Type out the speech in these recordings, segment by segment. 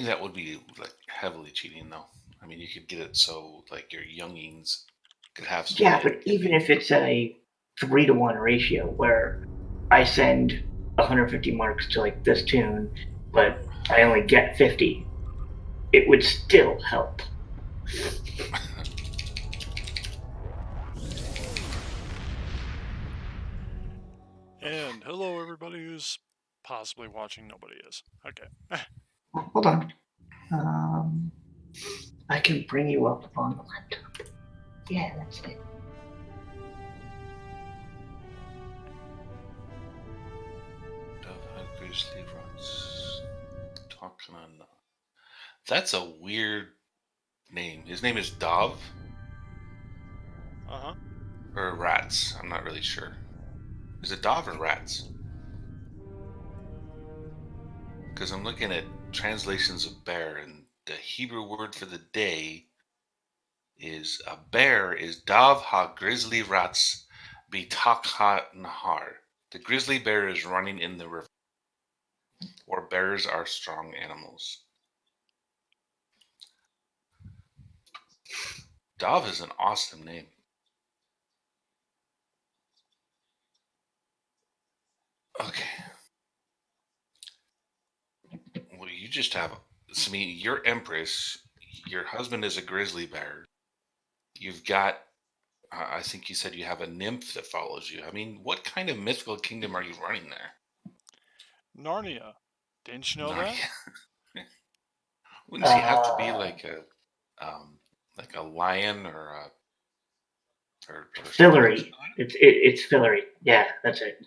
that would be like heavily cheating, though. I mean, you could get it so like your youngings could have some Yeah, way but of even getting. if it's a 3-to-1 ratio where I send 150 marks to like this tune, but I only get 50, it would still help. And hello, everybody who's possibly watching. Nobody is. Okay. Hold on. I can bring you up on the laptop. Yeah, that's it. Grizzly runs. Talking on. That's a weird name. His name is Dov Uh-huh. or Rats. I'm not really sure. Is it Dov or Rats? Because I'm looking at translations of bear, and the Hebrew word for the day is a bear is Dav ha grizzly rats bitak ha nahar. The grizzly bear is running in the river. Or bears are strong animals. Dav is an awesome name. Okay. Well, you just have. I mean, you're Empress. Your husband is a grizzly bear. You've got. I think you said you have a nymph that follows you. I mean, what kind of mythical kingdom are you running there? Narnia. Didn't you know that? Narnia. Wouldn't she have to be like a lion or a or Fillory. It's Fillory. Yeah, that's it.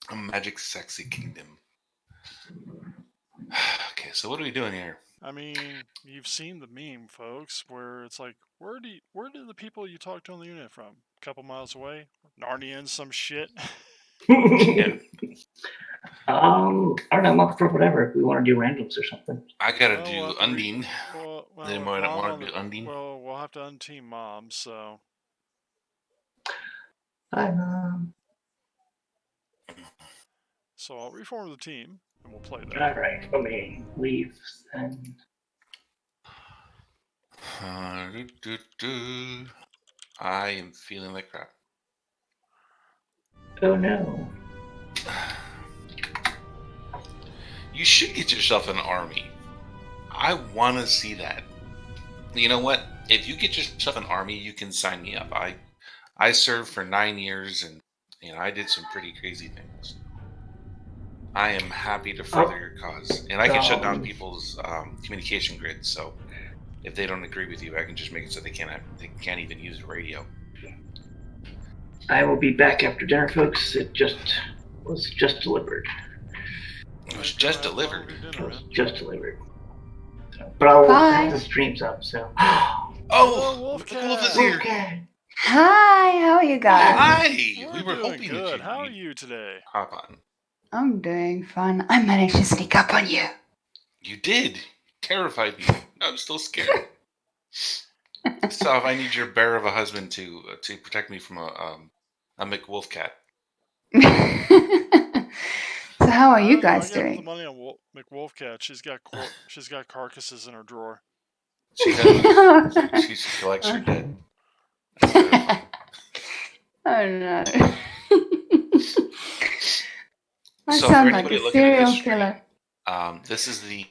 a magic sexy kingdom? Okay, so what are we doing here? I mean, you've seen the meme, folks, where it's like, where do the people you talk to on the internet from? A couple miles away? Narnia and some shit? Yeah. I don't know, I'm up for whatever if we want to do randoms or something. I gotta Well, do we'll have to Undine. well, Does anyone Mom want on to the do Undine? well, we'll have to unteam Mom, so I'll reform the team and we'll play that. All right, let me leave then. I am feeling like crap. Oh no. You should get yourself an army. I want to see that. You know what? If you get yourself an army, you can sign me up. I served for 9 years, and I did some pretty crazy things. I am happy to further your cause, and I can shut down people's communication grids. So if they don't agree with you, I can just make it so they can't even use the radio. I will be back after dinner, folks. It was just delivered. It was just delivered. Just delivered. But I'll have the streams up, so. Oh, the wolf is here. Hi, how are you guys? Hi. We're We were doing hoping good. that How are you today? Hop on. I'm doing fine. I managed to sneak up on you. You did. Terrified me. I'm still scared. So if I need your bear of a husband to protect me from a McWolf cat. So how are you guys I got doing? the money on McWolfcat. She's got carcasses in her drawer. She does. She collects her dead. Oh no. I So sound for like anybody a looking at serial this stream, killer. this is the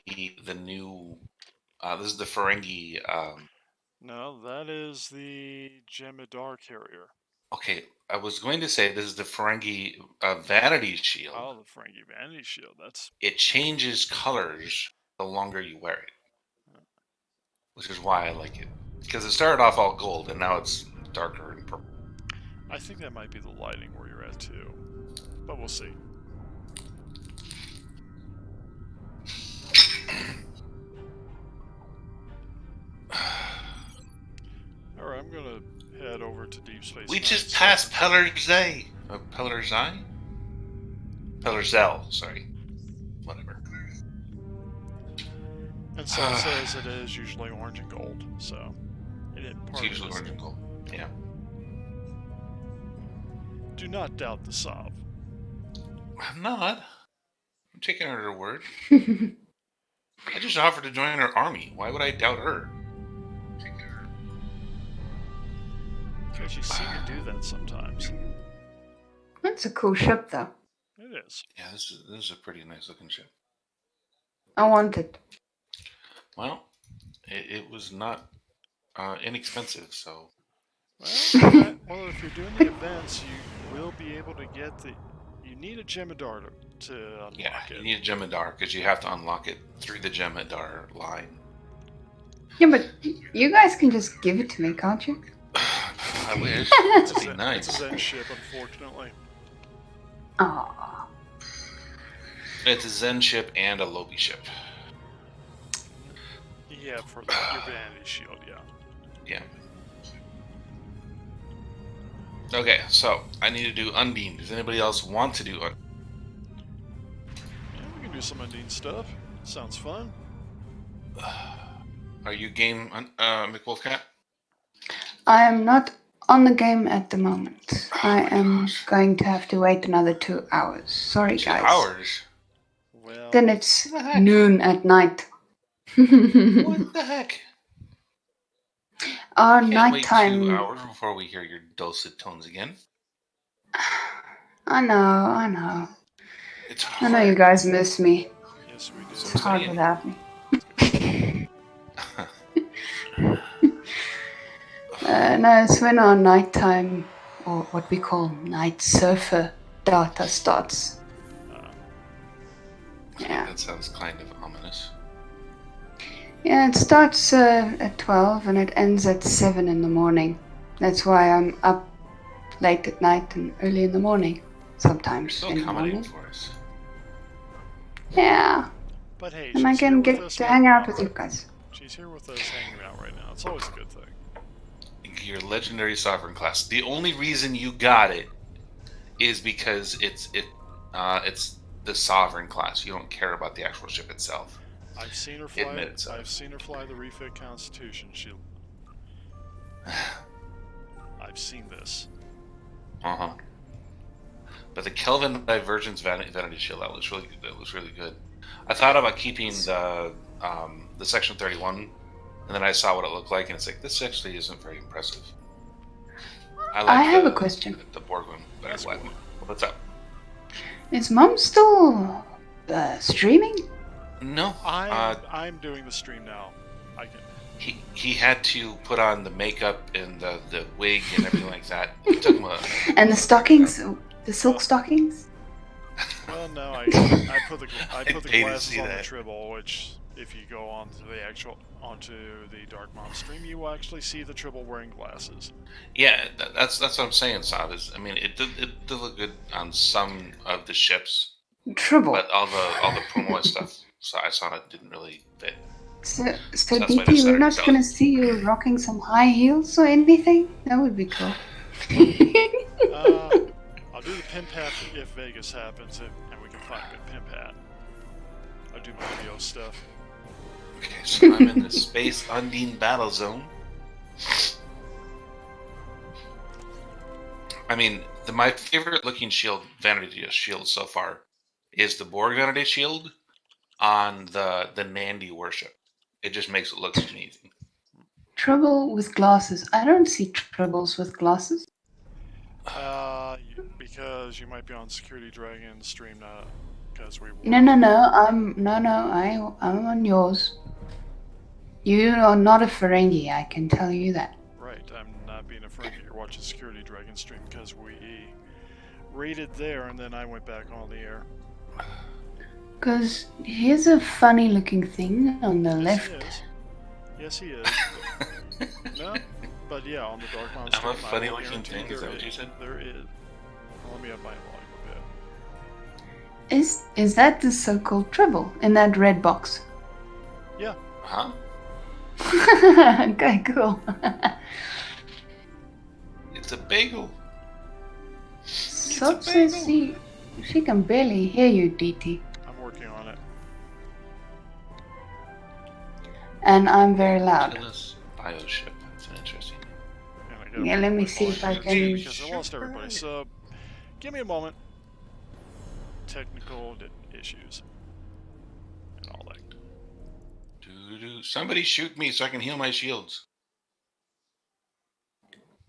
new. This is the Ferengi. No, that is the Jem'Hadar carrier. Okay, I was going to say this is the Ferengi Vanity Shield. Oh, the Ferengi Vanity Shield. It changes colors the longer you wear it, which is why I like it. Because it started off all gold, and now it's darker and purple. I think that might be the lighting where you're at too, but we'll see. Alright, I'm gonna head over to Deep Space We Nine. just passed Pelarzai. Pelarzai? Pelarzel, sorry. Whatever. And Saul says it is usually orange and gold, so it's usually orange and gold. Yeah. Do not doubt the Sav. I'm not. I'm taking her to her word. I just offered to join her army. Why would I doubt her? Because you seem to do that sometimes. That's a cool ship, though. It is. Yeah, this is a pretty nice looking ship. I want it. Well, it was not inexpensive, so. Well, if you're doing the events, you will be able to get the. You need a Jemadar to unlock Yeah, it. you need a Jemadar because you have to unlock it through the Jemadar line. Yeah, but you guys can just give it to me, can't you? I wish. It's It'd be a nice. Zen ship, unfortunately. Aww. It's a Zen ship and a Lobi ship. Yeah, for your vanity shield, yeah. Yeah. Okay, so I need to do Undine. Does anybody else want to do Undine? Yeah, we can do some Undine stuff. Sounds fun. Are you game, McWolfcat? I am not on the game at the moment. I am gosh. going to have to wait another 2 hours. Sorry, 2 guys. hours? Well, Then it's What the heck? noon at night. What the heck? Our Can't wait 2 nighttime. hours before we hear your dulcet tones again. I know. It's I hard. know you guys miss me. yes, we do. It's hard without me. No, it's when our nighttime, or what we call night surfer data starts. Yeah. That sounds kind of ominous. Yeah, it starts at 12 and it ends at 7 in the morning. That's why I'm up late at night and early in the morning. Sometimes Still in the accommodating morning. for us. Yeah. But hey, And I she's here can with get us to right hang out now. with you guys. She's here with us hanging out right now. It's always a good thing. Your legendary sovereign class. The only reason you got it is because it's the sovereign class. You don't care about the actual ship itself. I've seen her fly. Admit it, so. I've seen her fly the refit Constitution shield. I've seen this. Uh-huh. But the Kelvin Divergence Vanity Shield, that looks really good. I thought about keeping the Section 31, and then I saw what it looked like, and it's like, this actually isn't very impressive. I have a question. The Borg one better. That's cool. What's up? Is Mom still streaming? No. I'm doing the stream now. I can. He had to put on the makeup and the wig and everything like that. It took him And the stockings? The silk stockings? Well, no, I put the hate to glasses see on that. the Tribble, which if you go onto the Darkmom stream, you will actually see the Tribble wearing glasses. Yeah, that's what I'm saying, Sav. I mean, it did look good on some of the ships, Trouble. but all the promo stuff I saw it didn't really fit. So that's why I DP, we're decided not to sell going to it. see you rocking some high heels or anything? That would be cool. I'll do the pimp hat if Vegas happens, and we can find a good pimp hat. I'll do my video stuff. Okay, so I'm in the Space Undine battle zone. I mean, my favorite looking vanity shield so far is the Borg vanity shield on the Nandi worship. It just makes it look amazing. Trouble with glasses. I don't see troubles with glasses. Because you might be on Security Dragon stream, not because we. No. I'm on yours. You are not a Ferengi, I can tell you that. Right, I'm not being a Ferengi. You're watching Security Dragon stream because we raided there, and then I went back on the air. Because here's a funny looking thing on the left. Yes, he is. No, but yeah, on the Darkmom I'm stream. a funny looking thing. Is that what you said? There is. Let me up my volume a bit. Is that the so-called trouble in that red box? Yeah. Huh? Okay, cool. It's a bagel. Sob says she can barely hear you, DT. I'm working on it. And I'm very loud. Killus Bioship. That's an interesting name. And I Yeah, gotta let put me my see if volume I up can- because I lost everybody. So, give me a moment. Technical issues and all that. Somebody shoot me so I can heal my shields.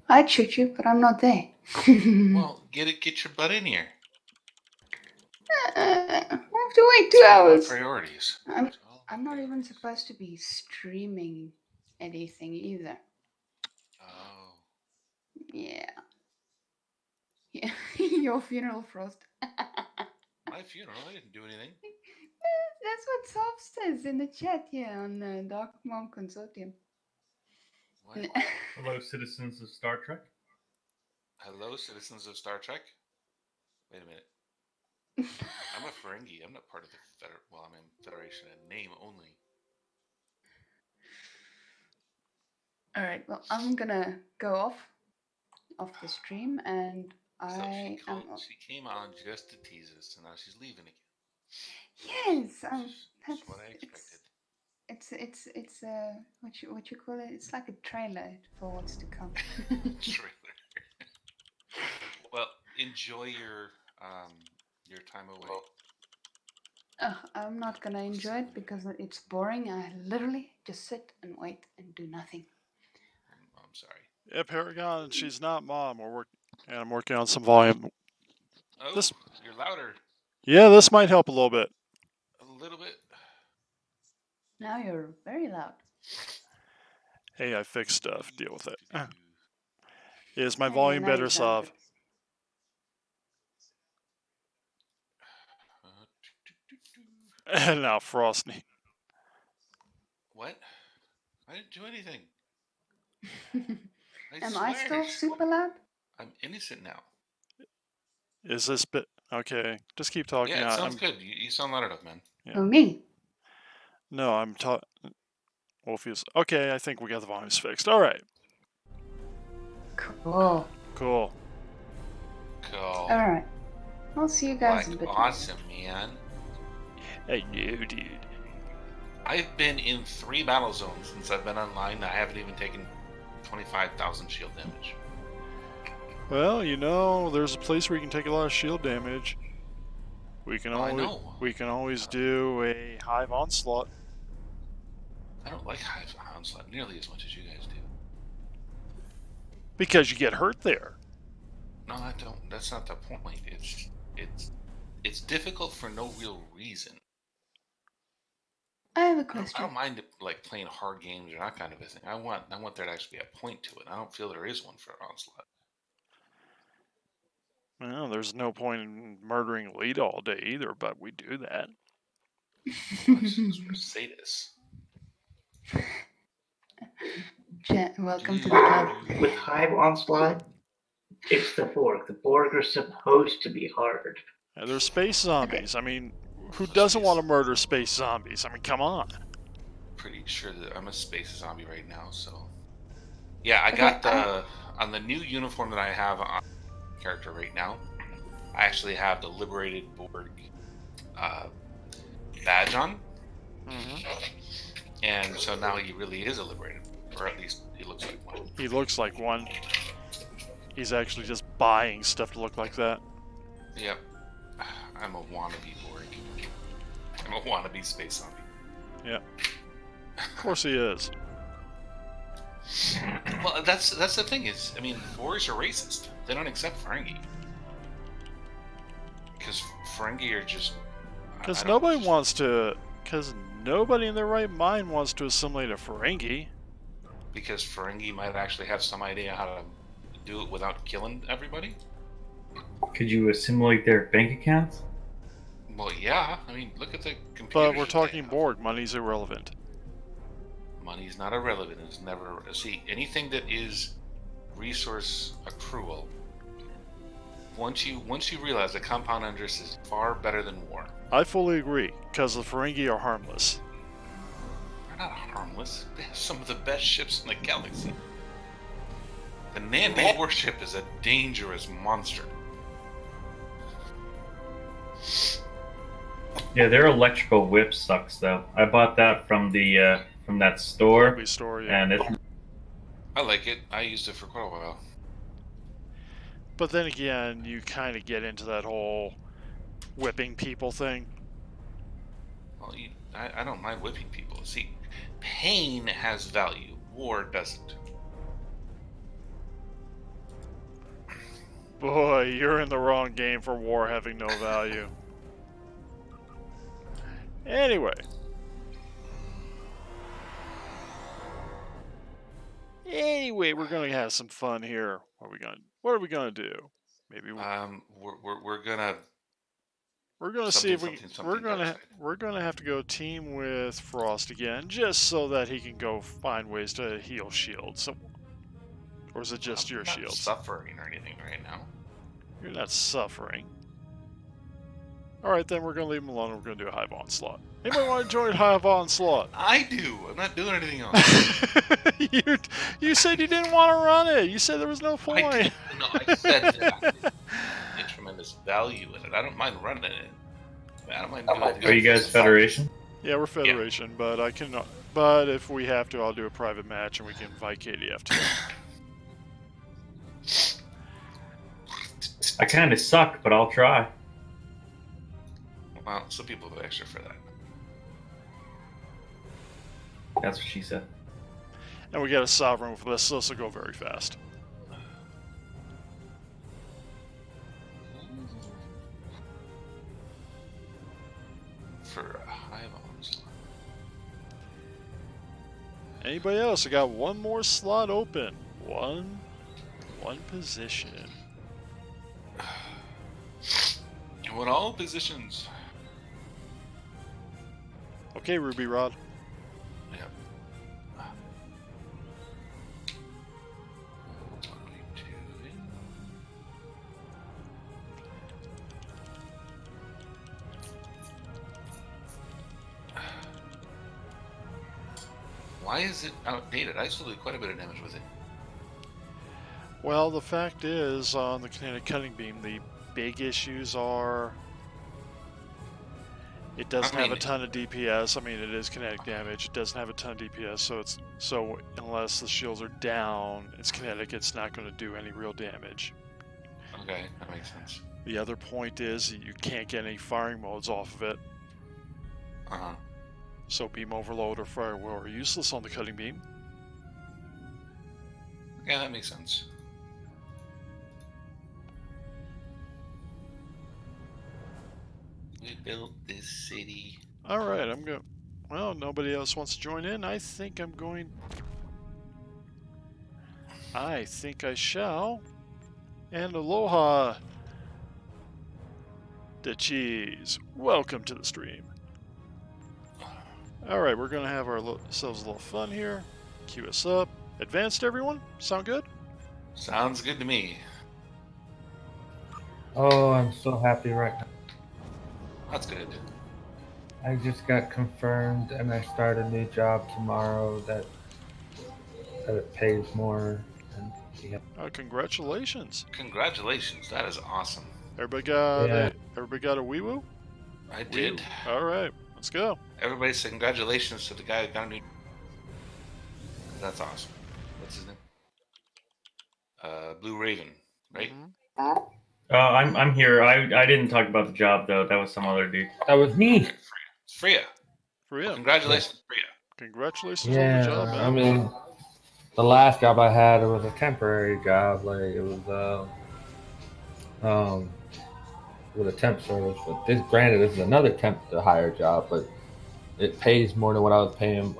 I'd shoot you, but I'm not there. Well, get your butt in here. I have to wait 2 It's all about hours. priorities. I'm not even supposed to be streaming anything either. Oh. Yeah. Yeah. Your funeral, Frost. My funeral? I didn't do anything. That's what Soft says in the chat here on the Darkmom Consortium. What? Hello, citizens of Star Trek. Hello, citizens of Star Trek. Wait a minute. I'm a Ferengi. I'm not part of the I'm in Federation in name only. All right. Well, I'm gonna go off the stream, and She came on just to tease us, and now she's leaving again. Yes. That's what I expected. It's what you call it? It's like a trailer for what's to come. Trailer. Well, enjoy your time away. I'm not gonna enjoy it because it's boring. I literally just sit and wait and do nothing. I'm sorry. Yeah, Paragon, she's not Mom. I'm working on some volume. Oh, you're louder. Yeah, this might help a little bit. A little bit. Now you're very loud. Hey, I fixed stuff. Deal with it. Is my Hey, volume now better, you sound Sav? And now Frosty. What? I didn't do anything. Am I still super loud? I'm innocent now. Is this bit okay? Just keep talking. Yeah, it sounds good. You sound loud enough, man. Yeah. Oh, me? No, I'm talking. Wolfie's okay. I think we got the volumes fixed. All right. Cool. Cool. All right. I'll see you guys in a bit. Awesome, man. Hey, no, dude. I've been in 3 battle zones since I've been online. I haven't even taken 25,000 shield damage. Well, you know, there's a place where you can take a lot of shield damage. We can always do a Hive Onslaught. I don't like Hive Onslaught nearly as much as you guys do. Because you get hurt there. No, I don't. That's not the point. It's difficult for no real reason. I have a question. I don't mind like playing hard games or that kind of a thing. I want there to actually be a point to it. I don't feel there is one for Onslaught. Well, there's no point in murdering Lita all day either, but we do that. Well, we're sadists. Welcome to the club. With Hive Onslaught, it's the Borg. The Borg are supposed to be hard. And they're space zombies. I mean, who doesn't want to murder space zombies? I mean, come on. Pretty sure that I'm a space zombie right now, so... Yeah, I got on the new uniform that I have on character right now, I actually have the Liberated Borg badge on. Mm-hmm. And so now he really is a Liberated, or at least he looks like one. He looks like one. He's actually just buying stuff to look like that. Yep. I'm a wannabe Borg. I'm a wannabe space zombie. Yeah. Of course he is. Well, that's the thing is, I mean, Borgs are racist. They don't accept Ferengi. Because Ferengi are just... Because nobody in their right mind wants to assimilate a Ferengi. Because Ferengi might actually have some idea how to do it without killing everybody? Could you assimilate their bank accounts? Well, yeah. I mean, look at the computer. But we're talking Borg. Money's irrelevant. Money's not irrelevant. It's never... See, anything that is resource accrual, once you realize that compound interest is far better than war. I fully agree, because the Ferengi are harmless. They're not harmless. They have some of the best ships in the galaxy. The Nandi warship is a dangerous monster. Yeah, their electrical whip sucks though. I bought that from that store, Yeah. and it's... I like it. I used it for quite a while. But then again, you kind of get into that whole whipping people thing. Well, I don't mind whipping people. See, pain has value. War doesn't. Boy, you're in the wrong game for war having no value. Anyway. We're gonna have some fun here. What are we gonna do? Maybe We're gonna see if dark we're gonna have to go team with Frost again, just so that he can go find ways to heal shields. Or is it just your I'm not shields? suffering or anything right now. You're not suffering. Alright, then we're gonna leave him alone and we're gonna do a hive onslaught. Anybody want to join hive onslaught? I do. I'm not doing anything else. you said you didn't want to run it. You said there was no point. I said that I get tremendous value in it. I don't mind running it. I don't mind doing it. Are you guys Federation? Yeah, we're Federation, but I cannot. But if we have to, I'll do a private match and we can invite KDF too. I kind of suck, but I'll try. Well, some people have extra for that. That's what she said. And we got a sovereign with this, so this will go very fast. For a hive onslaught. Anybody else? I got one more slot open. One position. You want all positions? Okay, Ruby Rod. Yep. Why is it outdated? I still do quite a bit of damage with it. Well, the fact is, on the kinetic cutting beam, the big issues are it doesn't have a ton of DPS. I mean, it is kinetic damage. It doesn't have a ton of DPS, so unless the shields are down, it's kinetic. It's not going to do any real damage. Okay, that makes sense. The other point is you can't get any firing modes off of it. Uh-huh. So beam overload or firewall are useless on the cutting beam. Yeah, that makes sense. We built this city. Alright, I'm going. Well, nobody else wants to join in. I think I'm going. I think I shall. And aloha, the cheese. Welcome to the stream. Alright, we're going to have ourselves a little fun here. Queue us up. Advanced, everyone? Sound good? Sounds good to me. Oh, I'm so happy right now. That's good. I just got confirmed and I start a new job tomorrow that it pays more. And, yeah. Congratulations. Congratulations. That is awesome. Everybody got a wee-woo? I did. Alright, let's go. Everybody say congratulations to the guy who got a new... That's awesome. What's his name? Blue Raven, right? Mm-hmm. I'm here. I didn't talk about the job though. That was some other dude. That was me. It's Freya. Freya. Congratulations, Freya. Congratulations Yeah, on the job, man. I mean, the last job I had, it was a temporary job. Like, it was with a temp service. But this is another temp to hire job, but it pays more than what I was paying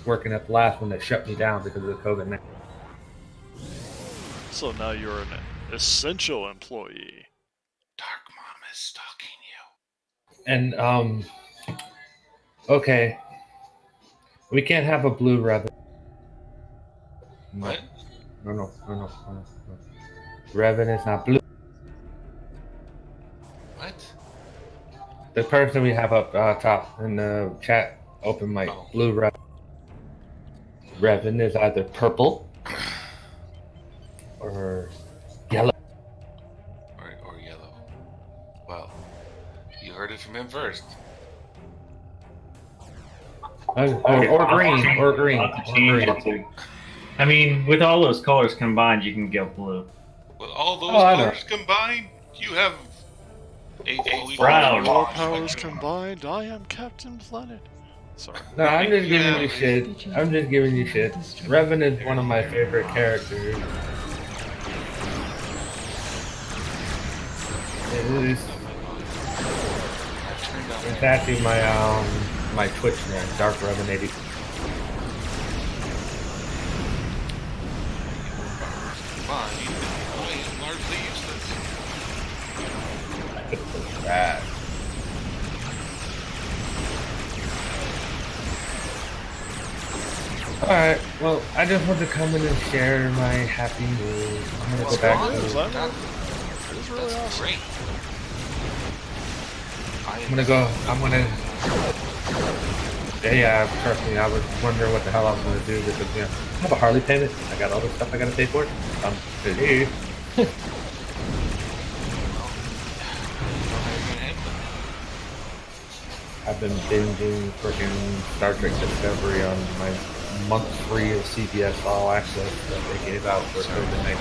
working at the last one that shut me down because of the COVID-19. So now you're an essential employee. Darkmom is stalking you. And okay, we can't have a blue Revan. What? No. Revan is not blue. What? The person we have up top in the chat, open mic, blue Revan. Revan is either purple or yellow. Or yellow. Well, you heard it from him first. Or green. I mean, with all those colors combined, you can get blue. With all those colors combined, you have a fully Brown. All launched powers Spectrum. combined, I am Captain Planet. Sorry. No, I'm just giving Yeah. you shit. I'm just giving you shit. Revan is one of my favorite characters. It is. It's actually my Twitch name, Dark Revan 80. Fine, largely useless. It's bad. Alright, well, I just want to come in and share my happy news. I'm gonna go back It is, to. I know. It is really That's awesome. great. I'm gonna. Yeah, trust me, I was wondering what the hell I was gonna do because, I have a Harley payment. I got all this stuff I gotta pay for it. I'm busy. I've been binging freaking Star Trek Discovery on my month free of CBS All Access that they gave out for Thursday night.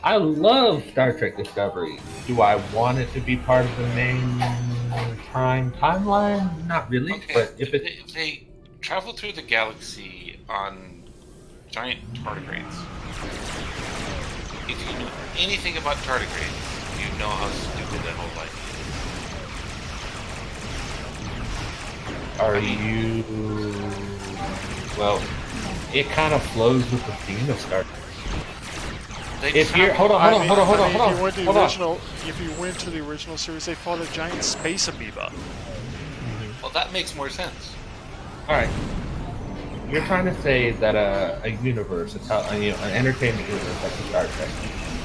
I love Star Trek Discovery. Do I want it to be part of the main prime timeline? Not really, Okay, but if it if they travel through the galaxy on giant tardigrades, if you knew anything about tardigrades, you know how stupid that whole idea is. are you well, it kind of flows with the theme of Star Trek. If you're hold on. If you went to the original series, they fought a giant space amoeba. Well, that makes more sense. All right. You're trying to say that a universe, an entertainment universe like Star Trek,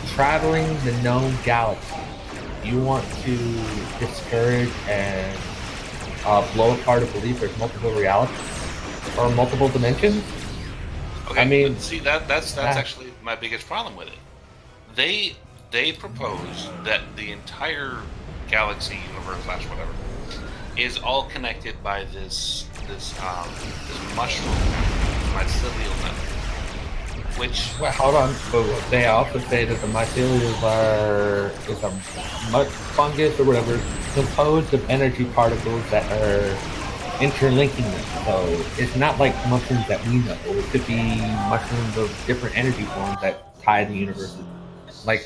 traveling the known galaxy, you want to discourage and blow apart a belief there's multiple realities or multiple dimensions? Okay, I mean, but see that's actually my biggest problem with it. They propose that the entire galaxy, universe, / whatever, is all connected by this mushroom mycelial network. Which well, hold on. But they also say that the mycelium is a mud fungus or whatever, composed of energy particles that are interlinking them. So it's not like mushrooms that we know. It could be mushrooms of different energy forms that tie the universe. Like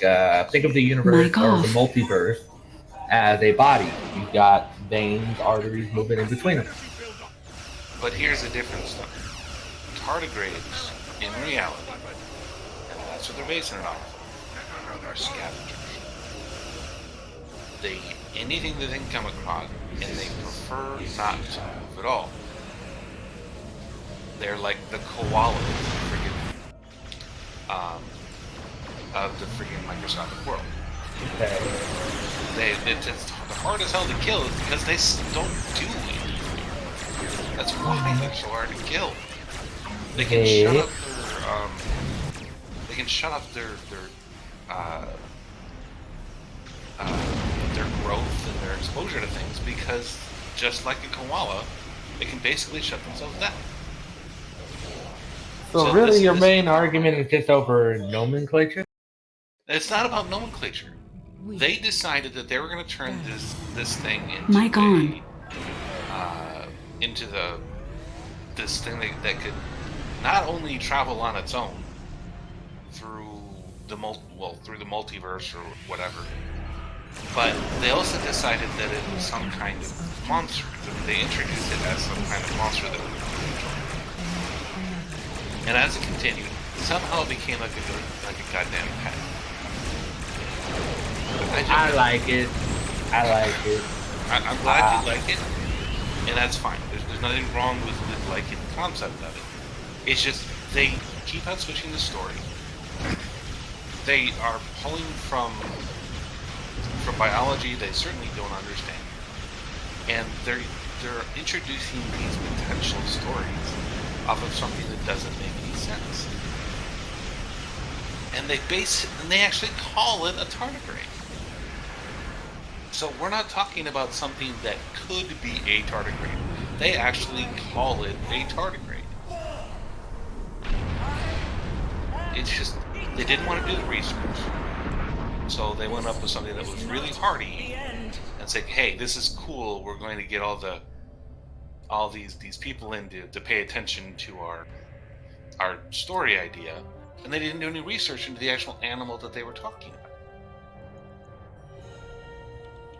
think of the universe or the multiverse as a body. You've got veins, arteries moving in between them. But here's the difference, though. Tardigrades, in reality, and that's what they're basing it off, are scavengers. They anything that they can come across, and they prefer not to move at all. They're like the koalas of the freaking microscopic world. It's the hard as hell to kill is because they don't do anything. That's why they're so hard to kill. They can shut up their growth and their exposure to things because just like a koala, they can basically shut themselves down. So really, your main argument is just over nomenclature? It's not about nomenclature. They decided that they were going to turn this thing into this thing that could not only travel on its own through the multiverse or whatever, but they also decided that it was some kind of monster. They introduced it as some kind of monster that would control. And as it continued, somehow it became like a goddamn pet. I like it. I'm glad you like it, and that's fine. There's nothing wrong with liking the concept of it. It's just they keep on switching the story. They are pulling from biology they certainly don't understand, and they're introducing these potential stories off of something that doesn't make any sense. And they actually call it a tardigrade. So we're not talking about something that could be a tardigrade. They actually call it a tardigrade. It's just They didn't want to do the research, so they went up with something that was really hardy and said, "Hey, this is cool. We're going to get all these people in to pay attention to our story idea," and they didn't do any research into the actual animal that they were talking about.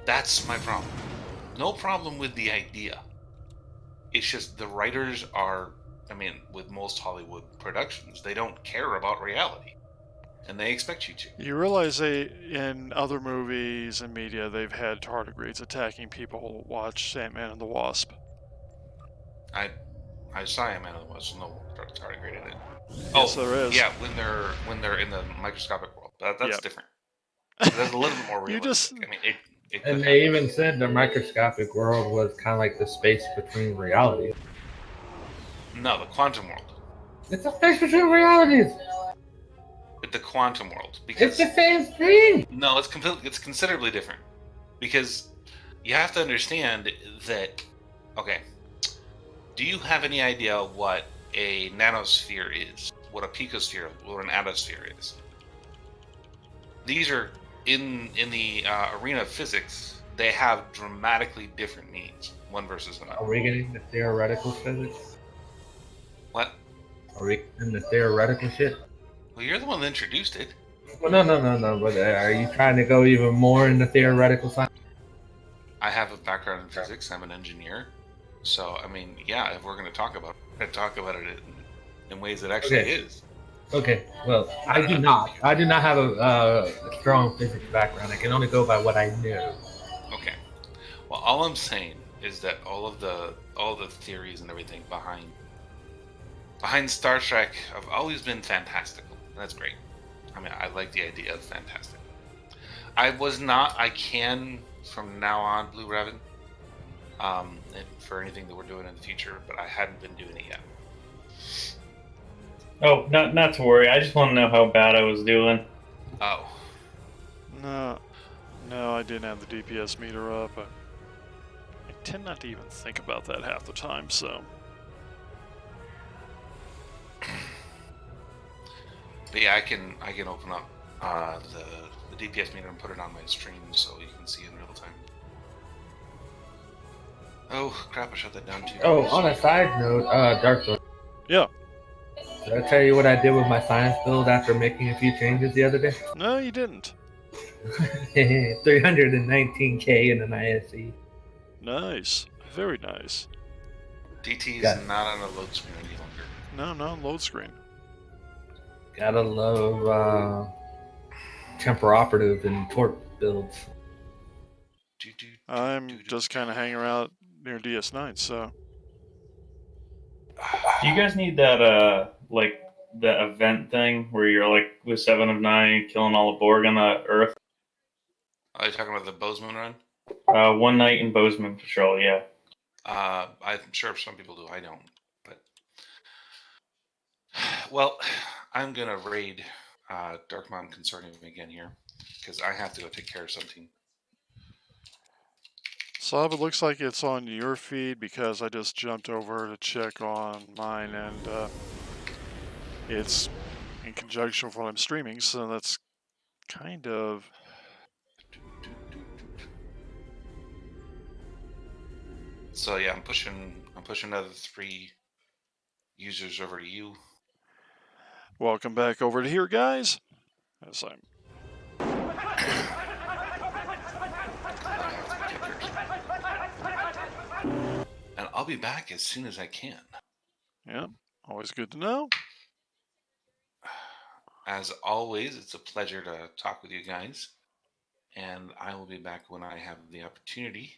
That's my problem. No problem with the idea. It's just the writers are, I mean, with most Hollywood productions, they don't care about reality. And they expect you to. You realize in other movies and media, they've had tardigrades attacking people who watch Ant-Man and the Wasp. I saw Ant-Man and the Wasp, no tardigrade in it. Yes, there is. Yeah, when they're in the microscopic world. That's Yep. different. That's a little bit more You realistic. just- I mean, it And could they happen. even said the microscopic world was kind of like the space between reality. No, the quantum world. It's a space between realities. The quantum world. Because It's the same thing. no, it's considerably different. Because you have to understand that, okay, do you have any idea what a nanosphere is? What a picosphere, what an atmosphere is? These are, in the arena of physics, they have dramatically different meanings, one versus another. Are we getting the theoretical physics? What? Are we in the theoretical shit? Well, you're the one that introduced it. Well, no. But are you trying to go even more in the theoretical side? I have a background in physics. I'm an engineer. So, I mean, yeah, if we're going to talk about it in ways that actually Okay. is. Okay. Well, I do not. I do not have a strong physics background. I can only go by what I know. Okay. Well, all I'm saying is that all the theories and everything behind Star Trek have always been fantastical. That's great. I mean, I like the idea of fantastic. I can from now on, Blue Raven, and for anything that we're doing in the future, but I hadn't been doing it yet. Oh, not to worry. I just want to know how bad I was doing. Oh, No, I didn't have the DPS meter up. I tend not to even think about that half the time, so... but yeah, I can open up the DPS meter and put it on my stream so you can see in real time. Oh crap! I shut that down too. Oh, on a side note, Darkmom. Yeah. Did I tell you what I did with my science build after making a few changes the other day? No, you didn't. 319k in an ISE. Nice. Very nice. DT is Got it. not on a load screen any longer. No, not load screen. Gotta love temperoperative and torp builds. I'm just kind of hanging around near DS9, so... Do you guys need that like the event thing where you're like with 7 of 9 killing all the Borg on the Earth? Are you talking about the Bozeman run? One night in Bozeman Patrol, yeah. I'm sure some people do. I don't. But well, I'm gonna raid Darkmom Consortium again here because I have to go take care of something. Sob, it looks like it's on your feed because I just jumped over to check on mine, and it's in conjunction with what I'm streaming, so that's kind of... So yeah, I'm pushing another 3 users over to you. Welcome back over to here, guys. As I'm... And I'll be back as soon as I can. Yeah, always good to know. As always, it's a pleasure to talk with you guys. And I will be back when I have the opportunity.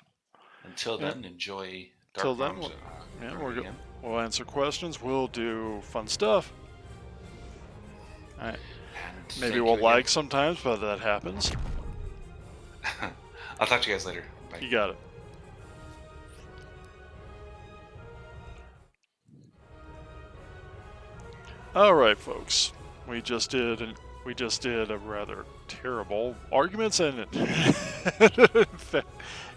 Until then, enjoy Till then, Darkmom's, we'll answer questions. We'll do fun stuff. Alright. And Maybe thank we'll you lag again. sometimes, but that happens. I'll talk to you guys later. Bye. You got it. All right, folks. We just did a rather terrible arguments and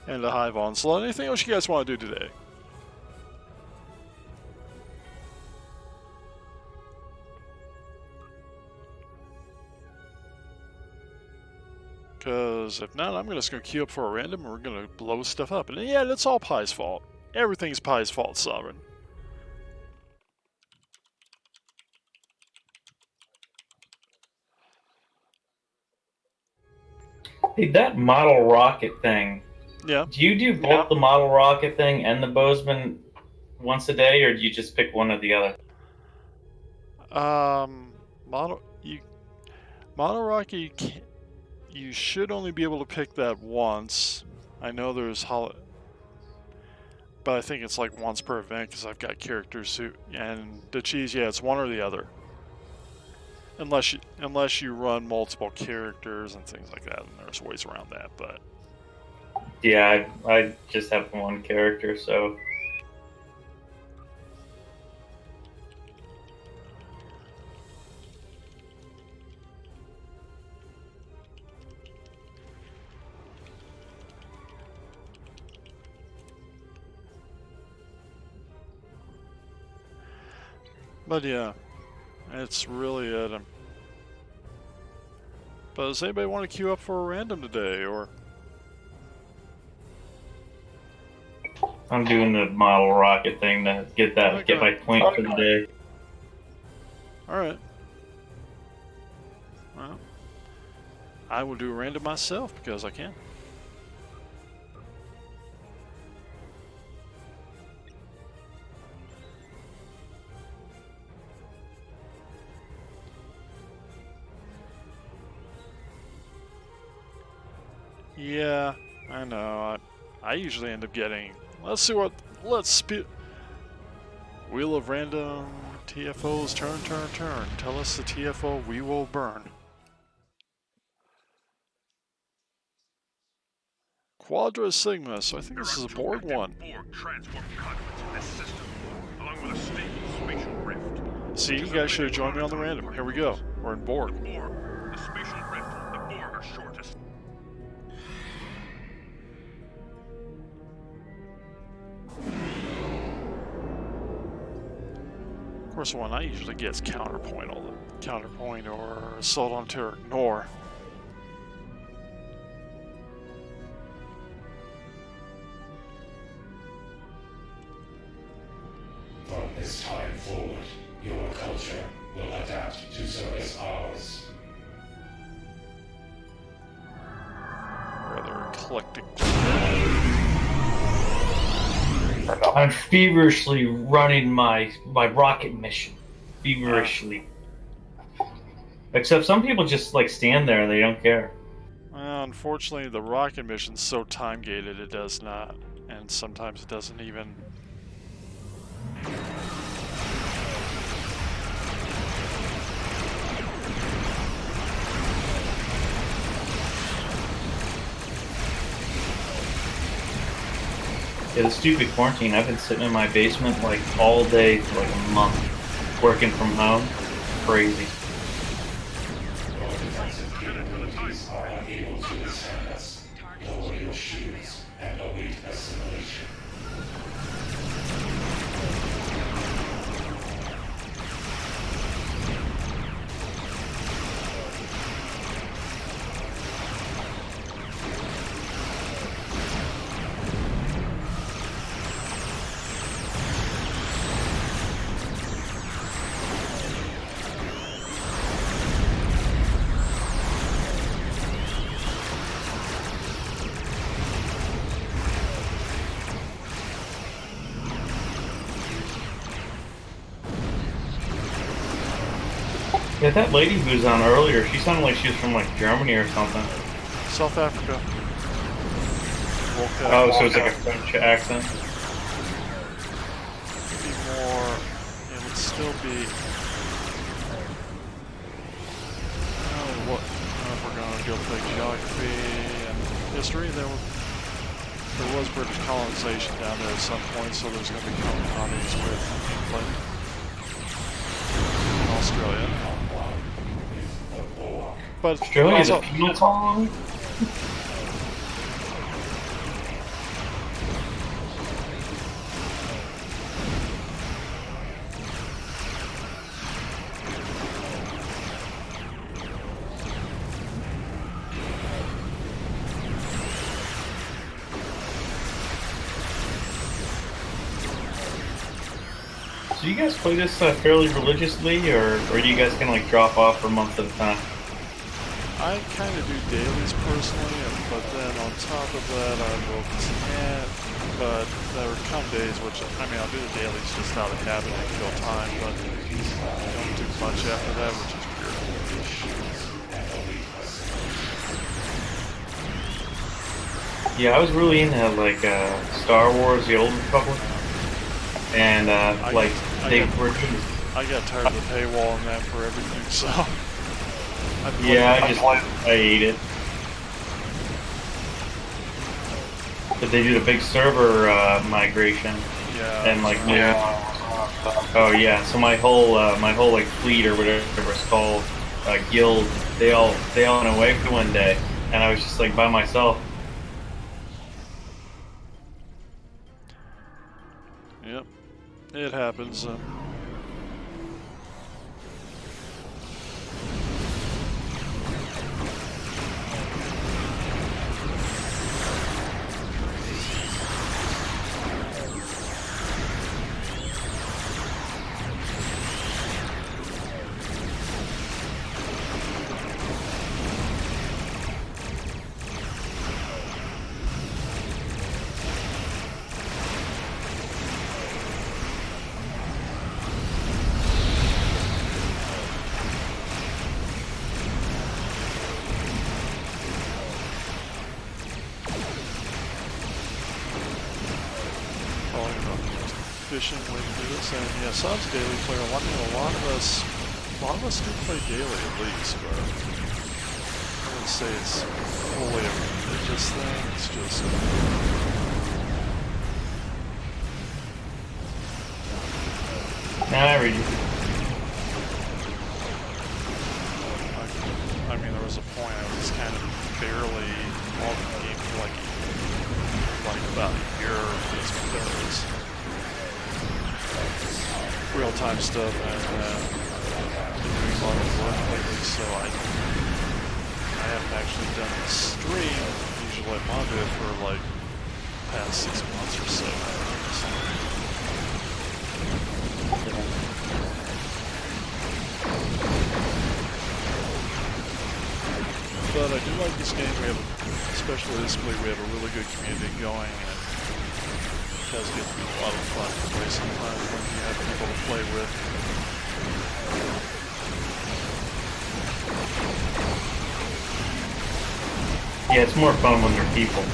and a hive onslaught. Anything else you guys want to do today? because if not, I'm just going to queue up for a random and we're going to blow stuff up. And yeah, that's all Pi's fault. Everything's Pi's fault, Sovereign. Hey, that model rocket thing. Yeah. Do you do both the model rocket thing and the Bozeman once a day, or do you just pick one or the other? Model rocket, you should only be able to pick that once. I know there's but I think it's like once per event because I've got characters who, and the cheese, yeah, it's one or the other. Unless you run multiple characters and things like that, and there's ways around that, but Yeah, I just have one character, so. But yeah, it's really it. But does anybody want to queue up for a random today, or? I'm doing the model rocket thing to get my point for the day. Alright. Well, I will do a random myself because I can. Yeah, I know. I usually end up getting. Let's Wheel of Random TFOs, turn. Tell us the TFO, we will burn. Quadra Sigma, so I think this is a Borg one. See, you guys should have joined me on the random. Here we go. We're in Borg. The spatial rift, the Borg are shortest. Of course, the one I usually get is Counterpoint or Assault on Terra Ignore. From this time forward, your culture will adapt to service ours. Rather eclectic. I'm feverishly running my rocket mission. Feverishly. Except some people just like stand there and they don't care. Unfortunately, the rocket mission's so time gated it does not, and sometimes it doesn't even. Yeah, the stupid quarantine. I've been sitting in my basement like all day for like a month, working from home. Crazy. Your defensive capabilities are unable to withstand us. Lower your shields and await assimilation. Yeah, that lady who was on earlier, she sounded like she was from like Germany or something. South Africa. Oh, so it's like a French accent? Be more. It would still be. What? If we're going to go play geography and history, there was British colonization down there at some point, so there's going to be colonies with England and Australia. But Australia's also, a penal colony? do you guys play this fairly religiously, or do you guys kind of like drop off for months at a time? I kind of do dailies personally, but then on top of that, I will can't. But there would come days which, I mean, I'll do the dailies just out of habit and kill time, but I don't do much after that, which is weird. Yeah, I was really into like Star Wars: The Old Republic, and I got tired of the paywall and that for everything, so. I ate it. But they did a big server migration, Yeah. and like oh yeah, so my whole like fleet or whatever it's called, guild, they all went away for one day, and I was just like by myself. Yep, it happens. Efficient way to do this, and yeah, Sub's daily player. I mean, a lot of us do play daily at least, but I wouldn't say it's fully a religious thing. It's just Now I read you. I mean, there was a point I was kind of barely involved in the game for like about a year. That's when there was real-time stuff, and been doing a lot of work lately, so I haven't actually done a stream. Usually I'll do it for like past 6 months or so. But I do like this game. We have, especially this week, we have a really good community going, and it does get to be a lot of fun to play sometimes when you have people to play with. Yeah, it's more fun when they're people.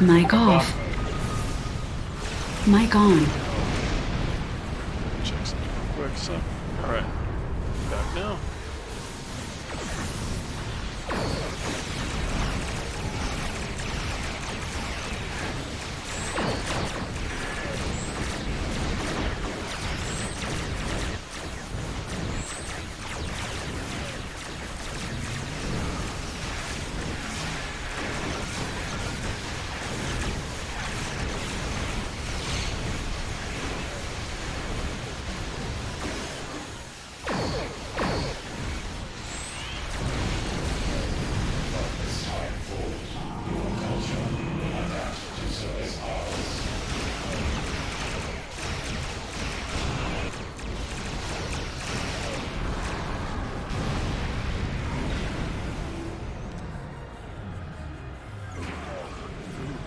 Mic off. Mic on. Check something real quick, so. Alright. Back now.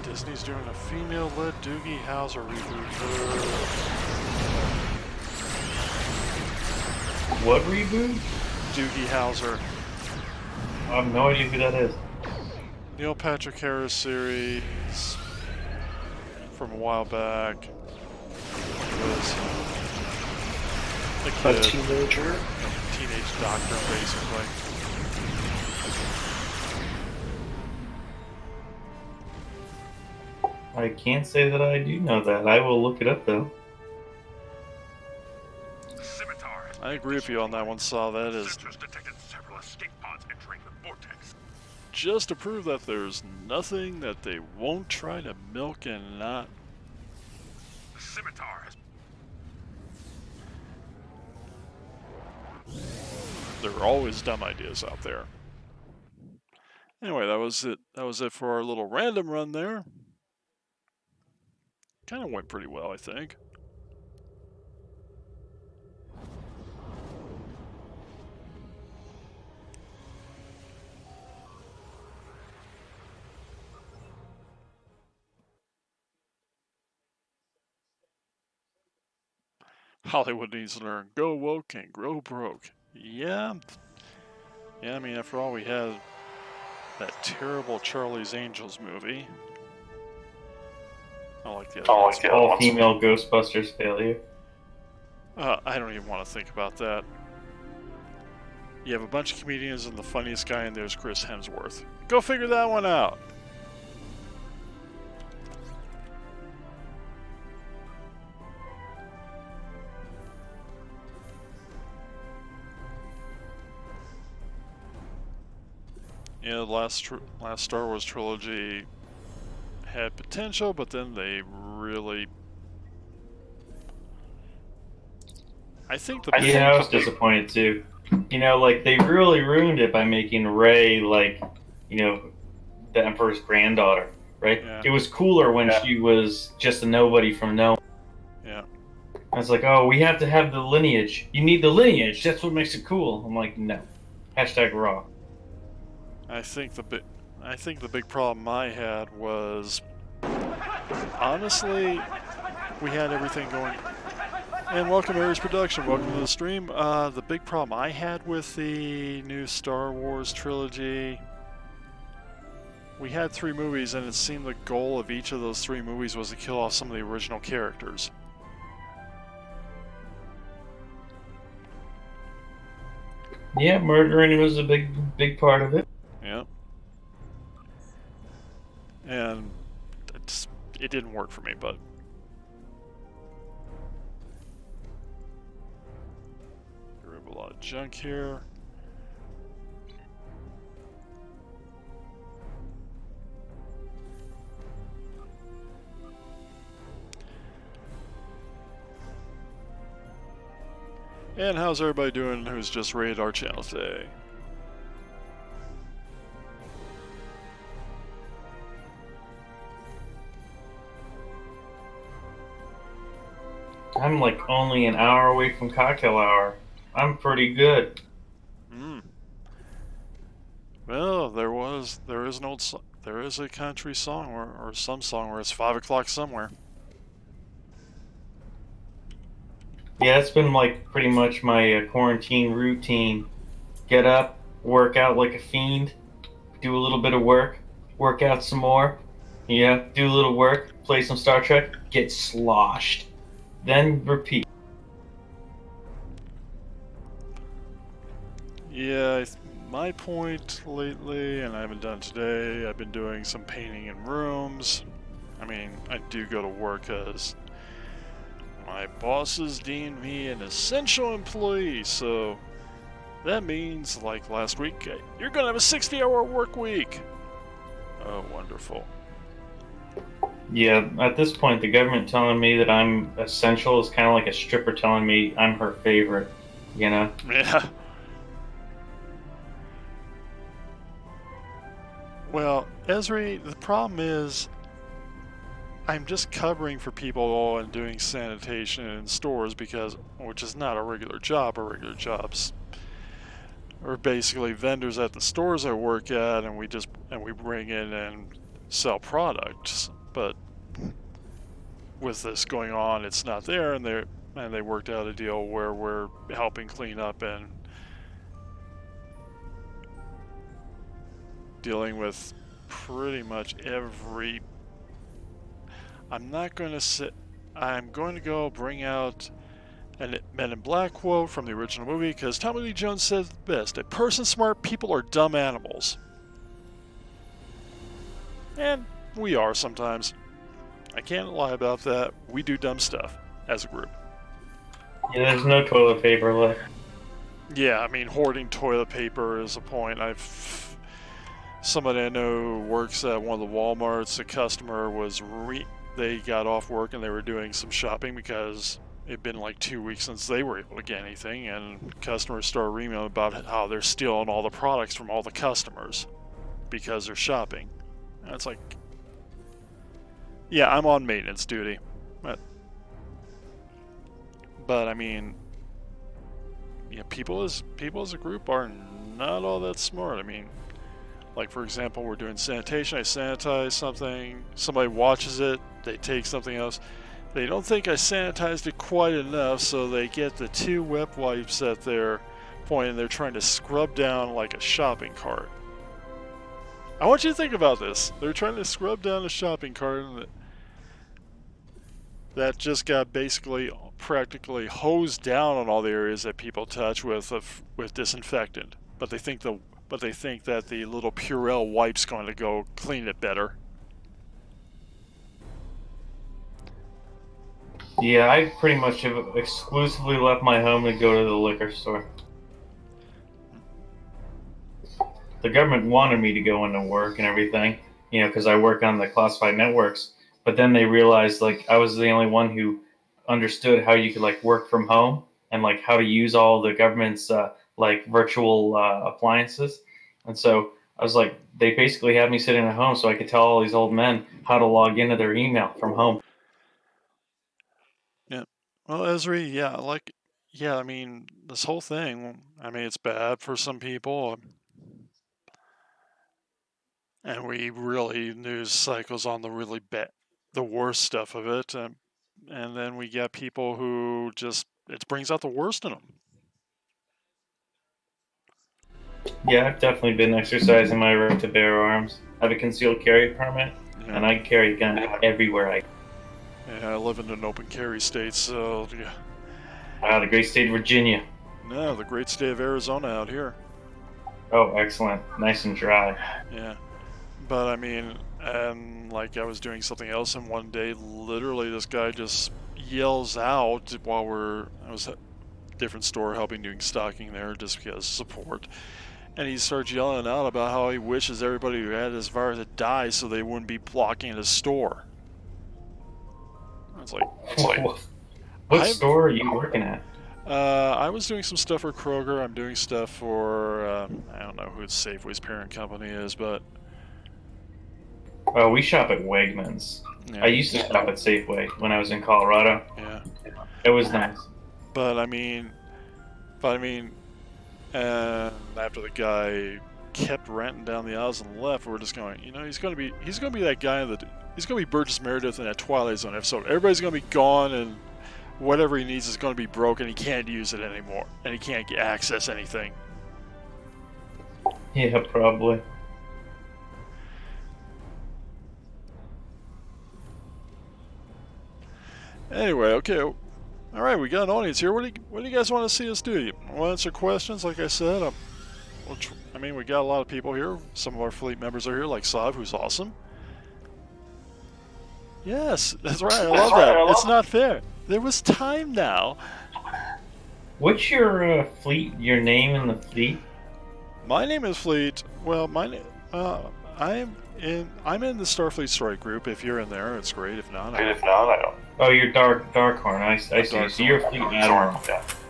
Disney's doing a female-led Doogie Howser reboot. What reboot? Doogie Howser. I have no idea who that is. Neil Patrick Harris series from a while back. It was a kid, teenager. a teenage doctor, basically. I can't say that I do know that. I will look it up though. The scimitar has I agree with you on that one, Saw. That is sensors detected several escape pods entering the vortex. just to prove that there's nothing that they won't try to milk and not. The scimitar has There are always dumb ideas out there. Anyway, that was it. That was it for our little random run there. Kind of went pretty well, I think. Hollywood needs to learn go woke and grow broke. Yeah. Yeah, I mean, after all, we had that terrible Charlie's Angels movie. I like the other ones. All-female Ghostbusters failure. I don't even want to think about that. You have a bunch of comedians and the funniest guy in there is Chris Hemsworth. Go figure that one out. Yeah, the last Star Wars trilogy had potential, but then they really... I think I was disappointed too. You know, like, they really ruined it by making Rey, like, you know, the Emperor's granddaughter, right? Yeah. It was cooler when she was just a nobody from nowhere. Yeah. I was like, oh, we have to have the lineage. You need the lineage. That's what makes it cool. I'm like, no. Hashtag raw. I think the big problem I had was, honestly, we had everything going. And welcome Aries Production, welcome to the stream. The big problem I had with the new Star Wars trilogy, we had 3 movies and it seemed the goal of each of those 3 movies was to kill off some of the original characters. Yeah, murdering was a big part of it. Yeah. And it didn't work for me, but... a lot of junk here. And how's everybody doing who's just raided our channel today? I'm like only an hour away from cocktail hour. I'm pretty good. Well, there is a country song or some song where it's 5 o'clock somewhere. Yeah, it's been like pretty much my quarantine routine. Get up, work out like a fiend, do a little bit of work out some more. Yeah, do a little work, play some Star Trek, get sloshed, then repeat. Yeah, my point lately, and I haven't done today, I've been doing some painting in rooms. I mean, I do go to work as my bosses deem me an essential employee, so that means, like last week, you're gonna have a 60-hour work week. Oh, wonderful. Yeah, at this point, the government telling me that I'm essential is kind of like a stripper telling me I'm her favorite, you know? Yeah. Well, Esri, the problem is I'm just covering for people and doing sanitation in stores which is not a regular job. Our regular jobs are basically vendors at the stores I work at, and we bring in and sell products. But with this going on, it's not there, and and they worked out a deal where we're helping clean up and dealing with pretty much every... I'm going to go bring out a Men in Black quote from the original movie, because Tommy Lee Jones said it best: "A person smart people are dumb animals." And we are sometimes. I can't lie about that. We do dumb stuff as a group. Yeah, there's no toilet paper left. Yeah, I mean, hoarding toilet paper is a point. Somebody I know works at one of the Walmarts. A customer was they got off work and they were doing some shopping because it'd been like 2 weeks since they were able to get anything, and customers started emailing about how they're stealing all the products from all the customers because they're shopping. And it's like, yeah, I'm on maintenance duty, but I mean, yeah, people as a group are not all that smart. I mean, like, for example, we're doing sanitation, I sanitize something, somebody watches it, they take something else. They don't think I sanitized it quite enough, so they get the 2 wet wipes at their point and they're trying to scrub down like a shopping cart. I want you to think about this. They're trying to scrub down a shopping cart and that just got basically practically hosed down on all the areas that people touch with disinfectant. But they think that the little Purell wipe's going to go clean it better. Yeah, I pretty much have exclusively left my home to go to the liquor store. The government wanted me to go into work and everything, because I work on the classified networks. But then they realized, like, I was the only one who understood how you could, like, work from home and, like, how to use all the government's, like, virtual appliances. And so I was like, they basically had me sitting at home so I could tell all these old men how to log into their email from home. Yeah. Well, Esri, yeah, I mean, this whole thing, I mean, it's bad for some people. And we really news cycles on the really bad, the worst stuff of it. And then we get people who just, it brings out the worst in them. Yeah, I've definitely been exercising my right to bear arms. I have a concealed carry permit, and I carry a gun everywhere I go. Yeah, I live in an open carry state, so yeah. The great state of Virginia. No, the great state of Arizona out here. Oh, excellent. Nice and dry. Yeah. But I mean, and like I was doing something else, and one day, literally, this guy just yells out while I was at a different store helping doing stocking there just because support. And he starts yelling out about how he wishes everybody who had this virus had died so they wouldn't be blocking his store. It's like what store are you working at? I was doing some stuff for Kroger. I'm doing stuff for, I don't know who Safeway's parent company is, but... We shop at Wegmans. Yeah. I used to shop at Safeway when I was in Colorado. Yeah. It was nice. But I mean, and after the guy kept ranting down the aisles and left, we're just going, he's gonna be that guy he's gonna be Burgess Meredith in that Twilight Zone episode. Everybody's gonna be gone and whatever he needs is gonna be broken. He can't use it anymore, and he can't access anything. Yeah, probably. Anyway, okay. All right, we got an audience here. What do you guys want to see us do? We'll answer questions, like I said. We got a lot of people here. Some of our fleet members are here, like Sav, who's awesome. Yes, that's right. I love that. It's not fair. There was time now. What's your fleet? Your name in the fleet? My name is Fleet. Well, I'm in the Starfleet Strike group. If you're in there, it's great. If not, I don't. Oh, you're Darkhorn. I see. So you're Fleet Admiral.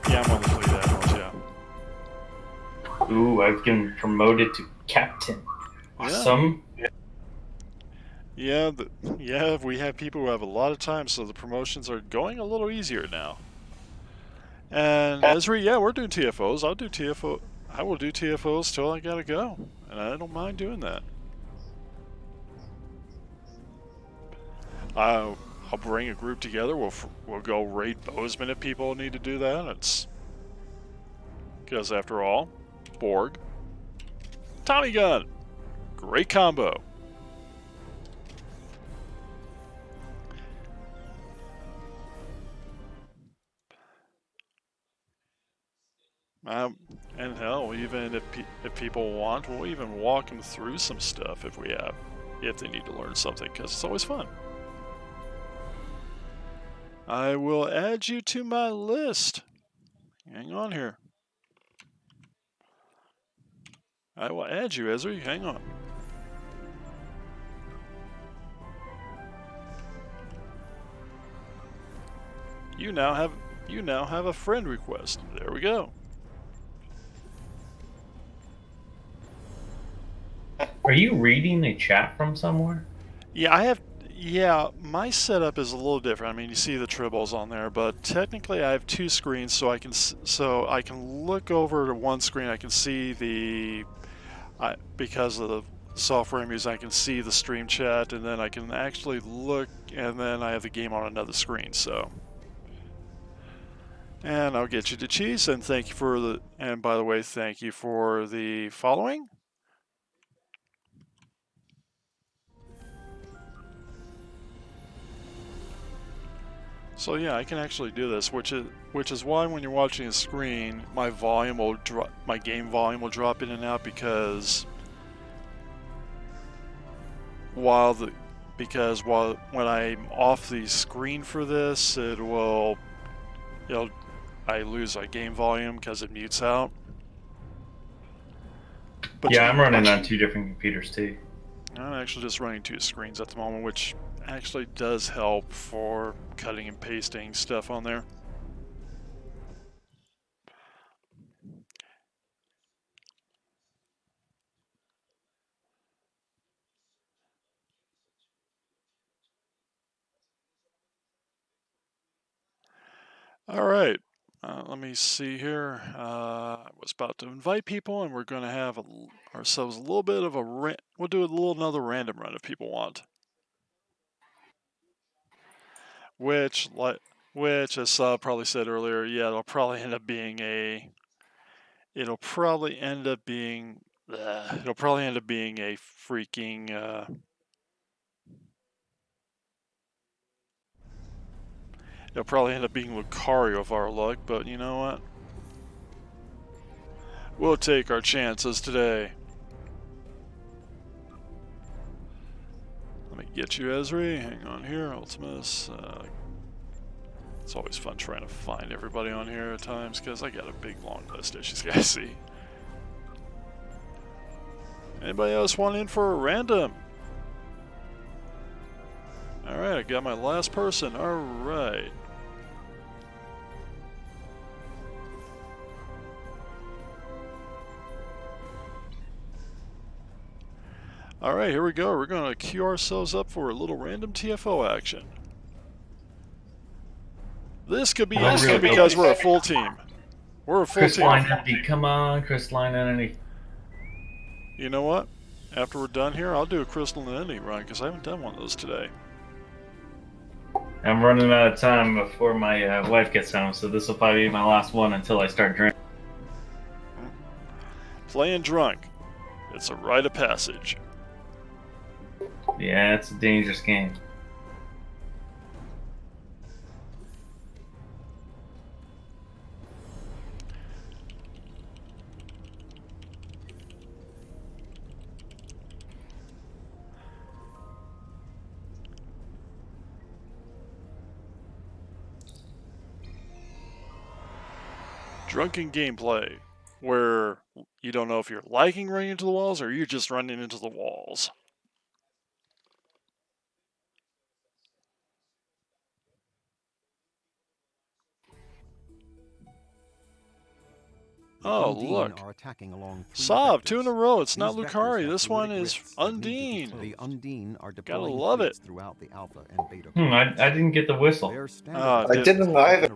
Yeah, I'm on the Fleet Admirals, yeah. Ooh, I've been promoted to Captain. Awesome. Yeah, we have people who have a lot of time, so the promotions are going a little easier now. And Esri, yeah, we're doing TFOs. I will do TFOs till I gotta go, and I don't mind doing that. I'll bring a group together. We'll go raid Bozeman if people need to do that. It's because after all, Borg, Tommy gun, great combo. And hell, even if people want, we'll even walk them through some stuff if they need to learn something, because it's always fun. I will add you to my list. Hang on here. I will add you, Ezra. Hang on. You now have a friend request. There we go. Are you reading a chat from somewhere? Yeah, my setup is a little different. I mean, you see the tribbles on there, but technically I have two screens, so I can look over to one screen. I can see because of the software I'm using, I can see the stream chat, and then I can actually look, and then I have the game on another screen. So, and I'll get you to cheese, and and by the way, thank you for the following. So yeah, I can actually do this, which is why when you're watching a screen, my game volume will drop in and out, because when I'm off the screen for this, I lose my game volume because it mutes out. But yeah, I'm running on 2 different computers too. I'm actually just running 2 screens at the moment, which actually does help for cutting and pasting stuff on there. All right, let me see here. I was about to invite people, and we're going to have ourselves a little bit of we'll do another random run if people want. Which, as Saab probably said earlier, yeah, it'll probably end up being a freaking it'll probably end up being Lucario of our luck, but you know what? We'll take our chances today. Let me get you, Ezri. Hang on here, Ultimus. It's always fun trying to find everybody on here at times, because I got a big long list, as you guys see. Anybody else want in for a random? Alright, I got my last person. Alright. Alright, here we go. We're going to queue ourselves up for a little random TFO action. This could be instant because we're a full team. We're a full team. Crystalline Entity, come on, Crystalline Entity. You know what? After we're done here, I'll do a Crystalline Entity run, because I haven't done one of those today. I'm running out of time before my wife gets home, so this will probably be my last one until I start drinking. Playing drunk. It's a rite of passage. Yeah, it's a dangerous game. Drunken gameplay, where you don't know if you're liking running into the walls or you're just running into the walls. Oh, look. Saab, 2 in a row. It's not Lucari. This one is Undine. The Undine are Gotta love it. throughout the alpha and beta. I didn't get the whistle. I didn't either.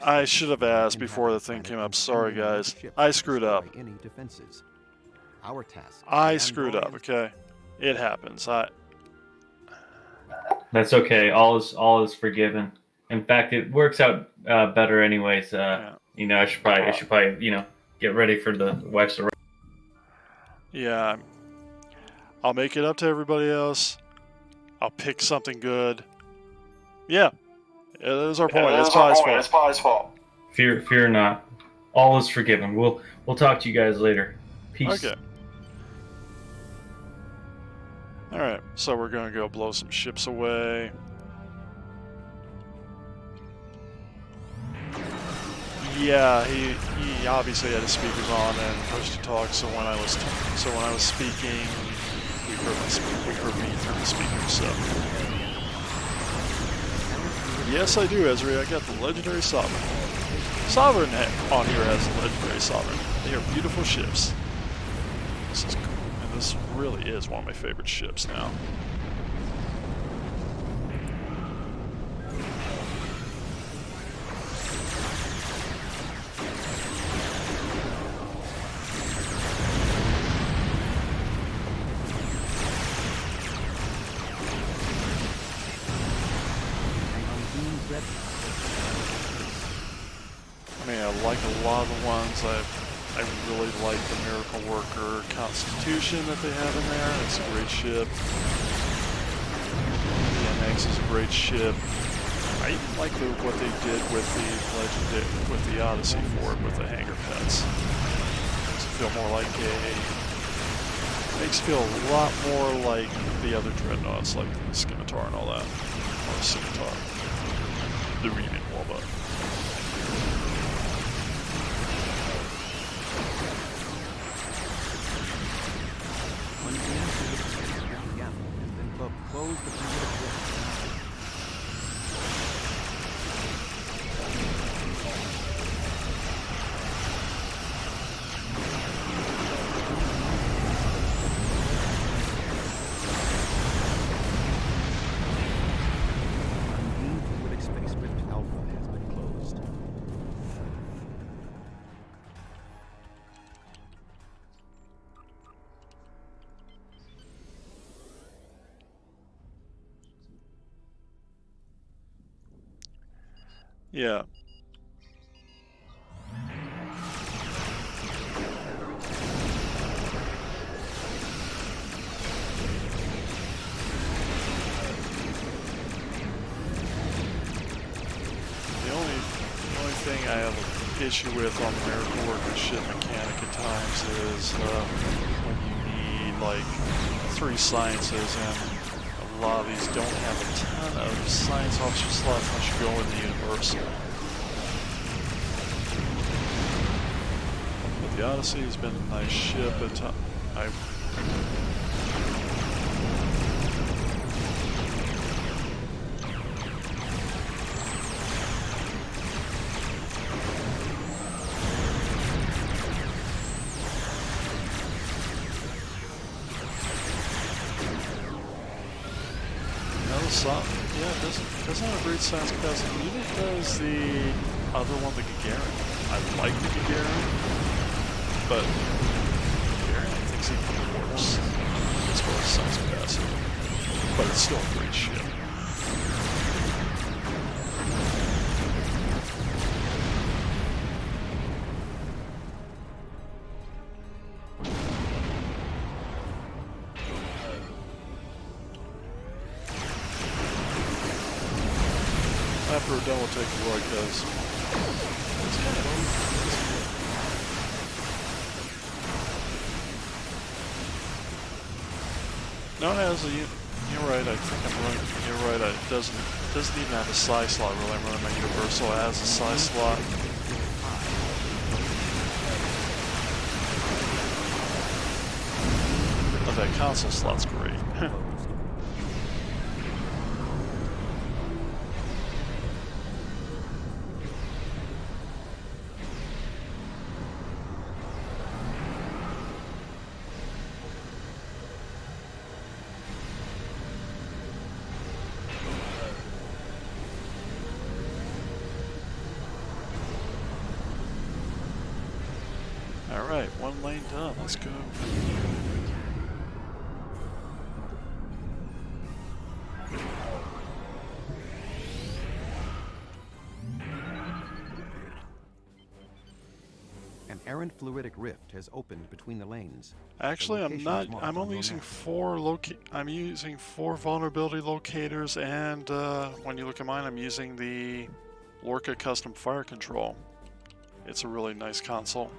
I should have asked before the thing came up. Sorry, guys. I screwed up. I screwed up, okay? It happens. That's okay. All is forgiven. In fact, it works out better anyways. You know, I should probably get ready for the wife's arrival. Yeah, I'll make it up to everybody else. I'll pick something good. Yeah, it is our point. It's Pie's fault. Fear not. All is forgiven. We'll talk to you guys later. Peace. Okay. Alright, so we're gonna go blow some ships away. Yeah, he obviously had his speakers on and push to talk. So when I was speaking, we heard me through the speakers. So yes, I do, Ezri. I got the legendary Sovereign. Sovereign on here has the legendary Sovereign. They are beautiful ships. This is cool, and this really is one of my favorite ships now. I mean, I like a lot of the ones. I really like the Miracle Worker Constitution that they have in there. It's a great ship. The MX is a great ship. I even like what they did with the Odyssey for it with the hangar pets. Makes it feel more like makes it feel a lot more like the other dreadnoughts, like the Scimitar and all that. Or the Scimitar. The Reaping Warbot. Close the Yeah. The only thing I have an issue with on the Miracle Worker ship mechanic at times is when you need like 3 sciences, and a lot of these don't have a ton of science officer slots once you go in the Universal. But the Odyssey has been a nice ship at times. Yeah, it doesn't have a great science capacity. Neither does the other one, the Gagarin. I like the Gagarin, but the Gagarin I think is even worse as far as science capacity. But it's still a great ship. After we're done, we'll take a look, because it's kind of no, it has a. You're right. I think I'm running. You're right. It doesn't even have a psi slot. Really, I'm running my Universal as a psi slot. But that console slot's great. Alright, 1 lane done, let's go. errant fluidic rift has opened between the lanes. Actually, The I'm location not. is marked I'm on only your using map. I'm using 4 vulnerability locators, and when you look at mine, I'm using the Lorca Custom Fire Control. It's a really nice console.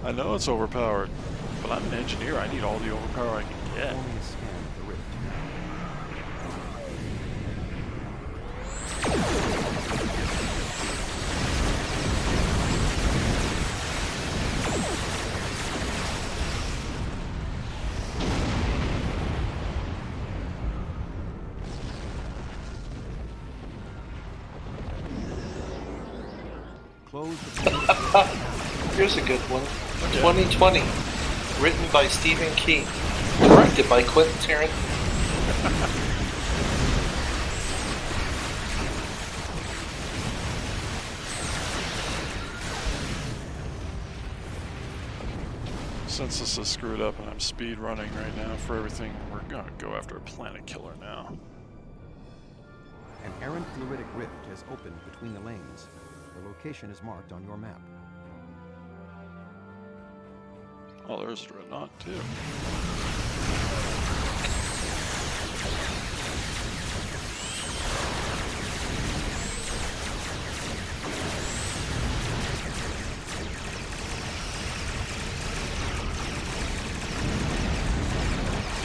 I know it's overpowered, but I'm an engineer. I need all the overpower I can get. Forming a scan of the rift. Close the Here's a good one. 2020. Written by Stephen King. Directed by Quentin Tarantino. Since this is screwed up and I'm speed running right now for everything, we're gonna go after a planet killer now. An errant fluidic rift has opened between the lanes. The location is marked on your map. Oh, there's a dreadnought too.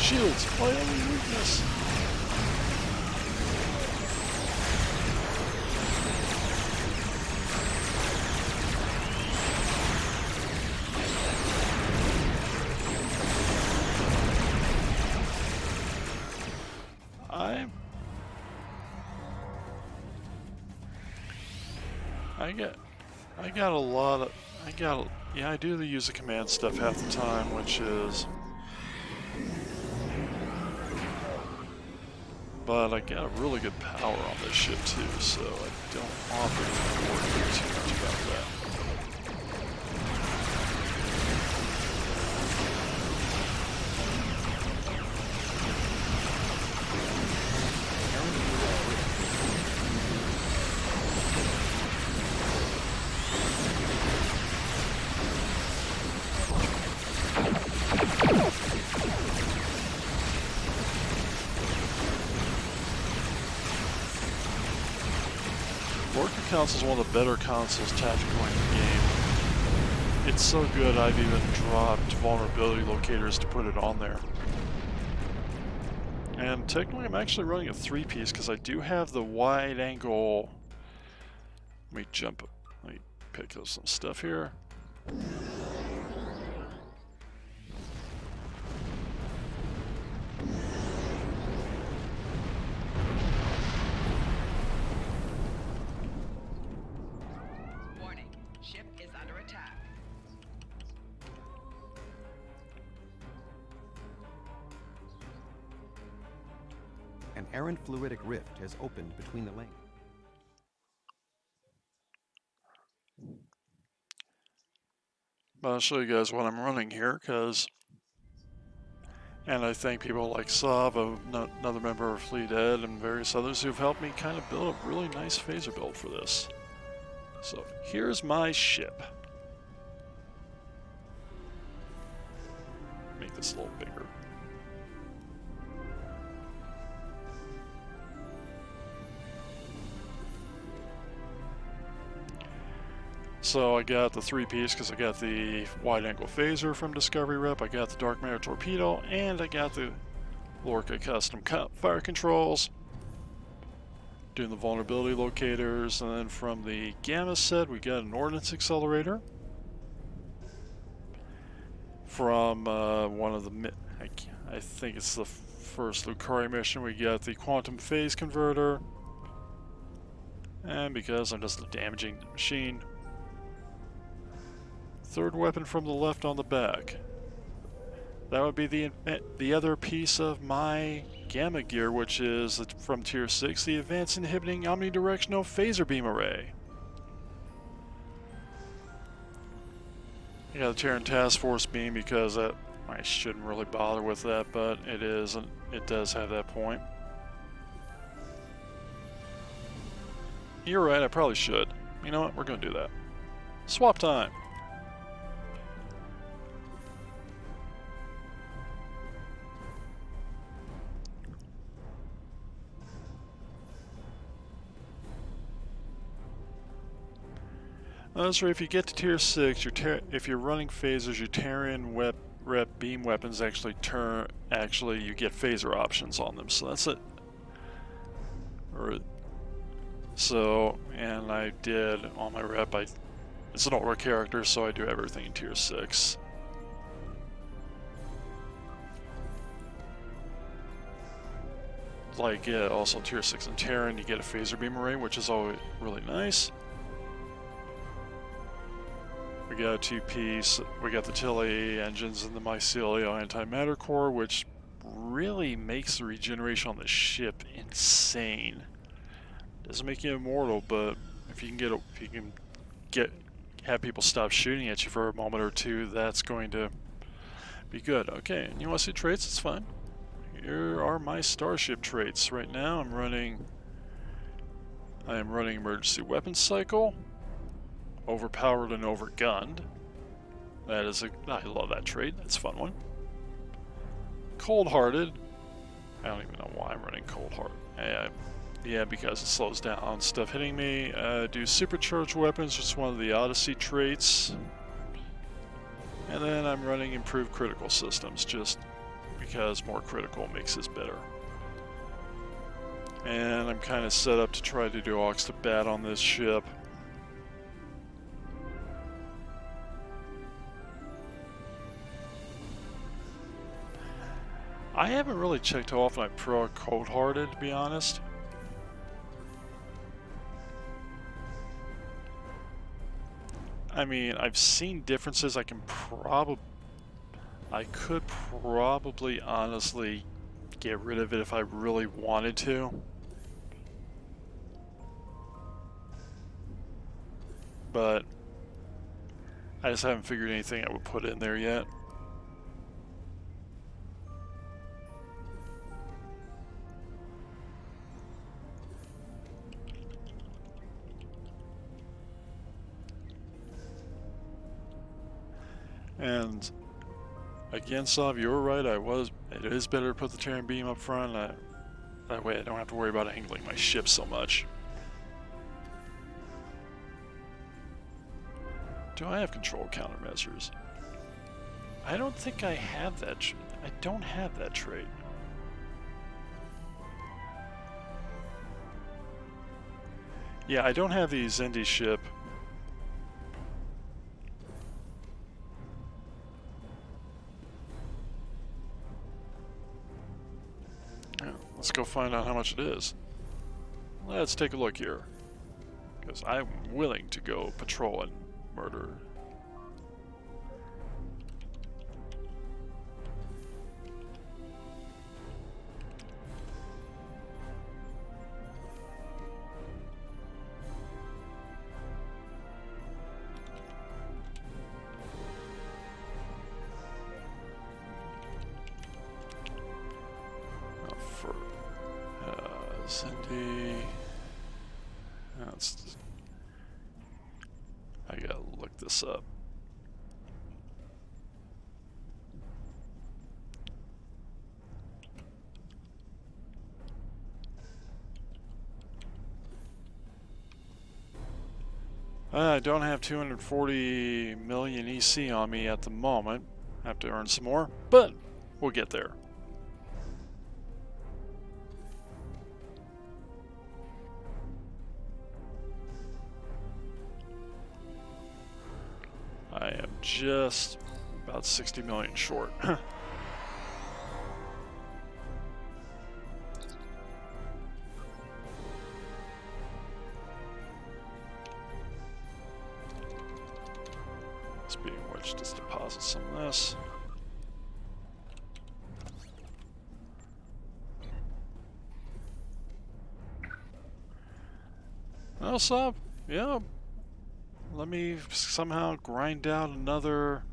Shields, my only weakness. Yeah, I do use the command stuff half the time, which is... But I got really good power on this ship too, so I don't often worry too much about that. Console is one of the better consoles tactically in the game. It's so good I've even dropped vulnerability locators to put it on there. And technically I'm actually running a 3-piece because I do have the wide angle. Let me pick up some stuff here. An errant fluidic rift has opened between the lanes. I'll show you guys what I'm running here, and I thank people like Sav, another member of Fleet Ed, and various others who've helped me kind of build a really nice phaser build for this. So here's my ship. Make this a little bigger. So I got the 3-piece because I got the wide-angle phaser from Discovery Rep, I got the Dark Matter torpedo, and I got the Lorca custom fire controls. Doing the vulnerability locators, and then from the Gamma set we got an ordnance accelerator. From one of the, I think it's the first Lucari mission, we got the quantum phase converter. And because I'm just a damaging machine, third weapon from the left on the back. That would be the other piece of my Gamma Gear, which is from Tier 6, the Advanced Inhibiting Omnidirectional Phaser Beam Array. I got the Terran Task Force Beam because I shouldn't really bother with that, but it does have that point. You're right, I probably should. You know what, we're going to do that. Swap time. That's right, if you get to Tier 6, if you're running phasers, your Terran rep beam weapons actually you get phaser options on them, so that's it. And I did on my rep, it's an older character, so I do everything in Tier 6. Like, yeah, also Tier 6 and Terran, you get a phaser beam array, which is always really nice. We got a two-piece, we got the Tilly engines and the mycelial antimatter core, which really makes the regeneration on the ship insane. Doesn't make you immortal, but if you can have people stop shooting at you for a moment or two, that's going to be good. Okay, and you want to see traits? It's fine. Here are my starship traits. Right now, I am running emergency weapons cycle. Overpowered and overgunned. I love that trait. That's a fun one. Cold-hearted. I don't even know why I'm running cold-hearted. Yeah, because it slows down stuff hitting me. Do supercharged weapons, which is one of the Odyssey traits. And then I'm running improved critical systems, just because more critical makes this better. And I'm kind of set up to try to do aux to bat on this ship. I haven't really checked how often I pro cold-hearted, to be honest. I mean, I've seen differences. I could probably honestly get rid of it if I really wanted to. But I just haven't figured anything I would put in there yet. And again, Sav, you were right. It is better to put the Terran beam up front. That way I don't have to worry about angling my ship so much. Do I have control countermeasures? I don't think I have that. I don't have that trait. Yeah, I don't have the Zendi ship. Let's go find out how much it is. Let's take a look here. Because I'm willing to go patrol and murder. Cindy. I gotta look this up. I don't have 240 million EC on me at the moment. I have to earn some more, but we'll get there. I am just about 60 million short. Speaking of which, just deposit some of this. Oh, Sub. Yeah. Let me somehow grind out another.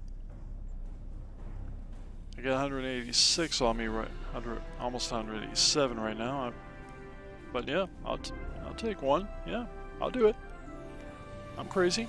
I got 186 on me, right? Almost 187 right now. But yeah, I'll take one. Yeah, I'll do it. I'm crazy.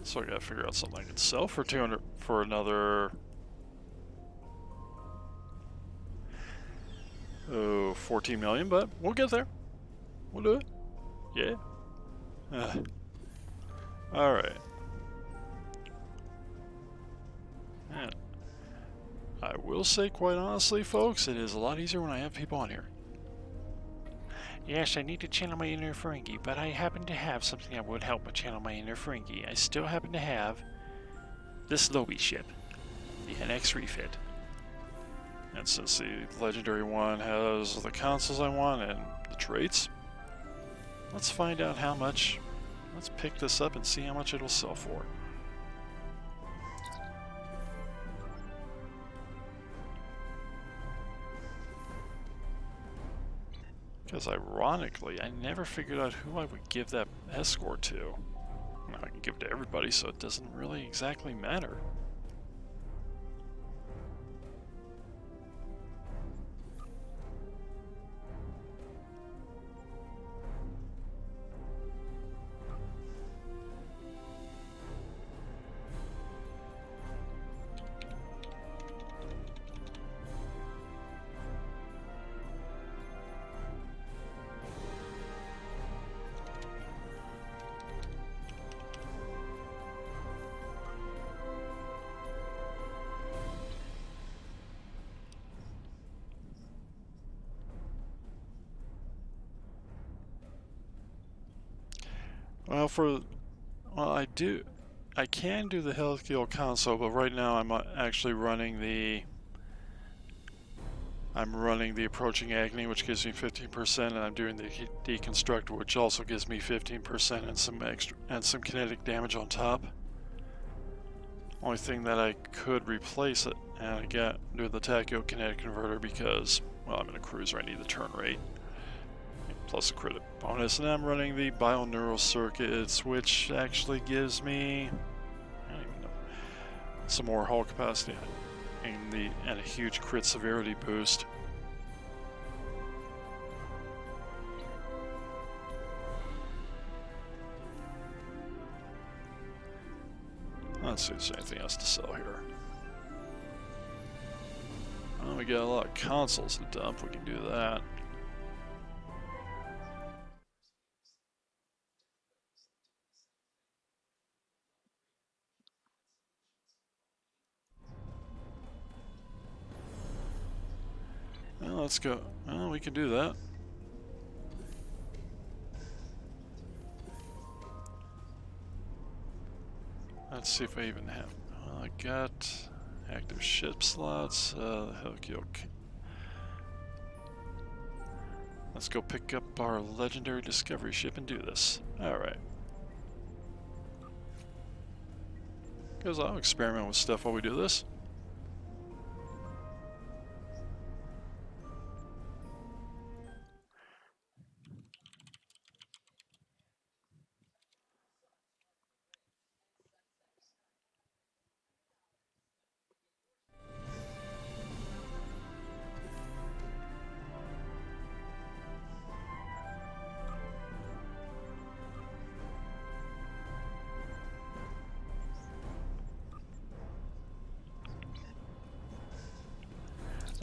So I gotta figure out something I can sell for 200 for another. Oh, 14 million, but we'll get there. We'll do it. Yeah. All right. And I will say, quite honestly, folks, it is a lot easier when I have people on here. Yes, I need to channel my inner Ferengi, but I happen to have something that would help me channel my inner Ferengi. I still happen to have this Lobi ship, the NX refit. And since the legendary one has the consoles I want and the traits, let's find out how much. Let's pick this up and see how much it'll sell for. Because ironically, I never figured out who I would give that escort to. Well, I can give it to everybody, so it doesn't really exactly matter. Well, I can do the health kill console, but right now I'm actually running the approaching agony, which gives me 15%, and I'm doing the deconstruct, which also gives me 15% and some kinetic damage on top. Only thing that I could replace it, and I got do the tachyo kinetic converter because, well, I'm in a cruiser, I need the turn rate. Plus a credit bonus, and I'm running the bioneural circuits, which actually gives me, I don't even know, some more hull capacity and a huge crit severity boost. Let's see if there's anything else to sell here. Well, we got a lot of consoles to dump, we can do that. Well, let's go. Well, we can do that. Let's see if I even have. Well, I got active ship slots. Let's go pick up our legendary discovery ship and do this. Alright. Because I'll experiment with stuff while we do this.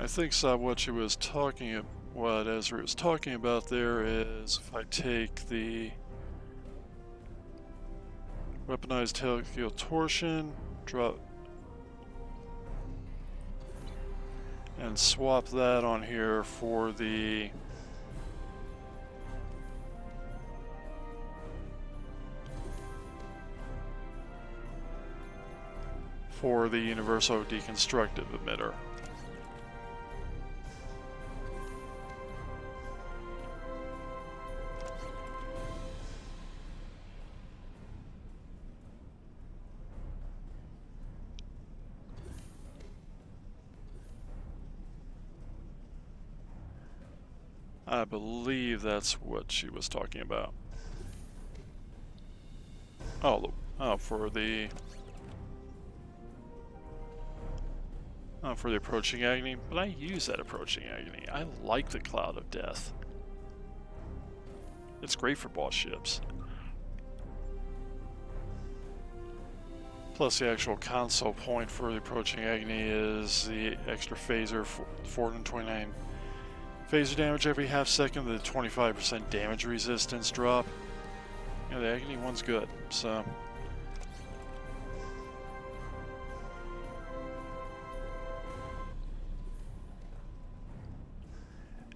I think what Ezra was talking about there is if I take the weaponized telekill torsion, drop and swap that on here for the universal deconstructive emitter. I believe that's what she was talking about. Oh, for the approaching agony, but I use that approaching agony. I like the Cloud of Death. It's great for boss ships. Plus, the actual console point for the approaching agony is the extra phaser, 429 phaser damage every half second with a 25% damage resistance drop. Yeah, the agony one's good, so.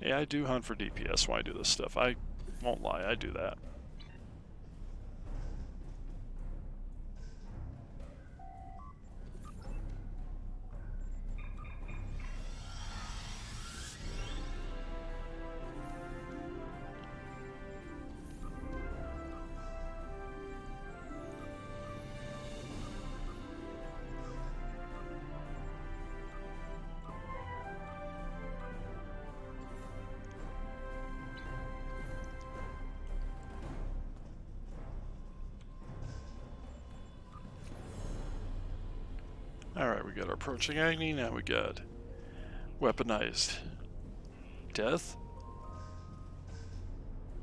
Yeah, I do hunt for DPS when I do this stuff. I won't lie, I do that. Alright, we got our approaching agony, now we got weaponized death.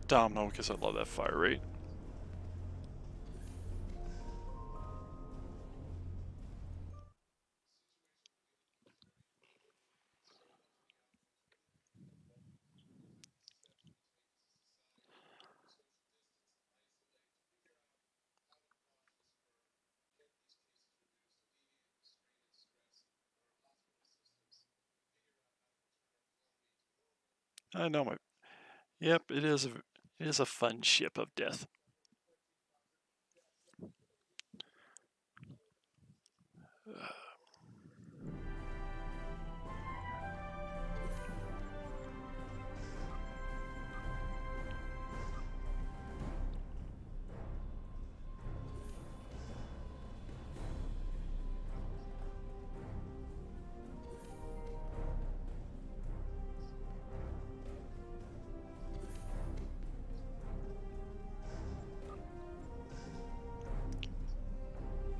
Domino, because I love that fire rate. I know my. Yep, it is a fun ship of death.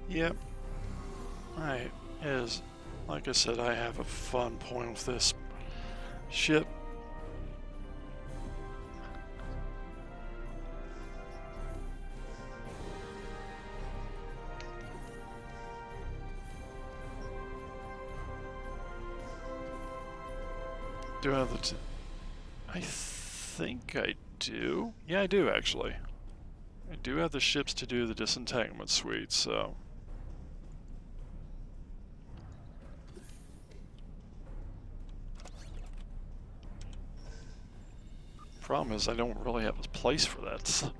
Yep. Like I said, I have a fun point with this ship. Do I have the I think I do. Yeah, I do actually. I do have the ships to do the disentanglement suite, so. Problem is, I don't really have a place for that.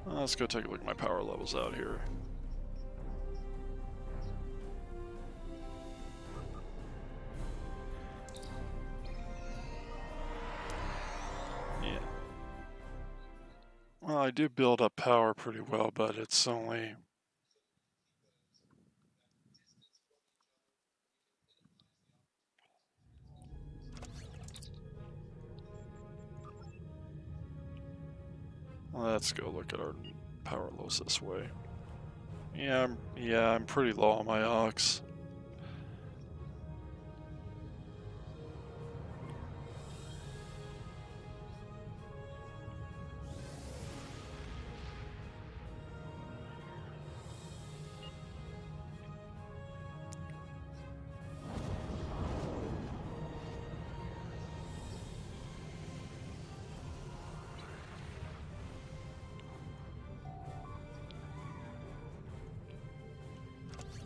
Let's go take a look at my power levels out here. Yeah. Well, I do build up power pretty well, but it's only... Let's go look at our power lows this way. Yeah, I'm pretty low on my ox.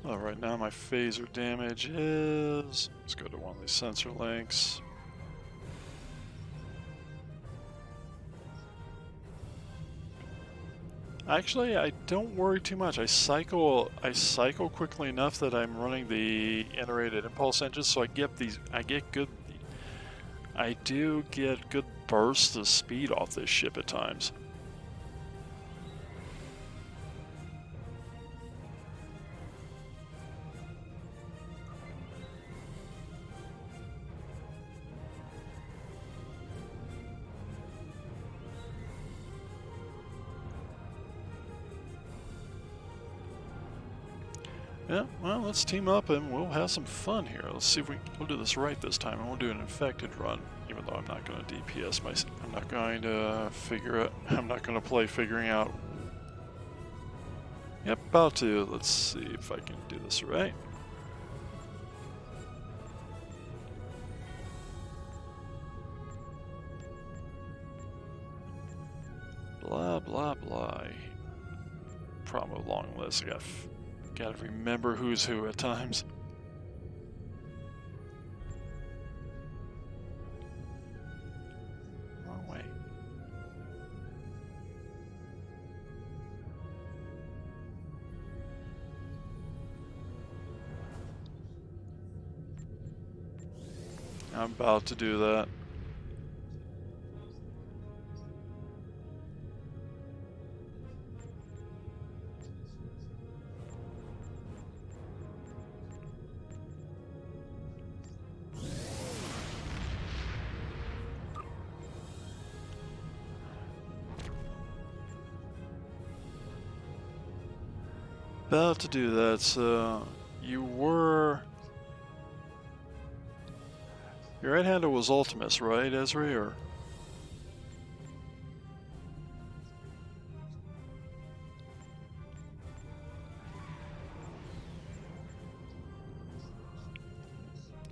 Right now my phaser damage is... Let's go to one of these sensor links. Actually, I don't worry too much. I cycle quickly enough that I'm running the iterated impulse engine, so I do get good bursts of speed off this ship at times. Yeah, well, let's team up and we'll have some fun here. Let's see if we'll do this right this time, and we'll do an infected run. Even though I'm not going to DPS myself, I'm not going to I'm not going to play figuring out. Yep, about to. Let's see if I can do this right. Blah blah blah. Problem with long list. I gotta remember who's who at times. Wrong way. I'm about to do that. About to do that, so you were... Your right handle was Ultimus, right, Ezri, or...?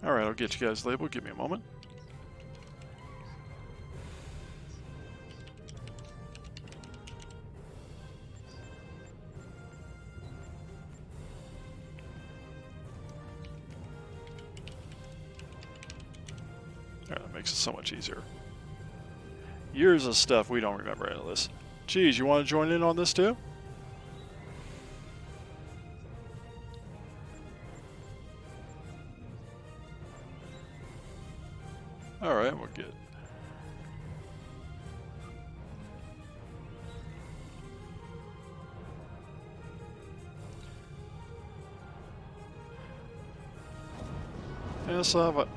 Alright, I'll get you guys labeled, give me a moment. That makes it so much easier. Years of stuff we don't remember any of this. Geez, you want to join in on this too? Alright, we're good. Yeah, so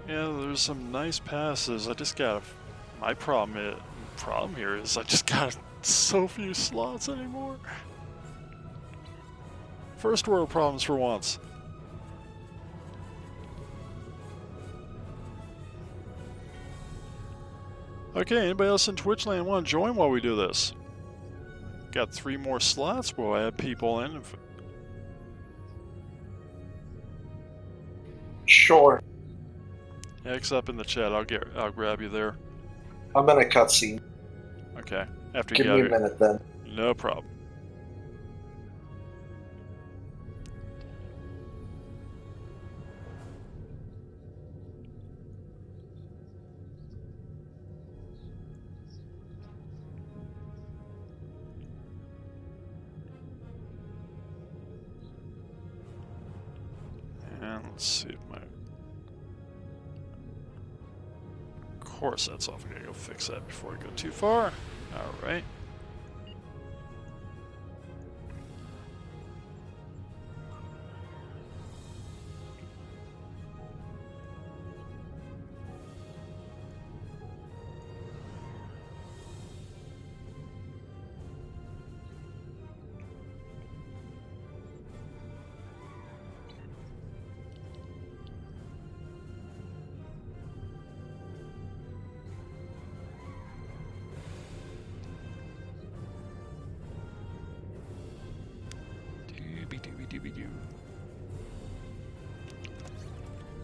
there's some nice passes. I just got my problem here is I just got so few slots anymore. First world problems for once. Okay, anybody else in Twitch land want to join while we do this? Got 3 more slots. We'll add people in. Sure. X up in the chat. I'll grab you there. I'm in a cutscene. Okay. After you Give me a minute then. No problem. And let's see if my... Of course that's off. I gotta go fix that before I go too far. Alright.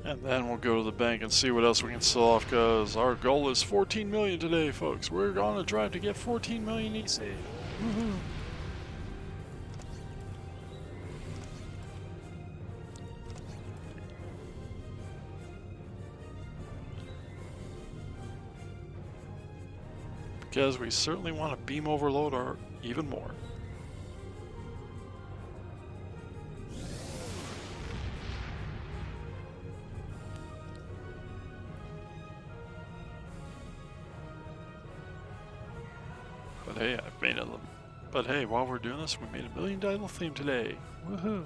And then we'll go to the bank and see what else we can sell off, because our goal is 14 million today, folks. We're on a drive to get 14 million easy. Woohoo! Because we certainly want to beam overload our even more. But hey, I've made it. But hey, while we're doing this, we made $1 million theme today. Woohoo!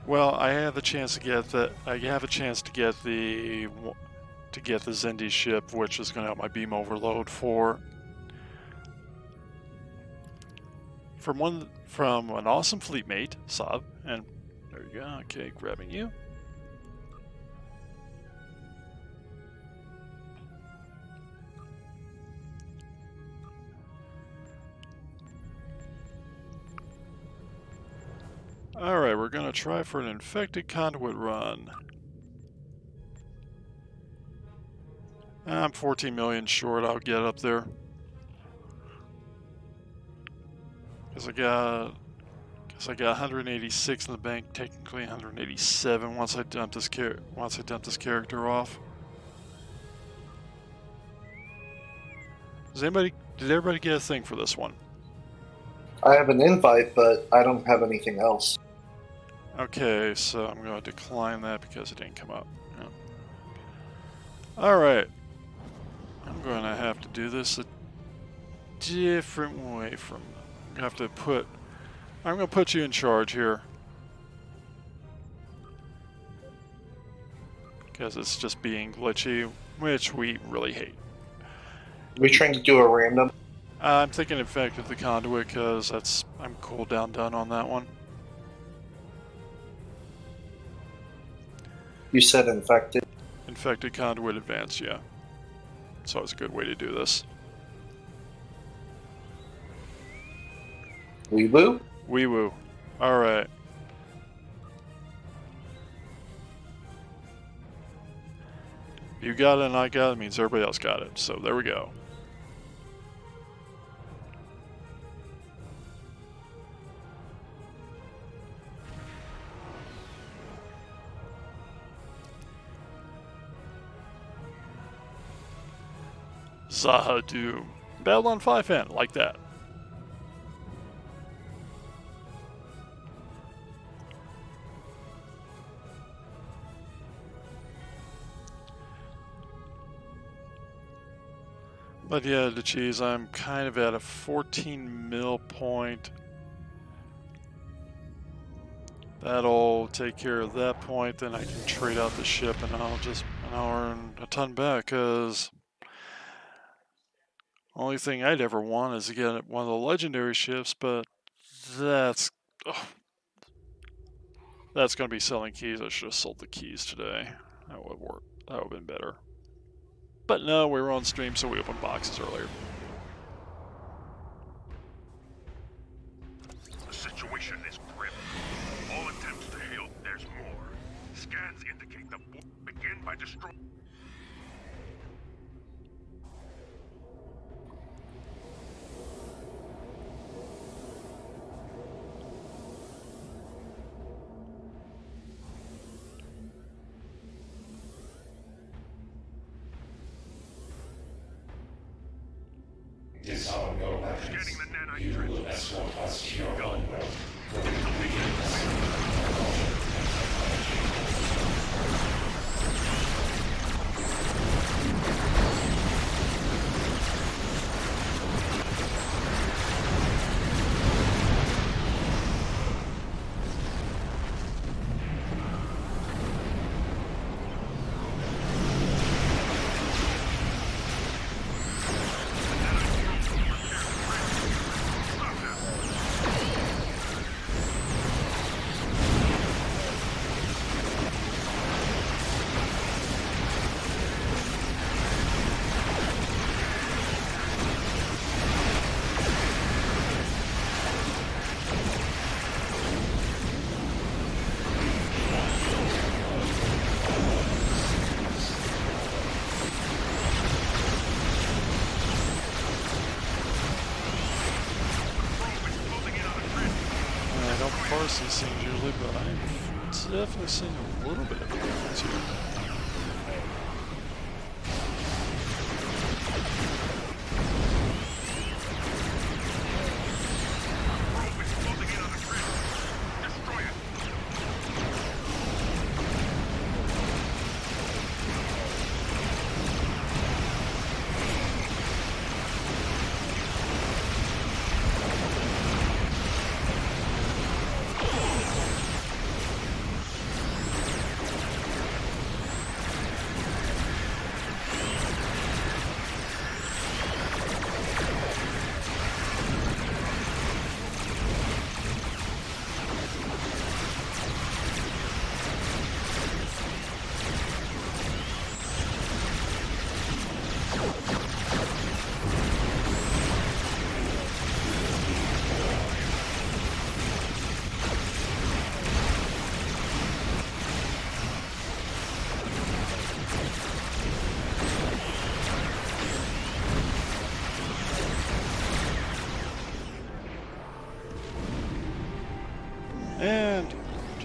Well, I have a chance to get the. I have a chance to get the Zendi ship, which is going to help my beam overload for from an awesome fleet mate, Saab, and there you go. Okay, grabbing you. Alright, we're gonna try for an infected conduit run. I'm 14 million short, I'll get up there. Because I got 186 in the bank, technically 187 once I dump this character off. Did everybody get a thing for this one? I have an invite, but I don't have anything else. Okay, so I'm going to decline that because it didn't come up. Yeah. Alright. I'm going to have to do this a different way from... I'm going to put you in charge here. Because it's just being glitchy, which we really hate. Are we trying to do a random? I'm thinking infected the conduit because I'm cooldown done on that one. You said infected. Infected conduit advanced, yeah. So it's a good way to do this. Wee woo? Wee woo. Alright. You got it and I got it means everybody else got it. So there we go. Zaha Doom. Battle on 5N, like that. But yeah, the cheese, I'm kind of at a 14 mil point. That'll take care of that point, then I can trade out the ship and I'll earn a ton back, because only thing I'd ever want is to get one of the legendary ships, but that's going to be selling keys. I should have sold the keys today. That would work. That would have been better. But no, we were on stream, so we opened boxes earlier. The situation is grim. All attempts to hail, there's more. Scans indicate the begin by destroying. Disarm your weapons. You will escort us to your own world. These things usually, but I've definitely seen a little bit of a difference here.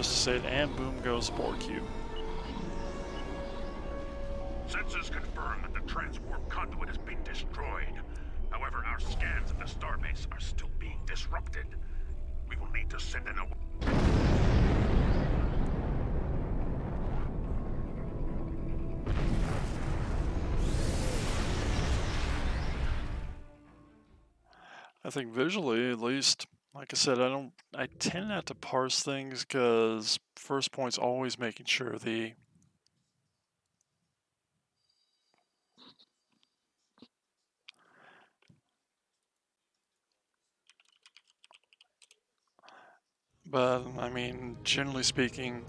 just to say it, and boom goes Borg cube. Sensors confirm that the transwarp conduit has been destroyed. However, our scans at the starbase are still being disrupted. We will need to send an I think visually, at least, like I said, I tend not to parse things because first point's always making sure the but I mean, generally speaking,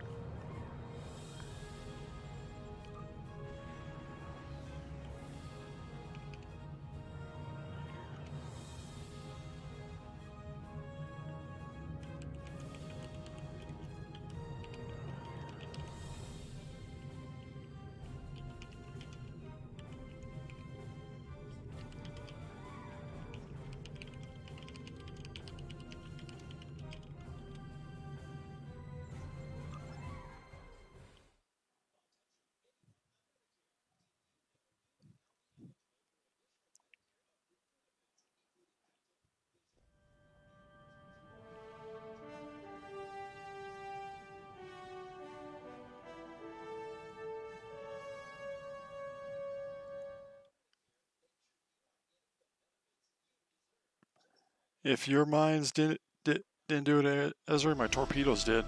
if your mines didn't do it, Ezra, my torpedoes did.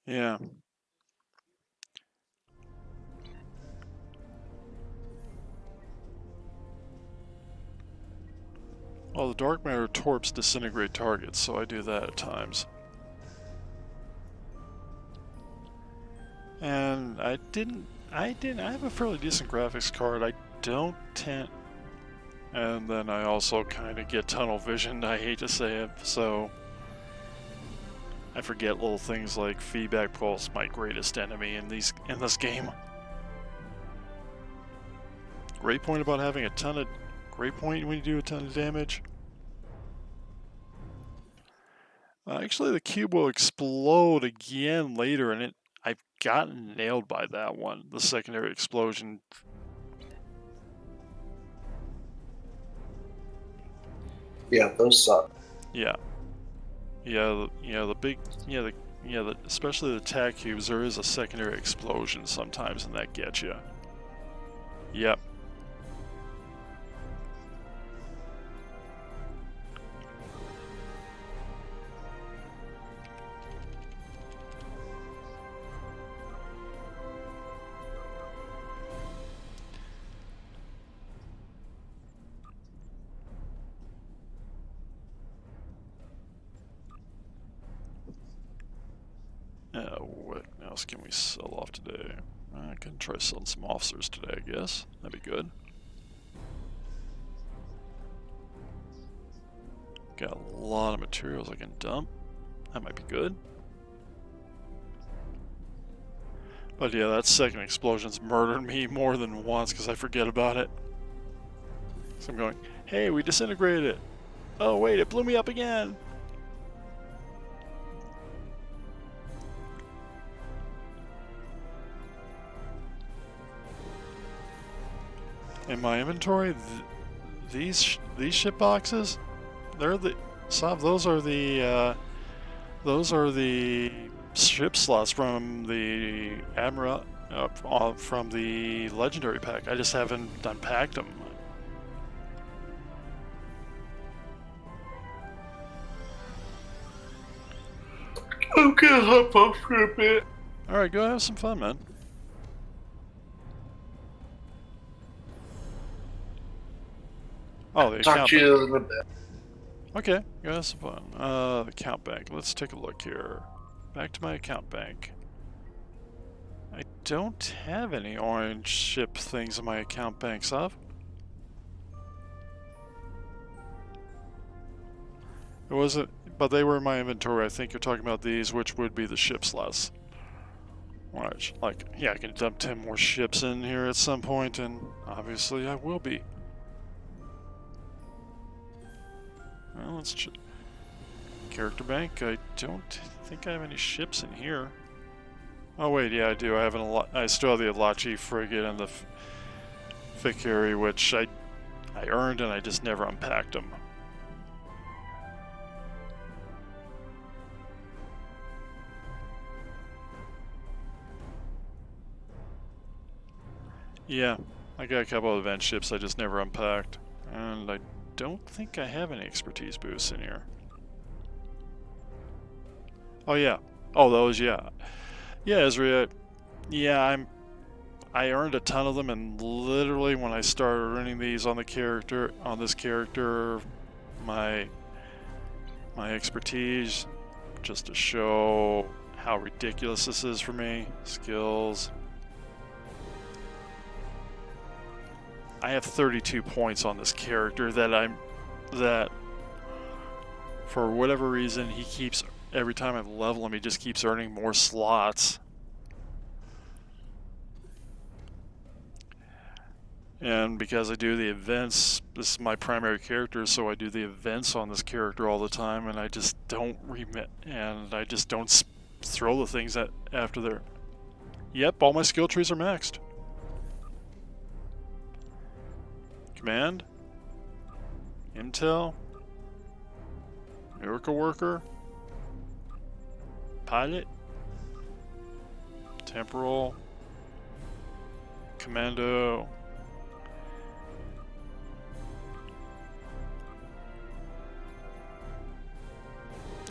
Yeah. Well, the dark matter torps disintegrate targets, so I do that at times. And I have a fairly decent graphics card. I don't tend, and then I also kind of get tunnel vision, I hate to say it, so I forget little things like feedback pulse, my greatest enemy in this game. Great point about having great point when you do a ton of damage. Actually, the cube will explode again later, and I've gotten nailed by that one, the secondary explosion. Yeah, those suck. Yeah. Especially the tac cubes, there is a secondary explosion sometimes, and that gets you. Yep. What else can we sell off today? I can try selling some officers today, I guess. That'd be good. Got a lot of materials I can dump. That might be good. But yeah, that second explosion's murdered me more than once because I forget about it. So I'm going, hey, we disintegrated it. Oh wait, it blew me up again. In my inventory, these ship boxes, those are the ship slots from the Admiral from the Legendary pack. I just haven't unpacked them. I'm gonna hop off for a bit. Alright, go have some fun, man. Oh, the Talk account. to you in a bit. Okay, got some fun. Account bank. Let's take a look here. Back to my account bank. I don't have any orange ship things in my account banks of. It wasn't, but they were in my inventory. I think you're talking about these, which would be the ship slots. Which, like, yeah, I can dump 10 more ships in here at some point, and obviously I will be. Well, let's check. Character bank. I don't think I have any ships in here. Oh wait, yeah, I do. I have I still have the Alachi frigate and the Fikiri, which I earned and I just never unpacked them. Yeah, I got a couple of event ships I just never unpacked, and I don't think I have any expertise boosts in here. Oh yeah. Oh, those, yeah. Yeah, Ezra. Yeah, I earned a ton of them, and literally when I started earning these on this character, my expertise, just to show how ridiculous this is for me. Skills. I have 32 points on this character that for whatever reason he keeps, every time I level him, he just keeps earning more slots. And because I do the events, this is my primary character, so I do the events on this character all the time, and I just don't throw the things after they're... Yep, all my skill trees are maxed. Command, Intel, Miracle Worker, Pilot, Temporal, Commando.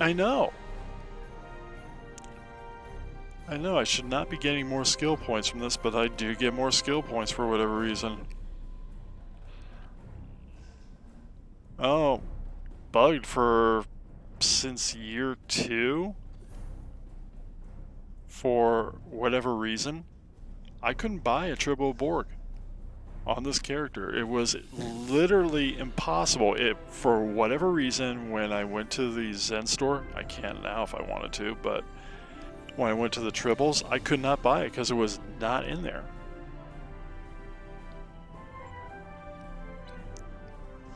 I know. I should not be getting more skill points from this, but I do get more skill points for whatever reason. Oh, bugged since year 2? For whatever reason, I couldn't buy a Triple Borg on this character. It was literally impossible. For whatever reason, when I went to the Zen store, I can now if I wanted to, but when I went to the Tribbles, I could not buy it because it was not in there.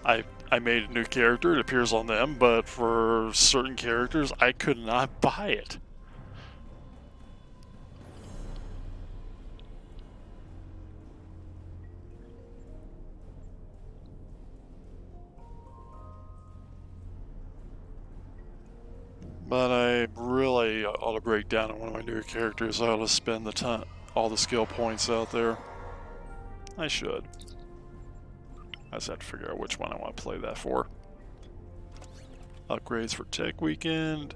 I made a new character, it appears on them, but for certain characters, I could not buy it. But I really ought to break down on one of my newer characters. I ought to spend all the skill points out there. I should. I just have to figure out which one I want to play that for. Upgrades for Tech Weekend.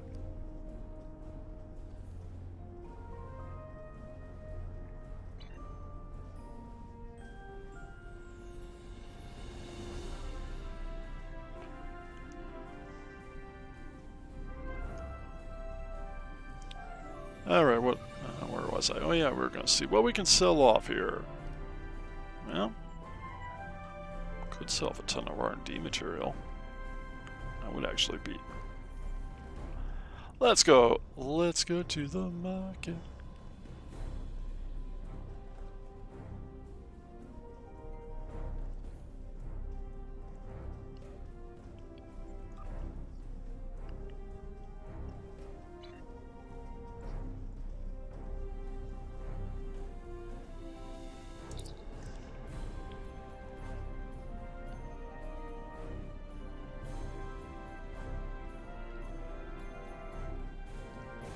Alright, where was I? Oh yeah, we were going to see what we can sell off here. Well, could sell off a ton of R&D material. That would actually be... Let's go to the market.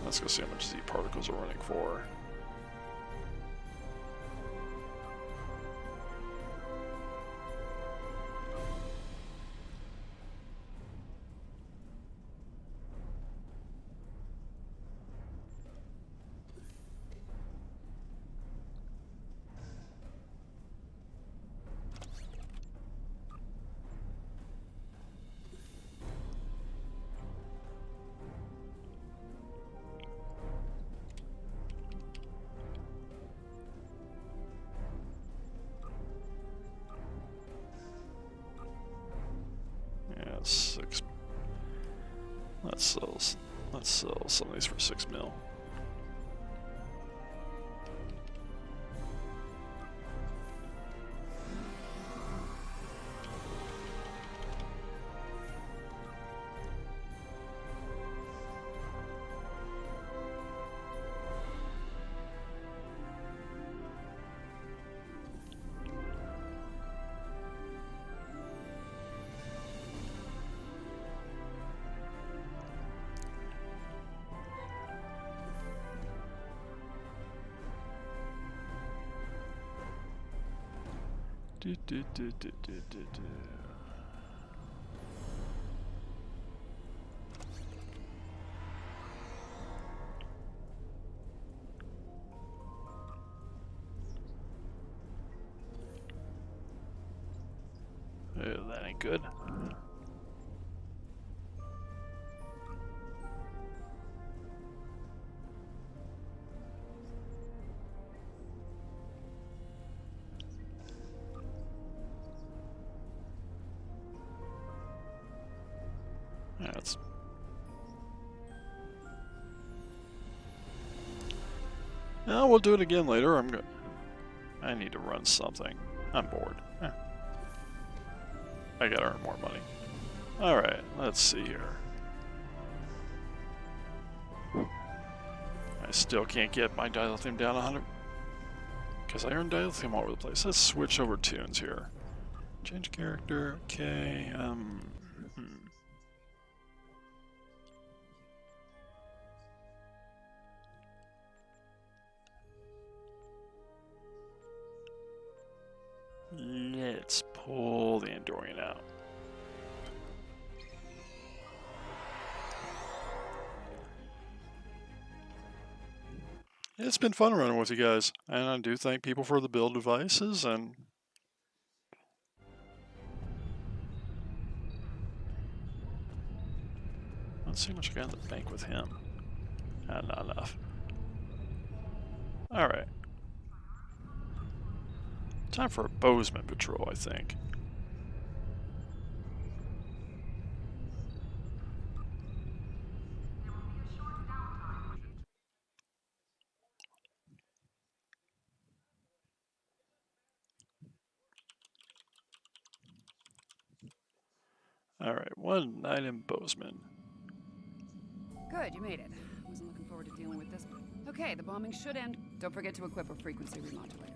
Let's go see how much Z particles are running for. let's sell some of these for 6 mil. Oh, that ain't good. That's... No, we'll do it again later. I need to run something. I'm bored. I gotta earn more money. Alright, let's see here. I still can't get my dilithium down 100. Because I earn dilithium all over the place. Let's switch over tunes here. Change character, okay, Let's pull the Andorian out. It's been fun running with you guys, and I do thank people for the build devices, and let's see how much I got in the bank with him. Not enough. Alright. Time for a Bozeman patrol, I think. Alright, one night in Bozeman. Good, you made it. Wasn't looking forward to dealing with this. Okay, the bombing should end. Don't forget to equip a frequency remodulator.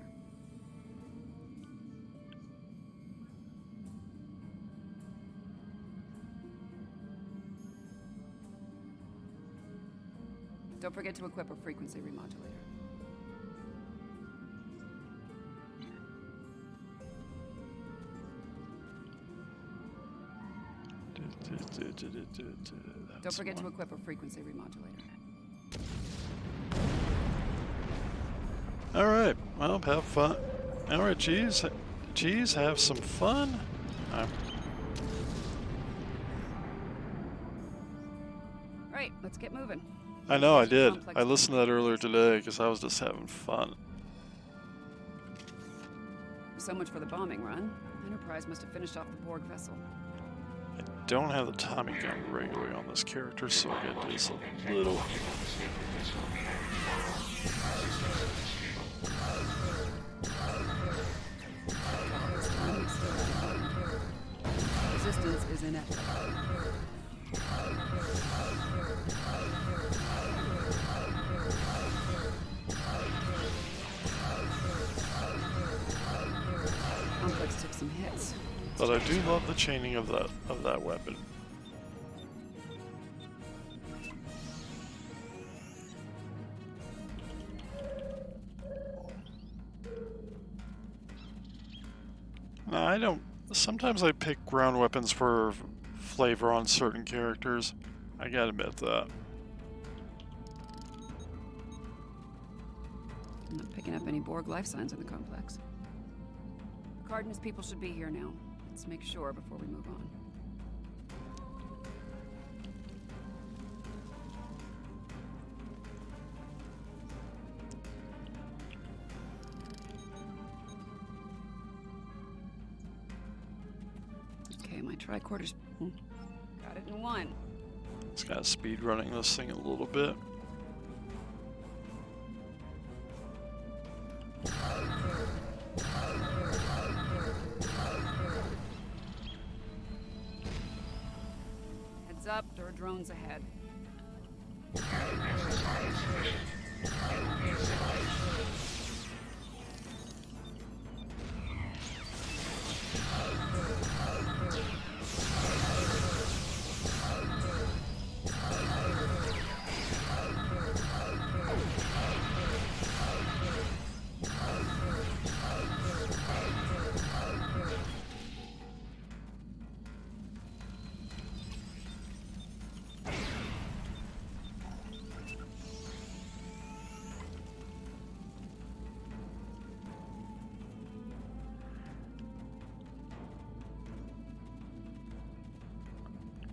Don't forget to equip a frequency remodulator. Don't forget to equip a frequency remodulator. Alright, well, have fun. Alright, geez, have some fun. Right, let's get moving. I know, I did. I listened to that earlier today because I was just having fun. So much for the bombing run. Enterprise must have finished off the Borg vessel. I don't have the Tommy gun regularly on this character, so I gotta do this a little. Resistance is inept. Complex took some hits. But I do love the chaining of that weapon. Now, I don't. Sometimes I pick ground weapons for flavor on certain characters. I gotta admit that. I'm not picking up any Borg life signs in the complex. Picard and his people should be here now. Let's make sure before we move on. Okay, my tricorders. Got it in one. Just kind of speed running this thing a little bit. Heads up, there are drones ahead.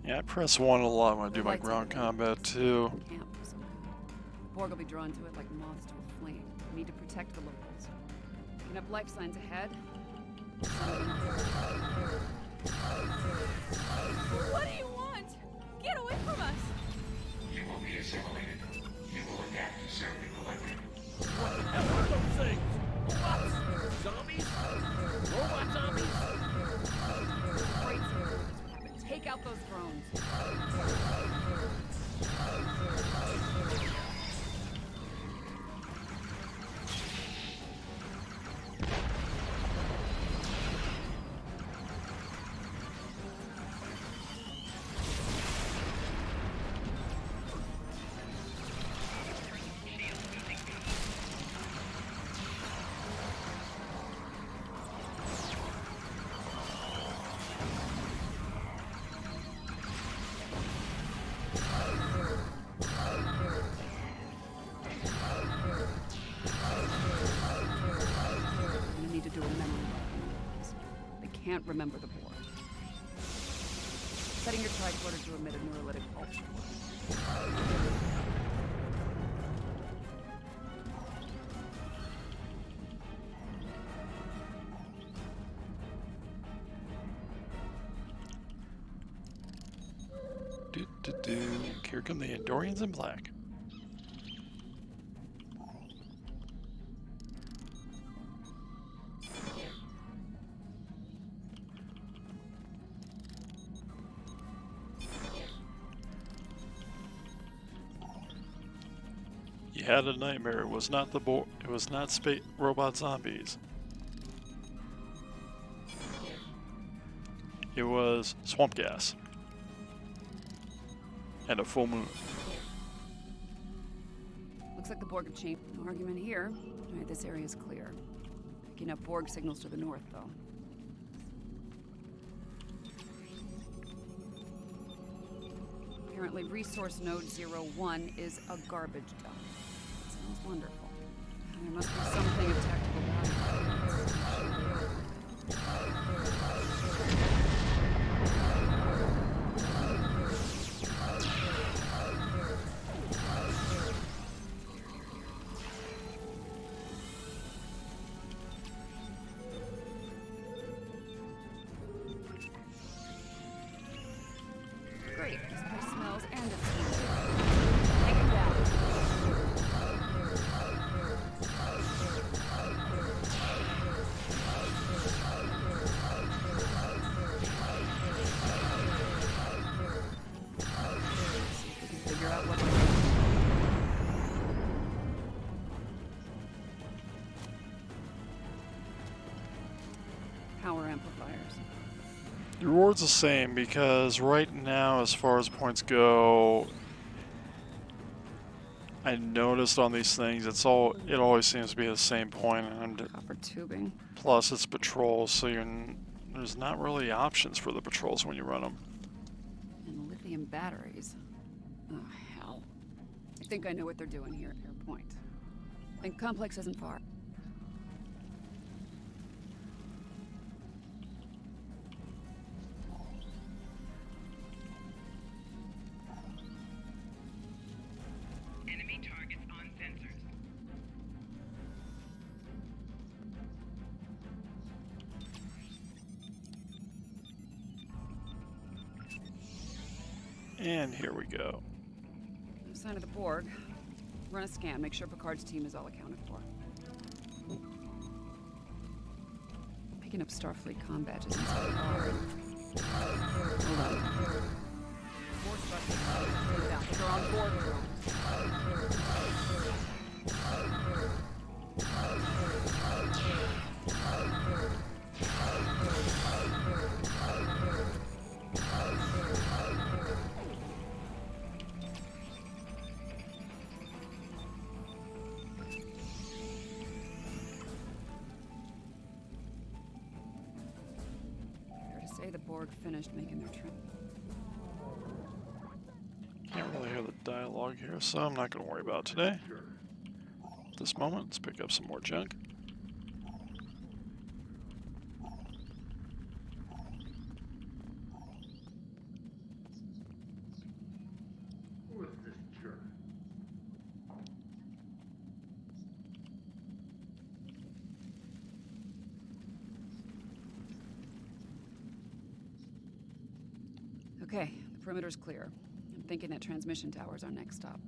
Yeah, I press 1 a lot when I do my ground combat too. Camp, so Borg will be drawn to it like moths to a flame. We need to protect the locals. Picking up life signs ahead. What do you want? Get away from us! You will be assimilated. You will adapt to serve the collective. What the hell are those things? Robots? Zombies? Robot zombies? Great, so take out those drones. Can't remember the board. Setting your tricorder to emit a neurolytic pulse. Here come the Andorians in black. You had a nightmare. It was not it was not robot zombies. It was swamp gas. And a full moon. Looks like the Borg have changed. No argument here. Alright, this area is clear. Picking up Borg signals to the north, though. Apparently, resource node 01 is a garbage dump. That sounds wonderful. There must be something of tactical value. Great. This place smells and it's heated. Take it down. See if we can figure out what power amplifiers. The reward's the same because right now, as far as points go, I noticed on these things it always seems to be the same point. Copper tubing. Plus, it's patrols, so there's not really options for the patrols when you run them. And lithium batteries. Oh hell! I think I know what they're doing here at your point. I think complex isn't far. And here we go. No sign of the Borg. Run a scan. Make sure Picard's team is all accounted for. Picking up Starfleet comm badges inside the bar. Hold on. More Starfleet down. They're on board drones. The Borg finished making their trip. Can't really hear the dialogue here, so I'm not going to worry about it today. At this moment, let's pick up some more junk. Who is this jerk? Okay, the perimeter's clear. I'm thinking that transmission tower's our next stop.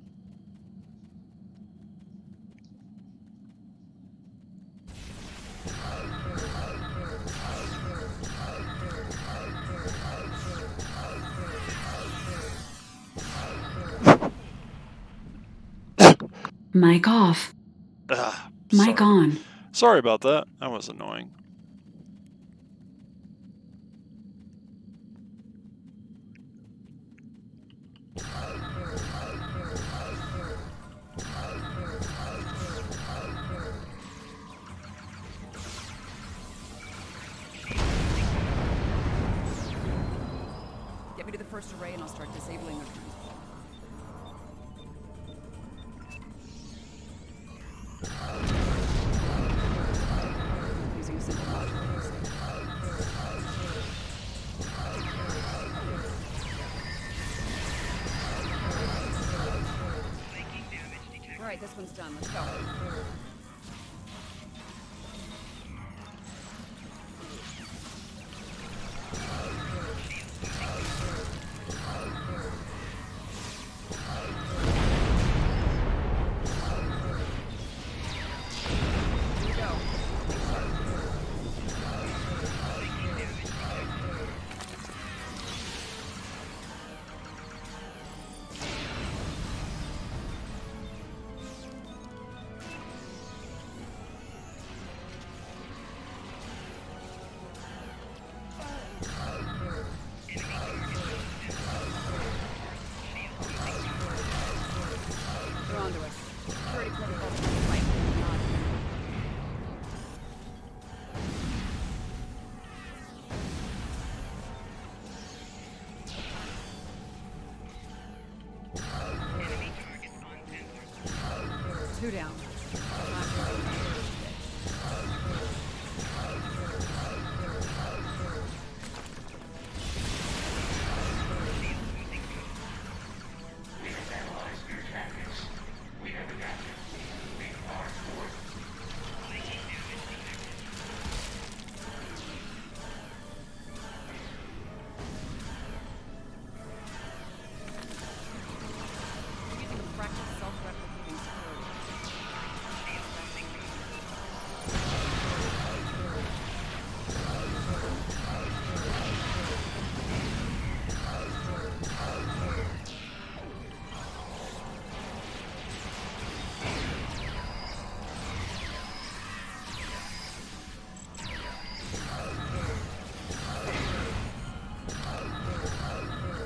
Mic off. Mic Sorry. on. Sorry about that. That was annoying. Get me to the first array and I'll start disabling their transport. Using a simple modulator. Alright, this one's done. Let's go. They're onto us. Security protocol. Right. Not. Two down. Using a practice self-replicating security.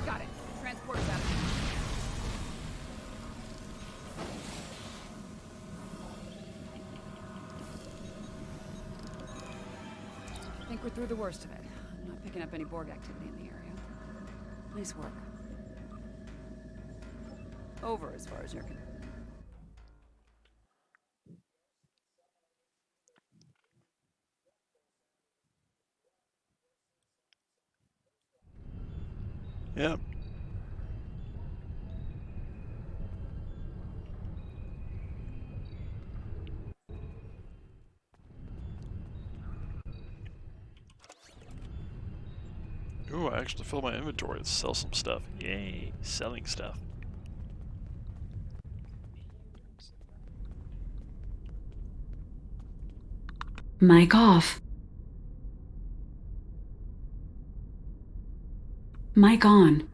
Got it. Transport is out. I think we're through the worst of it. I'm not picking up any Borg activity in the area. Nice work. Over as far as you're concerned. Yep. Ooh, I actually filled my inventory to sell some stuff. Yay, selling stuff. Mic off. Mic on.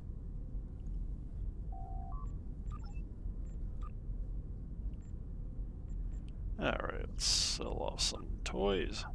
Alright, let's sell off some toys.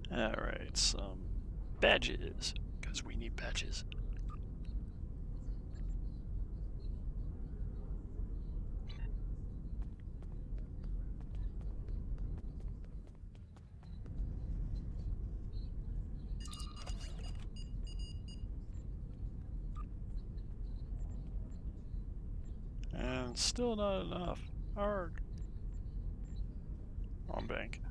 Alright, some badges, because we need badges. And still not enough. Arg. Wrong bank.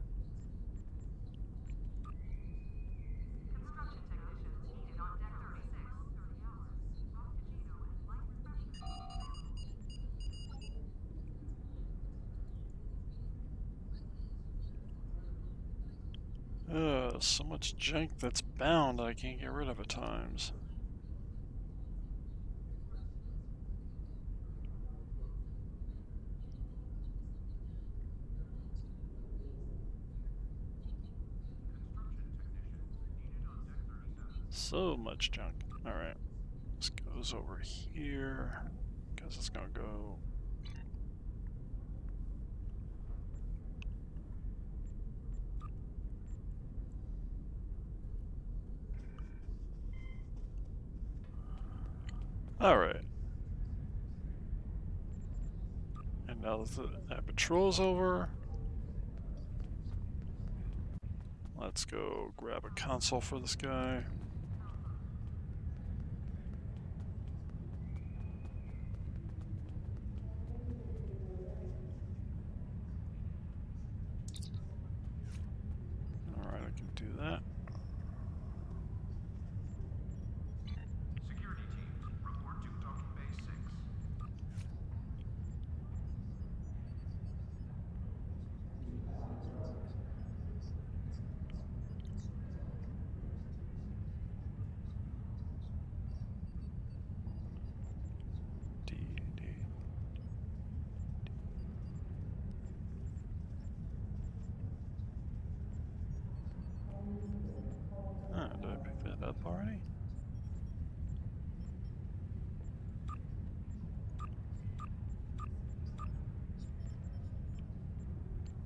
So much junk that's bound I can't get rid of at times. So much junk. Alright. This goes over here. Because it's gonna go. Alright. And now that patrol's over, let's go grab a console for this guy. Alright, I can do that. Security team, report to docking bay 6. Did I pick that up already?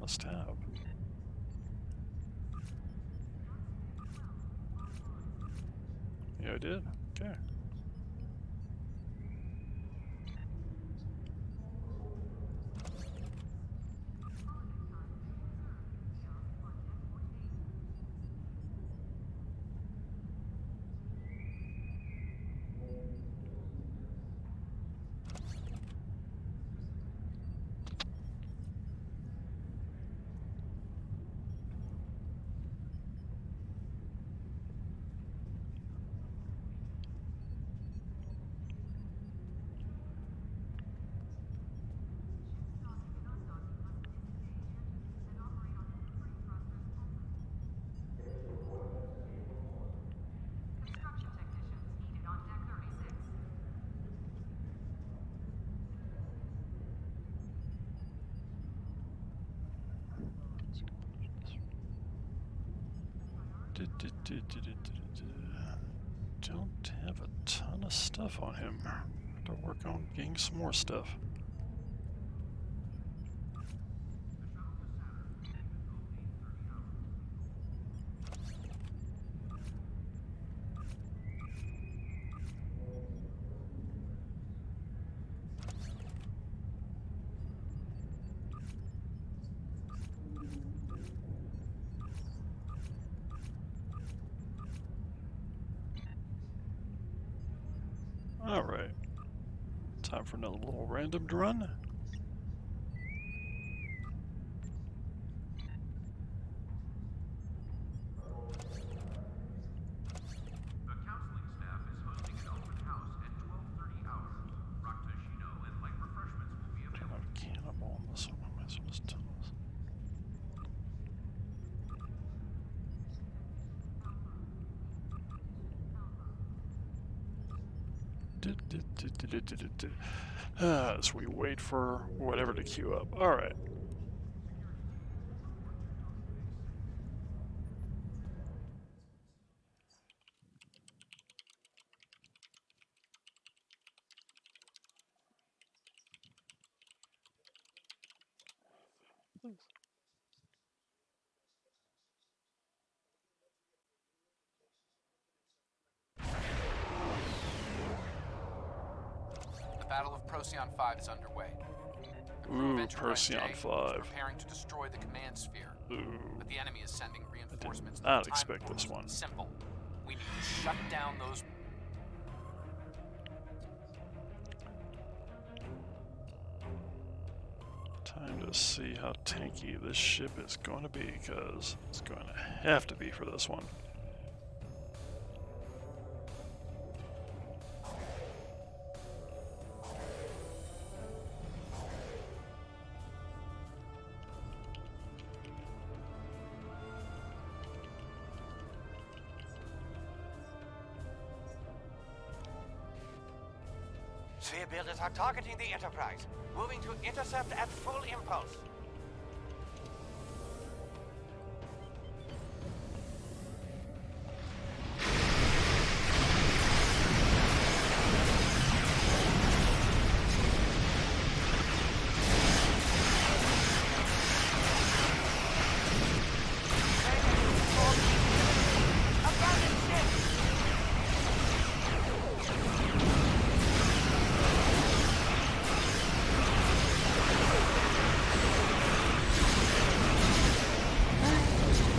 Must have. Yeah, I did. Okay. Don't have a ton of stuff on him. Have to work on getting some more stuff. Alright. Time for another little random run. The counseling staff is hosting an open house at 12:30 hours. Rakutashino and light refreshments will be available. Don't have cannibal on this one. I might as well just tell us. As we wait for whatever to queue up. Alright. The Battle of Procyon 5 is underway. The crew Ooh, of Enterprise J Procyon is 5. preparing to destroy the command sphere. Ooh. But the enemy is sending reinforcements. I did not expect this one. Simple. We need to shut down those. Time to see how tanky this ship is going to be, because it's going to have to be for this one. Sphere builders are targeting the Enterprise, moving to intercept at full impulse.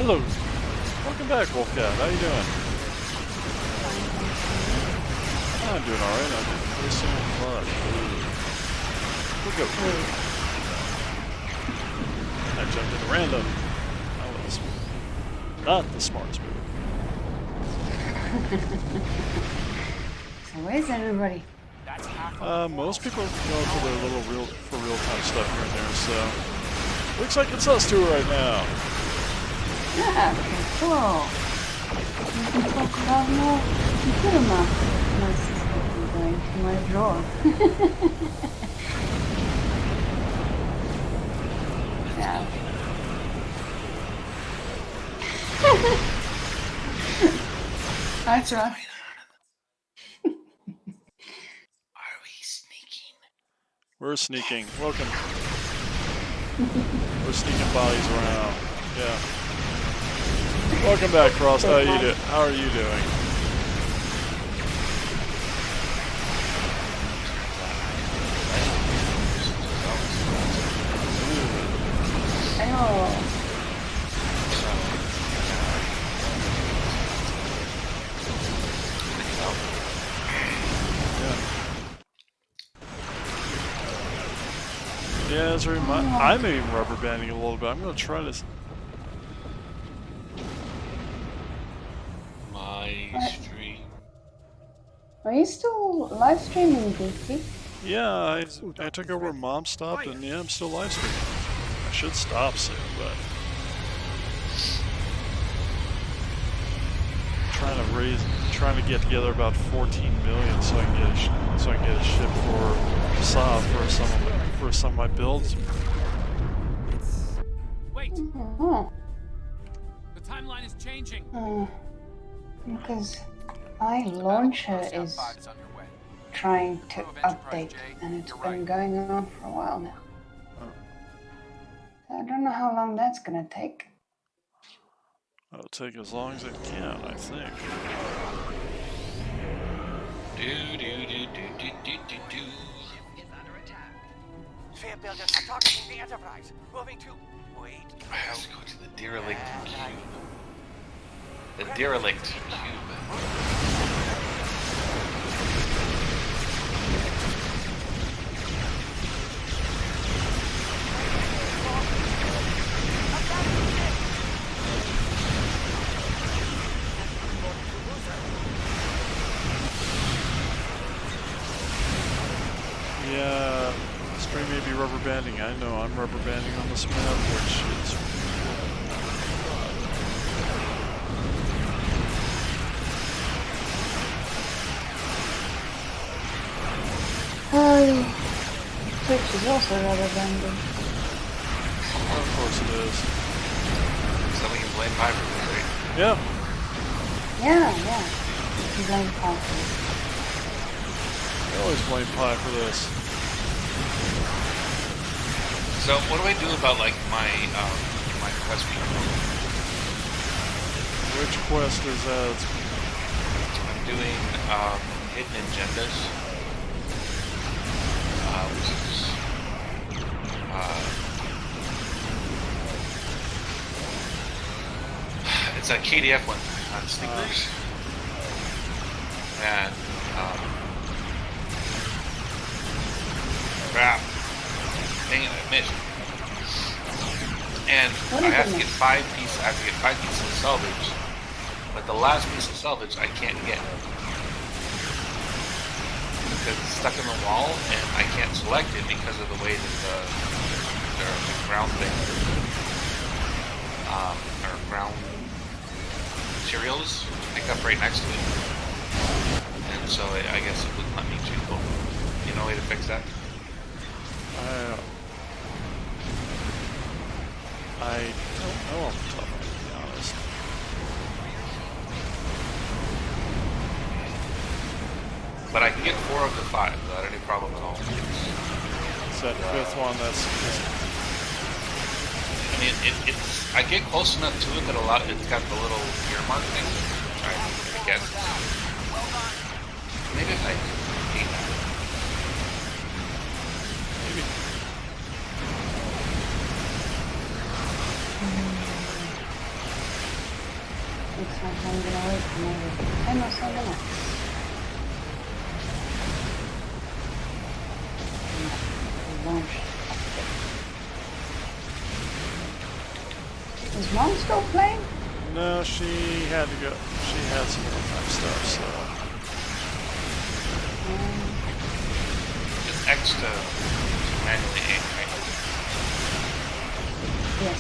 Hello. Welcome back, Wolfcat. How you doing? I'm doing alright. I'm doing pretty soon. We'll go. I jumped into random. That was not the smartest move. So where's everybody? Most people go for their little real-time stuff here and there, so looks like it's us two right now. Yeah, okay, cool. You can talk about more computer noises that are going to my drawer. Yeah. That's right. We're sneaking. Welcome. We're sneaking bodies around. Yeah. Welcome back, Frost. How are you doing? Oh. Yeah, it's I'm even rubber banding a little bit. I'm gonna try this. My stream. Are you still live streaming, DT? Yeah, I took over. Mom stopped, and yeah, I'm still live streaming. I should stop soon, but trying to get together about 14 million so I can get a ship for Saab for some of my builds. Wait. Oh. The timeline is changing. Because my launcher is trying to update, and it's been going on for a while now. I don't know how long that's gonna take. It'll take as long as it can, I think. Sphere builders are targeting the Enterprise, moving to... Wait. I have to go to the derelict cube. The derelict cube. I know I'm rubber banding on this map, which is... Oh, Twitch is also rubber banding. Of course it is. So we can blame Piper for this, right? Yeah. Yeah. You blame Paul for this. I always blame Pi for this. So what do I do about like my quest being broken? Which quest is that? I'm doing hidden agendas, which is it's a KDF one on sneakers, and crap. Dang it, I missed. And I have to get 5 pieces. I have to get 5 pieces of salvage, but the last piece of salvage I can't get because it's stuck in the wall, and I can't select it because of the way that the ground thing, or ground materials pick up right next to it, and so I guess it wouldn't let me choose both. You know a way to fix that? I don't know off the top of it, to be honest. But I can get 4 of the 5 without any problem at all. It's that 5th one that's... I mean, it's... I get close enough to it that it's got the little earmark thing, which I guess. Maybe if I hate that. Maybe. Looks like I'm gonna wait for maybe 10 or so minutes. Is Mom still playing? No, she had to go. She had some overtime stuff, so... It's X to manually aim, right? Yes.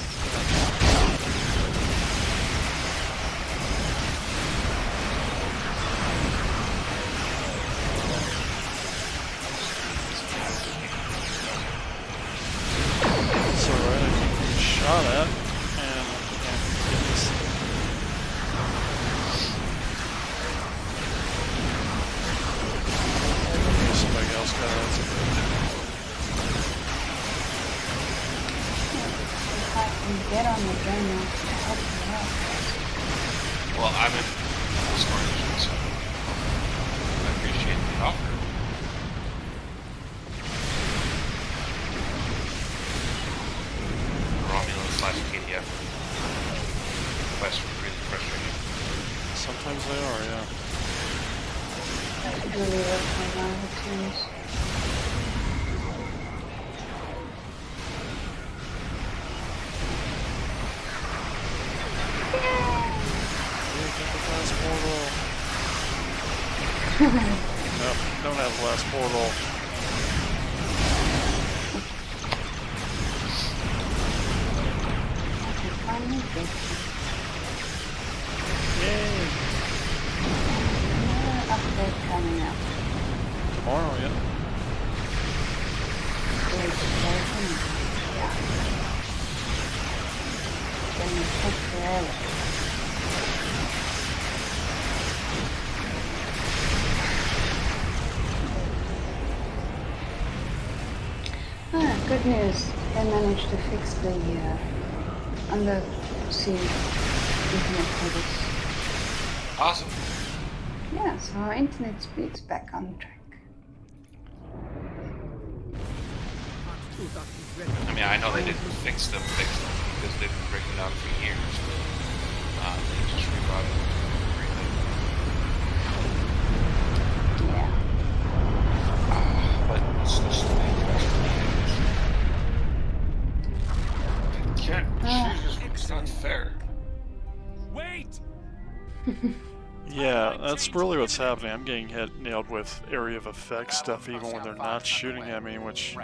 It's alright, I can be shot at, and I can't get this. Maybe somebody else got it. If I can get on the gun now, help me out. Well, I'm in the storage, so I appreciate the offer. Romulan/KDF quests were really frustrating. Sometimes they are, yeah. I should really work on my routines. Nope, don't have the last portal. Yay! Update coming up. Tomorrow, yeah. Gonna take forever. Good news. They managed to fix the undersea internet cables. Awesome. Yeah, so our internet speed's back on track. I mean, I know they didn't fix them because they've been breaking down for years, but they just rebrought it. Yeah. But it's just the main question. It's not fair. Wait! Yeah, that's really what's happening. I'm getting nailed with area of effect stuff even when they're not shooting at me, which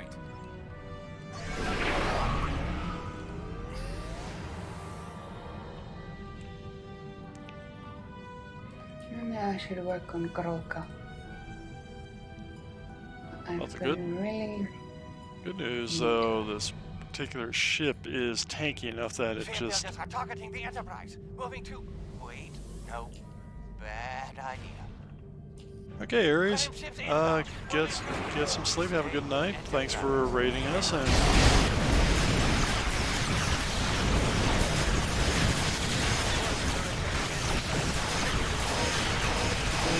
I should work on Grolka. I've That's been good. really... Good news, though, this particular ship is tanky enough that it Field just... builders are targeting the Enterprise. Moving to... Wait, no. Bad idea. Okay, Ares. Get some sleep. Have a good night. Thanks for raiding us, and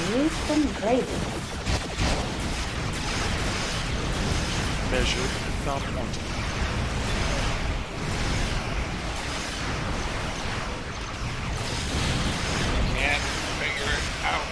You've been great. measured and found wanting. Can't figure it out.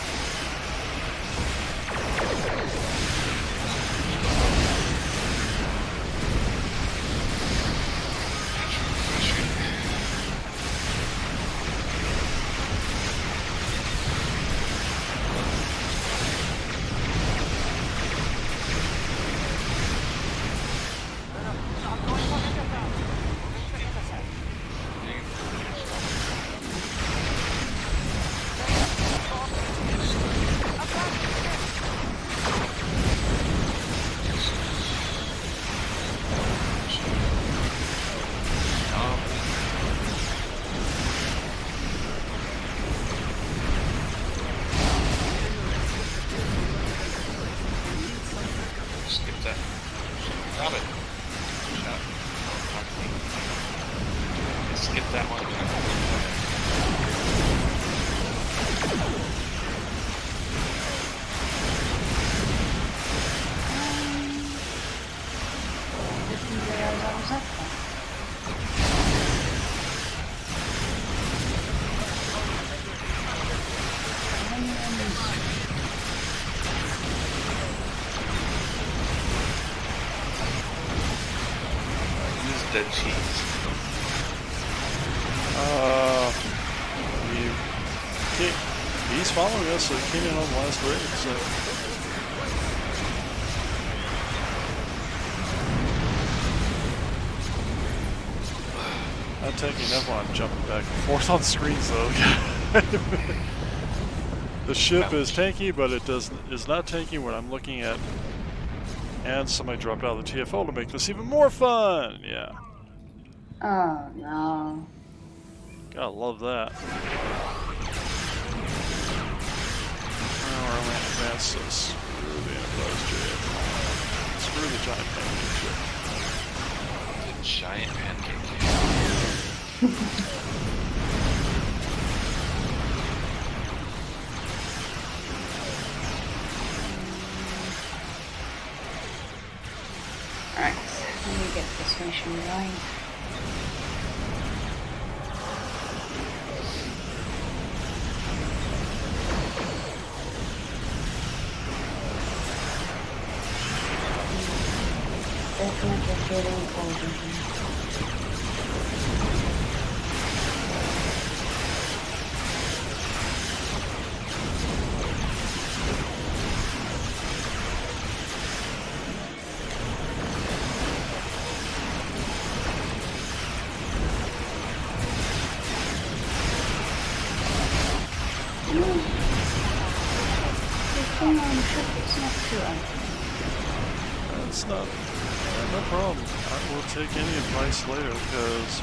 Dead cheese. He's following us, so he came in on the last raid, so... Not taking enough while I'm jumping back and forth on screens, though. The ship is tanky, but it is not tanky when I'm looking at... And somebody dropped out of the TFO to make this even more fun! Yeah. Oh, no. Gotta love that. Our land advance says screw the Enterprise JF. Screw the giant pancake ship. The giant pancake ship. Alright, let me get this mission going. Definitely getting older. It's not no problem. I will take any advice later because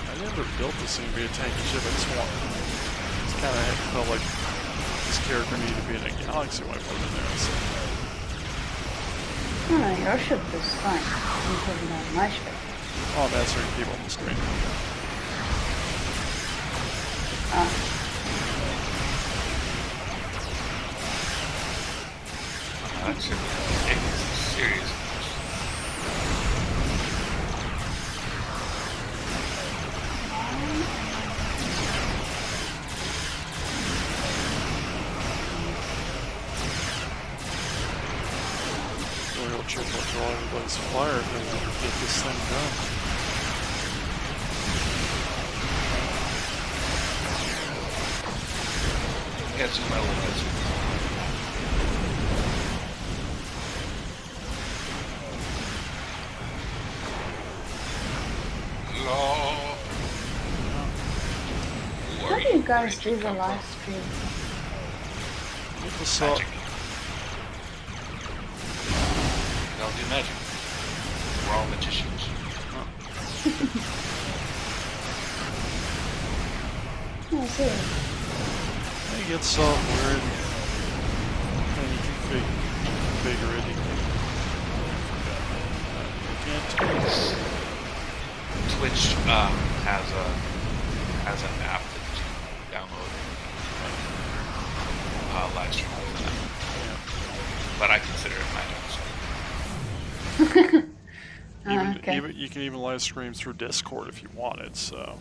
I never built this thing to be a tanky ship. I just kind of felt like this character needed to be in a galaxy when I put it in there. So. No, your ship is fine. I'm talking about my ship. Oh, I'm answering people on the screen. That's serious. Real trick will draw everybody's fire if they want to get this thing done. Got some elements. How do you guys do the live stream? What's magic. They'll do magic. We're all magicians. Oh, serious. I get software and you can configure it. Twitch has an app that you download live stream for that. But I consider it my job. Even you can even live stream through Discord if you wanted. So.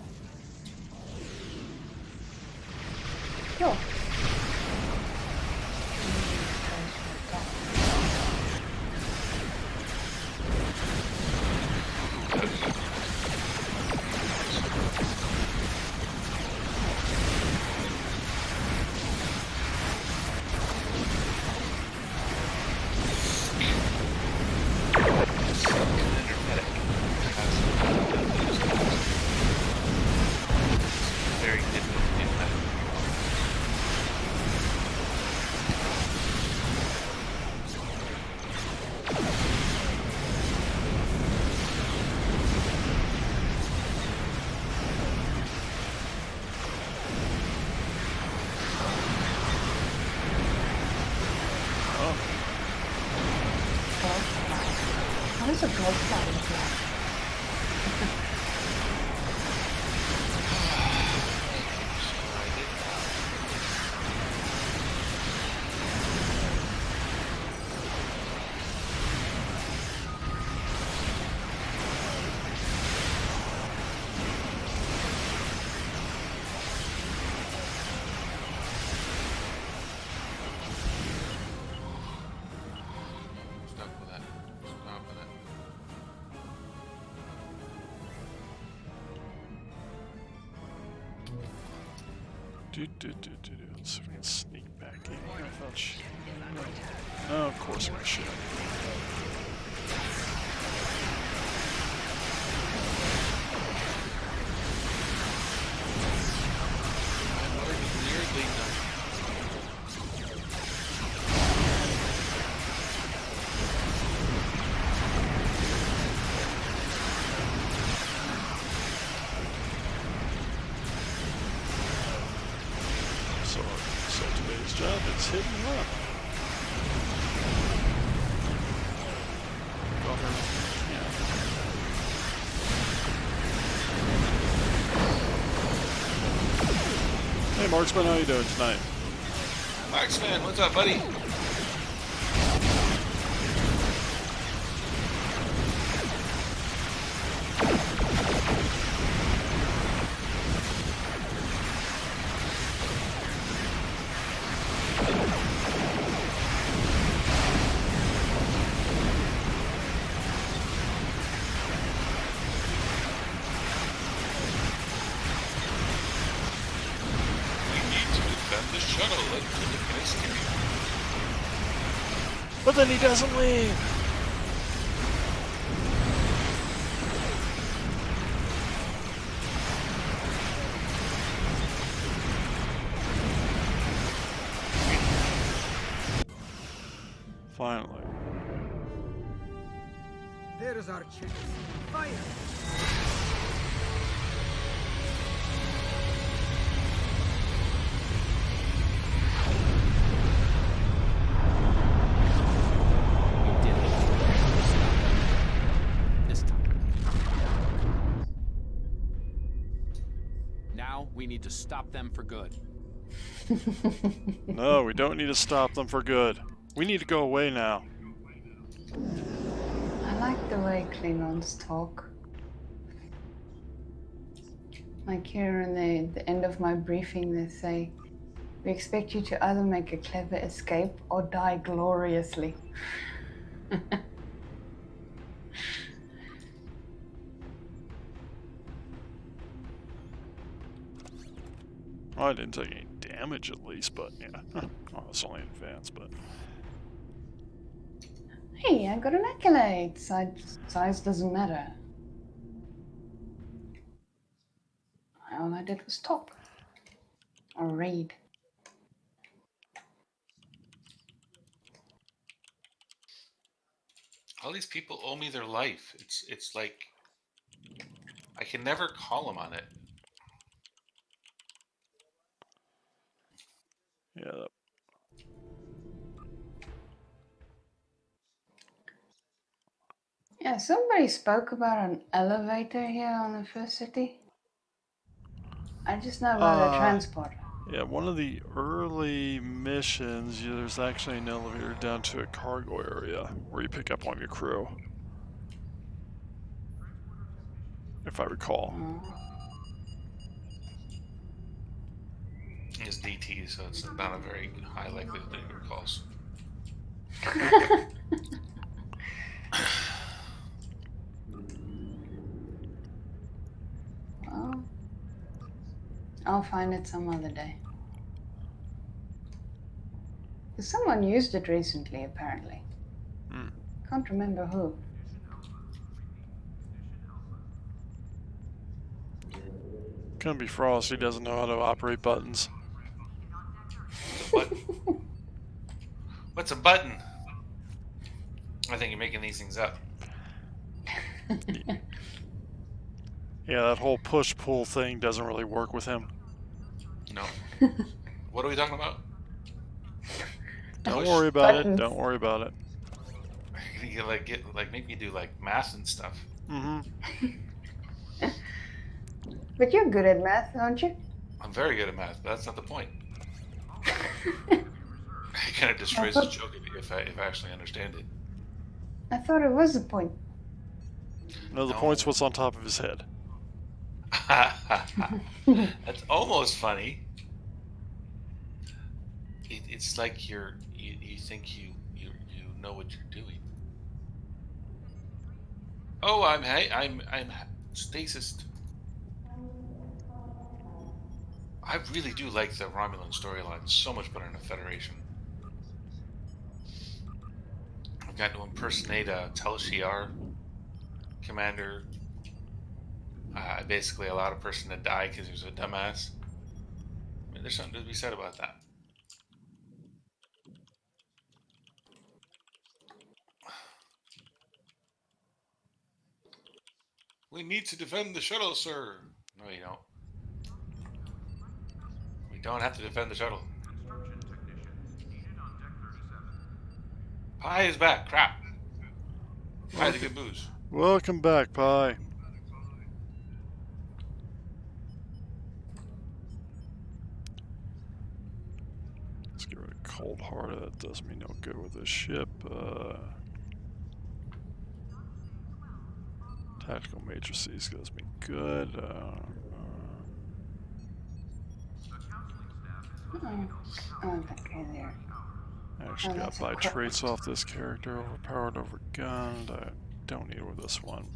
Cool. Very difficult to do that. How does a ghost fly look like? Stop with that. Stop with that. Let's see if we can sneak back in here without shit. Oh, of course we should. So today's job is hitting them up. Go over everything we can. Hey Marksman, how you doing tonight? Marksman, what's up, buddy? The shuttle until the escape. But then he doesn't leave. Finally. There's our chance. Fire! We need to stop them for good. No, we don't need to stop them for good. We need to go away now. I like the way Klingons talk. Like here in the end of my briefing, they say, "We expect you to either make a clever escape or die gloriously." Well, I didn't take any damage at least, but yeah. Oh, it's only advanced, but... Hey, I got an accolade. Size doesn't matter. All I did was talk. Or read. All these people owe me their life. It's like I can never call them on it. Yeah. Yeah, somebody spoke about an elevator here on the first city. I just know about a transporter. Yeah, one of the early missions, there's actually an elevator down to a cargo area where you pick up one of your crew. If I recall. It's DT, so it's not a very high likelihood that he recalls. Well, I'll find it some other day. Someone used it recently, apparently. Can't remember who. Couldn't be Frost. He doesn't know how to operate buttons. What's a button? What's a button? I think you're making these things up. Yeah, that whole push-pull thing doesn't really work with him. No. What are we talking about? Don't worry about it. Don't worry about it. You make me do like math and stuff. But you're good at math, aren't you? I'm very good at math, but that's not the point. It kind of destroys the joke if I actually understand it. I thought it was the point. No, the point's what's on top of his head. That's almost funny. It's like you think you know what you're doing. Oh, I'm stasis. I really do like the Romulan storyline so much better than the Federation. I've got to impersonate a Tel Shiar commander. I basically allowed a person to die because he was a dumbass. I mean, there's something to be said about that. We need to defend the shuttle, sir. No, you don't. We don't have to defend the shuttle. Construction technicians needed on deck 37. Pie is back. Crap. Pie the good booze. Welcome back, Pie. Let's get rid of Cold Hearted. That does me no good with this ship. Tactical matrices does me good. Okay, there. Actually got buy traits off this character. Overpowered, overgunned. I don't need with this one.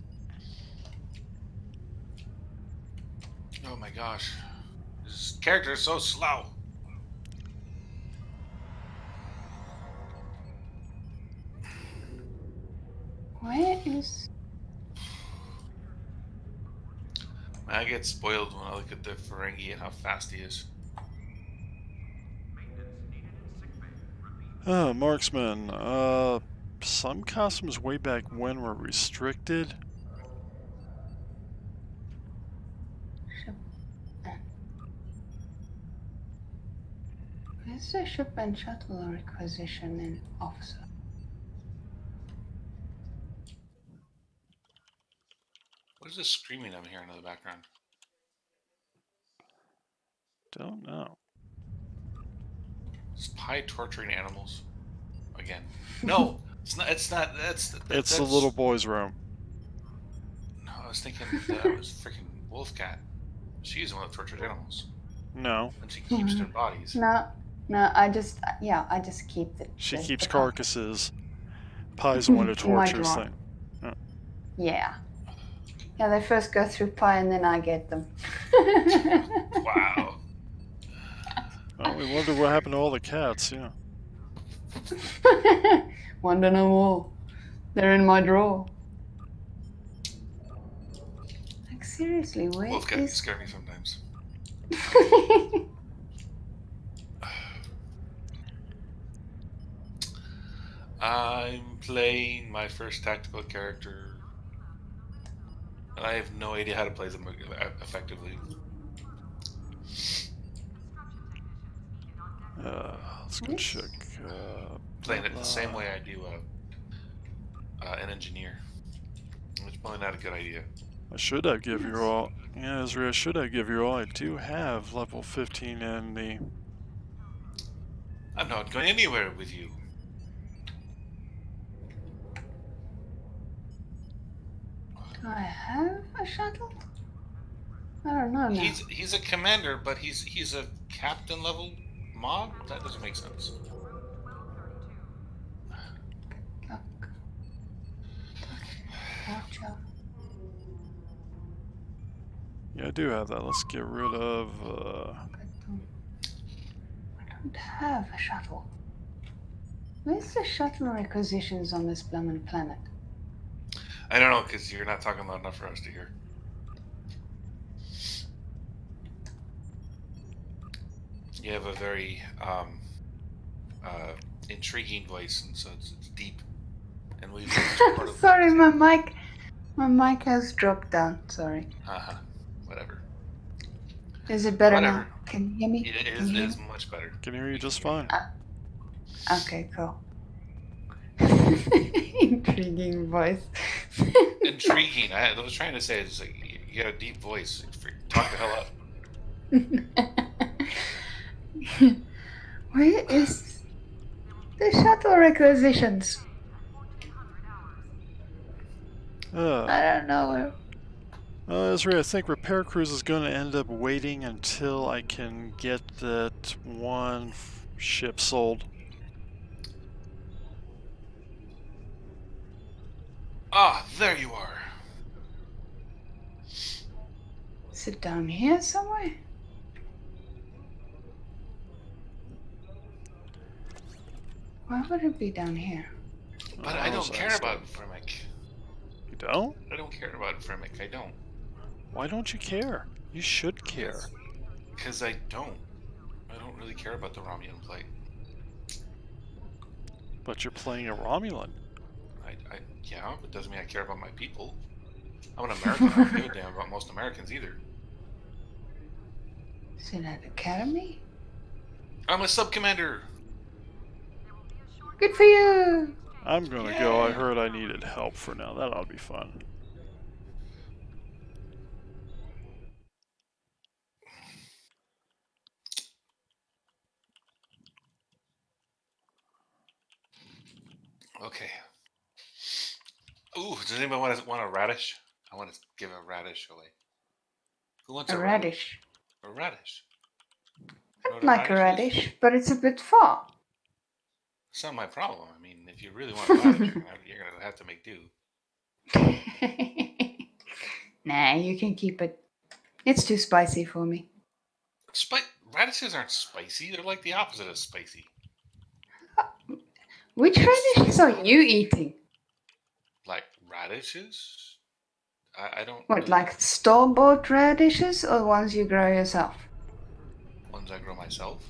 Oh my gosh. This character is so slow. Where is... I get spoiled when I look at the Ferengi and how fast he is. Marksman. Some costumes way back when were restricted. Where's the ship and shuttle requisition in officer? What is this screaming I'm hearing in the background? Don't know. Is Pie torturing animals? Again. No! It's not. It's the little boy's room. No, I was thinking that was freaking Wolfcat. She's the one that tortured animals. No. And she keeps their bodies. No, I just keep the... She keeps carcasses. Pie's the one who tortures things. Yeah. Yeah, they first go through Pie and then I get them. Wow. Well, we wonder what happened to all the cats, yeah. Wonder no more. They're in my drawer. Like, seriously, where Wolfcat scare me sometimes. I'm playing my first tactical character, and I have no idea how to play them effectively. Let's go check. Playing it the same way I do an engineer. It's probably not a good idea. I should have give you all. Yeah, Ezra, I should have give you all. I do have level 15 in the. I'm not going anywhere with you. Do I have a shuttle? I don't know now. He's a commander, but he's a captain level mod? That doesn't make sense. Yeah, I do have that. Let's get rid of. I don't have a shuttle. Where's the shuttle requisitions on this bloomin' planet? I don't know, because you're not talking loud enough for us to hear. You have a very intriguing voice, and so it's deep. And we. Sorry, my mic has dropped down. Sorry. Whatever. Is it better now? Can you hear me? It is much better. Can hear you just fine. Okay, cool. Intriguing voice. Intriguing. I was trying to say, it's like you got a deep voice. Talk the hell up. Where is the shuttle requisitions? I don't know. Ezra, I think Repair Cruise is going to end up waiting until I can get that one ship sold. Ah, there you are. Is it down here somewhere? Why would it be down here? But I don't care about Fremic. You don't? I don't care about Fremic. I don't. Why don't you care? You should care. Because I don't. I don't really care about the Romulan plight. But you're playing a Romulan. Yeah, but doesn't mean I care about my people. I'm an American. I don't give a damn about most Americans either. Is it at Academy? I'm a sub-commander. Good for you. I'm gonna go. I heard I needed help for now. That ought to be fun. Okay. Ooh, does anybody want a radish? I want to give a radish away. Who wants a radish? A radish. I'd like a radish, but it's a bit far. It's not my problem. I mean, if you really want a radish, you're gonna have to make do. Nah, you can keep it. It's too spicy for me. Radishes aren't spicy. They're like the opposite of spicy. Which radishes are you eating? Like radishes? I don't. What, like store-bought radishes or ones you grow yourself? Ones I grow myself.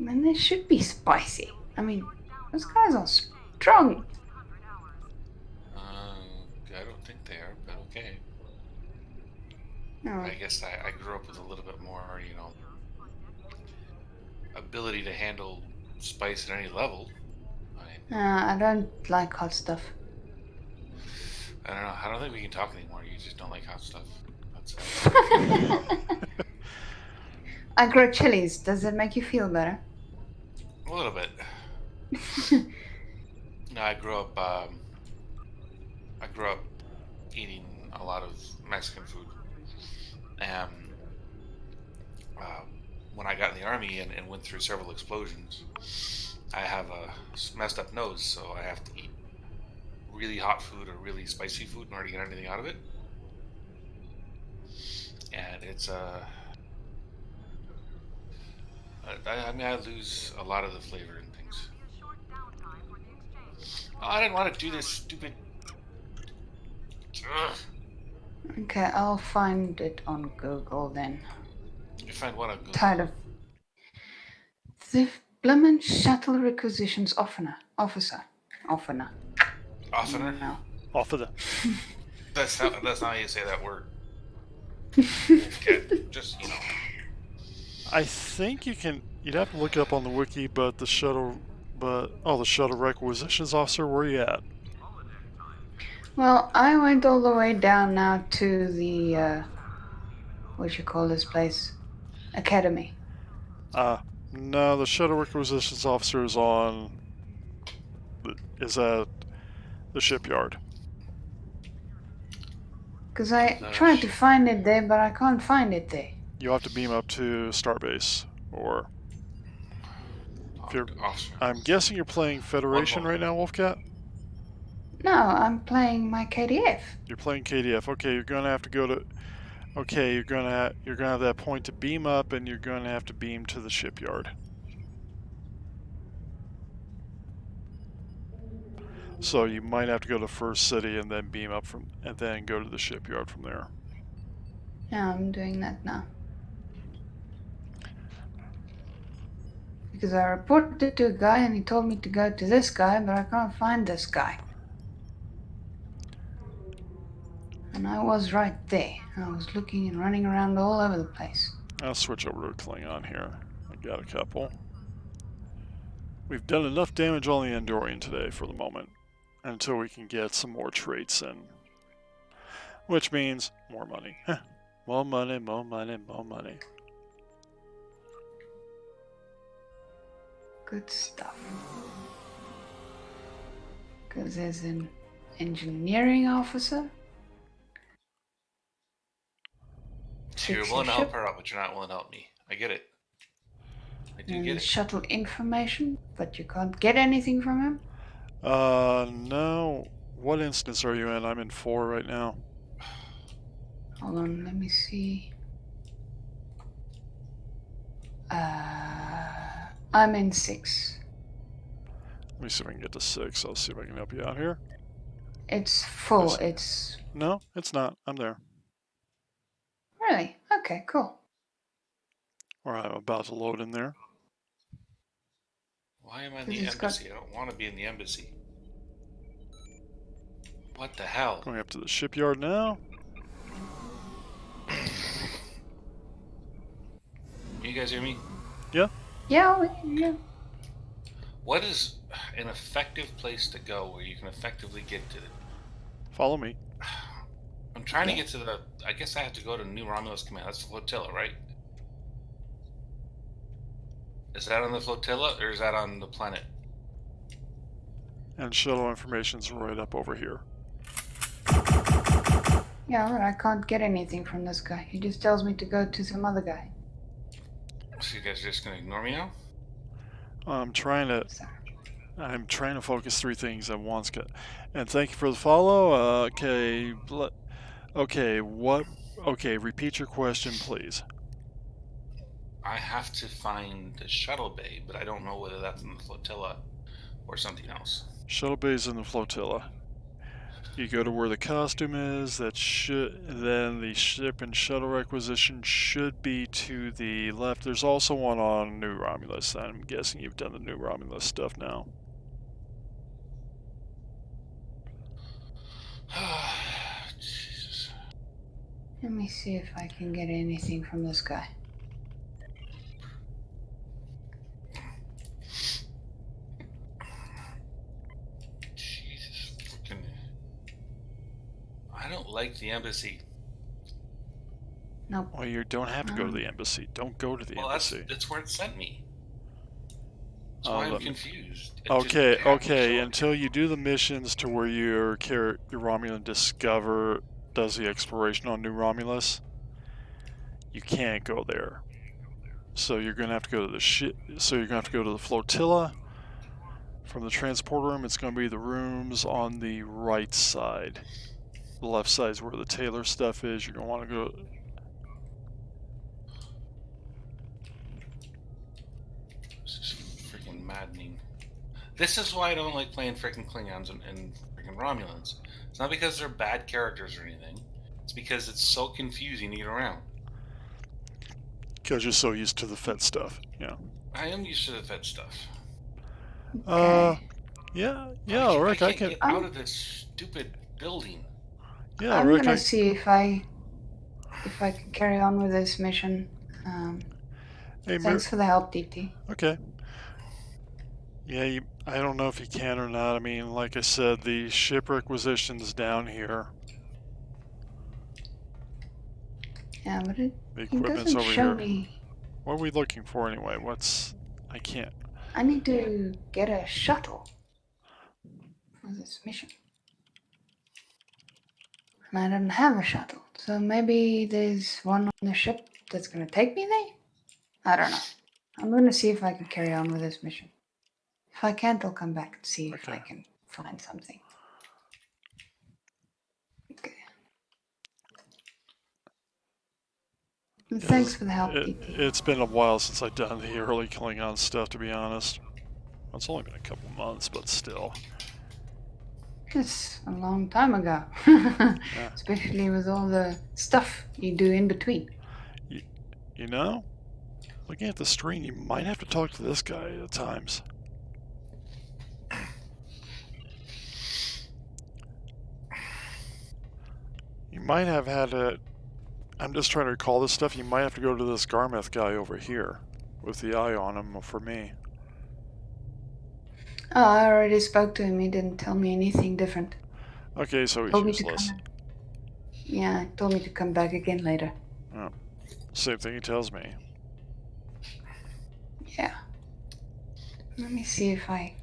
Then they should be spicy. I mean, those guys are strong. I don't think they are, but okay. No. I guess I grew up with a little bit more, ability to handle spice at any level. I don't like hot stuff. I don't know. I don't think we can talk anymore. You just don't like hot stuff. That's I grow chilies. Does it make you feel better? A little bit. No, I grew up eating a lot of Mexican food. When I got in the army and went through several explosions, I have a messed up nose, so I have to eat really hot food or really spicy food in order to get anything out of it. And it's I lose a lot of the flavor and things. Oh, I didn't want to do this stupid. Ugh. Okay, I'll find it on Google then. You find what? Tired of the bloomin' shuttle requisitions oftener. officer. Oftener. Oftener? No. Oftener. That's not how you say that word. Wolfcat. Just, you know. I think you can. You'd have to look it up on the wiki, but the shuttle requisitions officer. Where are you at? Well, I went all the way down now to the, what you call this place? Academy. No, the shuttle requisitions officer is is at the shipyard. Because I tried to find it there, but I can't find it there. You have to beam up to Starbase, or if you're. I'm guessing you're playing Federation right now, Wolfcat. No, I'm playing my KDF. You're playing KDF. Okay, you're gonna have to go to. Okay, you're gonna have that point to beam up, and you're gonna have to beam to the shipyard. So you might have to go to First City and then beam up and then go to the shipyard from there. Yeah, I'm doing that now. Because I reported to a guy and he told me to go to this guy, but I can't find this guy. And I was right there. I was looking and running around all over the place. I'll switch over to Klingon here. I got a couple. We've done enough damage on the Andorian today for the moment, until we can get some more traits in. Which means more money. More money, more money, more money. Good stuff. Because there's an engineering officer. So you're willing to help her out, but you're not willing to help me. I get it. I do get it. Shuttle information, but you can't get anything from him? No. What instance are you in? I'm in 4 right now. Hold on, let me see. I'm in 6. Let me see if I can get to 6. I'll see if I can help you out here. It's full. It's... No, it's not. I'm there. Really? Okay, cool. Alright, I'm about to load in there. Why am I in the embassy? I don't want to be in the embassy. What the hell? Going up to the shipyard now. You guys hear me? Yeah. Yeah, we can hear. What is an effective place to go where you can effectively get to it? Follow me. I'm trying to get to the... I guess I have to go to New Romulus Command. That's the flotilla, right? Is that on the flotilla, or is that on the planet? And shuttle information's right up over here. Yeah, but I can't get anything from this guy. He just tells me to go to some other guy. So you guys are just going to ignore me now? I'm trying to focus 3 things at once. And thank you for the follow. Okay, repeat your question, please. I have to find the shuttle bay, but I don't know whether that's in the flotilla or something else. Shuttle bay's in the flotilla. You go to where the costume is. Then the ship and shuttle requisition should be to the left. There's also one on New Romulus. I'm guessing you've done the New Romulus stuff now. Jesus. Let me see if I can get anything from this guy. I don't like the embassy. Nope. Well, you don't have to go to the embassy. Don't go to the embassy. That's where it sent me. That's why I'm confused. Okay. Until you do the missions to where your Romulan does the exploration on New Romulus, you can't go there. So you're gonna have to go to the ship. So you're gonna have to go to the flotilla. From the transport room, it's gonna be the rooms on the right side. The left side is where the Taylor stuff is. You're gonna want to go. This is freaking maddening. This is why I don't like playing freaking Klingons and freaking Romulans. It's not because they're bad characters or anything. It's because it's so confusing to get around. Because you're so used to the Fed stuff. Yeah. I am used to the Fed stuff. Okay. Yeah, I Rick, I can't can. get out of this stupid building. Yeah, I'm Rick, gonna see if I can carry on with this mission. Hey, Thanks for the help, DT. Okay. Yeah, I don't know if you can or not. I mean, like I said, the ship requisition's down here. Yeah, but The it equipment's doesn't over show here. me. What are we looking for anyway? I can't. I need to get a shuttle for this mission. And I don't have a shuttle, so maybe there's one on the ship that's gonna take me there? I don't know. I'm gonna see if I can carry on with this mission. If I can't, I'll come back and see if I can find something. Okay. And thanks for the help, DT. It's been a while since I've done the early Klingon stuff, to be honest. It's only been a couple months, but still. It's a long time ago. Especially with all the stuff you do in between. You know, looking at the screen, you might have to talk to this guy at times. You might have had a... I'm just trying to recall this stuff. You might have to go to this Garmeth guy over here with the eye on him for me. Oh, I already spoke to him. He didn't tell me anything different. Okay, so he's Told useless. Yeah, told me to come back again later. Oh, same thing he tells me. Yeah. Let me see if I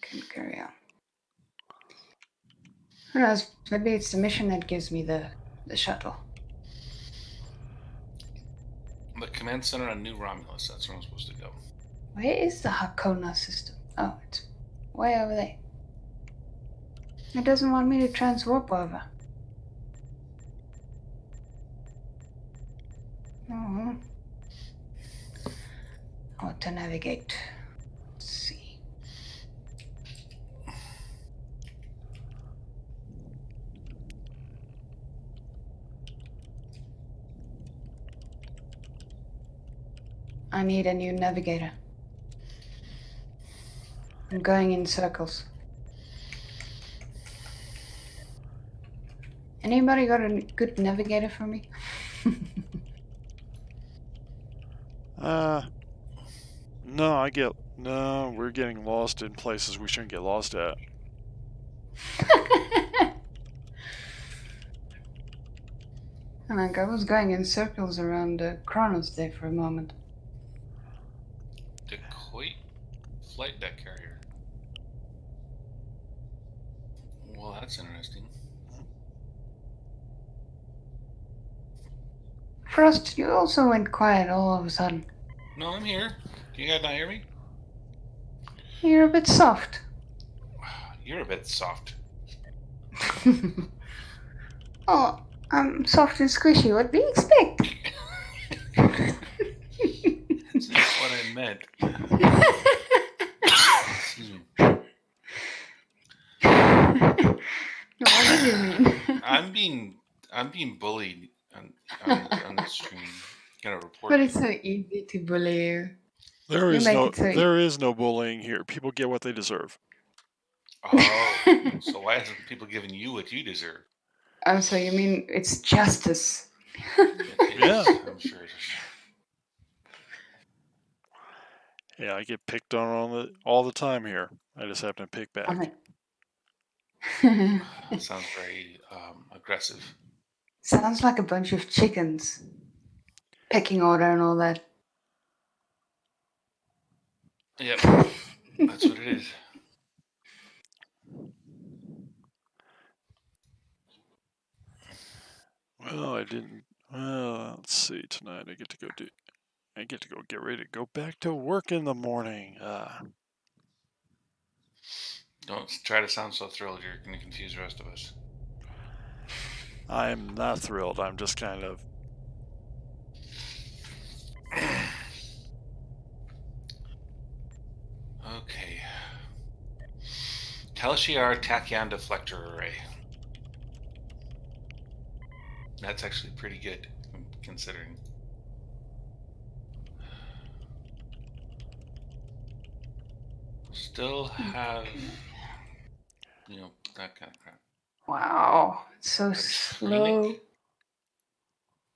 can carry on. Who knows? Maybe it's the mission that gives me the shuttle. The command center on New Romulus. That's where I'm supposed to go. Where is the Hakona system? Oh, it's way over there. It doesn't want me to transwarp over. Oh. To navigate. Let's see. I need a new navigator. I'm going in circles. Anybody got a good navigator for me? No, we're getting lost in places we shouldn't get lost at. Like I was going in circles around Kronos there for a moment. Decoit flight deck carrier. Well, that's interesting. Frost, you also went quiet all of a sudden. No, I'm here. Can you guys not hear me? You're a bit soft. You're a bit soft. Oh, I'm soft and squishy. What do you expect? That's not what I meant. Excuse me. What do you mean? I'm being bullied on the stream. Gonna report. But it's so easy to bully you. There is no bullying here. People get what they deserve. Oh, so why hasn't people given you what you deserve? Oh, so you mean it's justice? Yeah. I'm sure it is. Yeah, I get picked on all the time here. I just happen to pick back. That sounds very aggressive. Sounds like a bunch of chickens. Pecking order and all that. Yep, that's what it is. Well, let's see. Tonight I get to go get ready to go back to work in the morning. Don't try to sound so thrilled. You're going to confuse the rest of us. I'm not thrilled. I'm just kind of... Okay. Telshiar tachyon deflector array. That's actually pretty good, considering. still have, that kind of crap. Wow, it's so slow.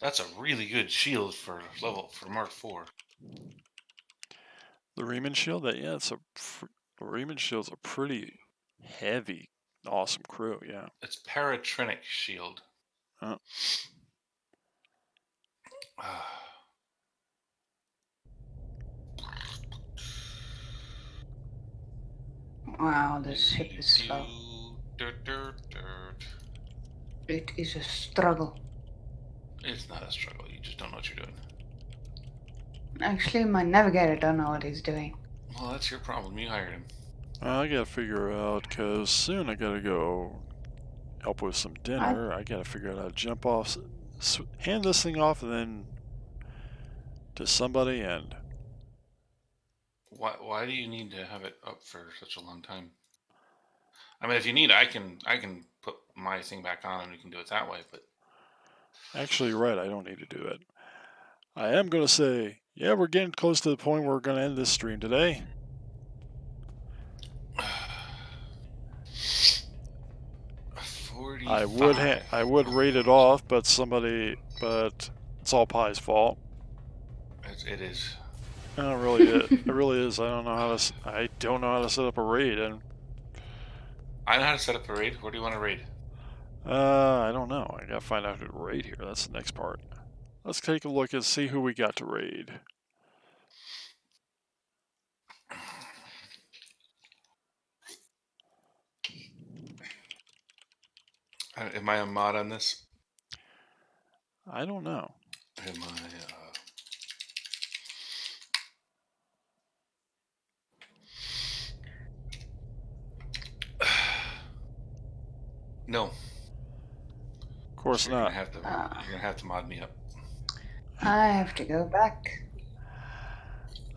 That's a really good shield for Mark IV. The Riemann shield, the Riemann shield's a pretty heavy, awesome crew. Yeah. It's paratrinic shield. Wow, this ship is slow. It is a struggle. It's not a struggle. You just don't know what you're doing. Actually, my navigator don't know what he's doing. Well, that's your problem. You hired him. I gotta figure out, because soon I gotta go help with some dinner. I gotta figure out how to jump off, hand this thing off, and then to somebody. And why do you need to have it up for such a long time? I mean, if you need, I can put my thing back on and we can do it that way. But actually, you're right. I don't need to do it. I am gonna say, yeah, we're getting close to the point where we're gonna end this stream today. 45. I would rate it off, but it's all Pi's fault. It is. No, it really is. It really is. I don't know how to set up a raid. And I know how to set up a raid. Where do you want to raid? I don't know. I gotta find out who to raid here. That's the next part. Let's take a look and see who we got to raid. Am I a mod on this? I don't know. Am I? No. Of course not. You're gonna have to mod me up. I have to go back.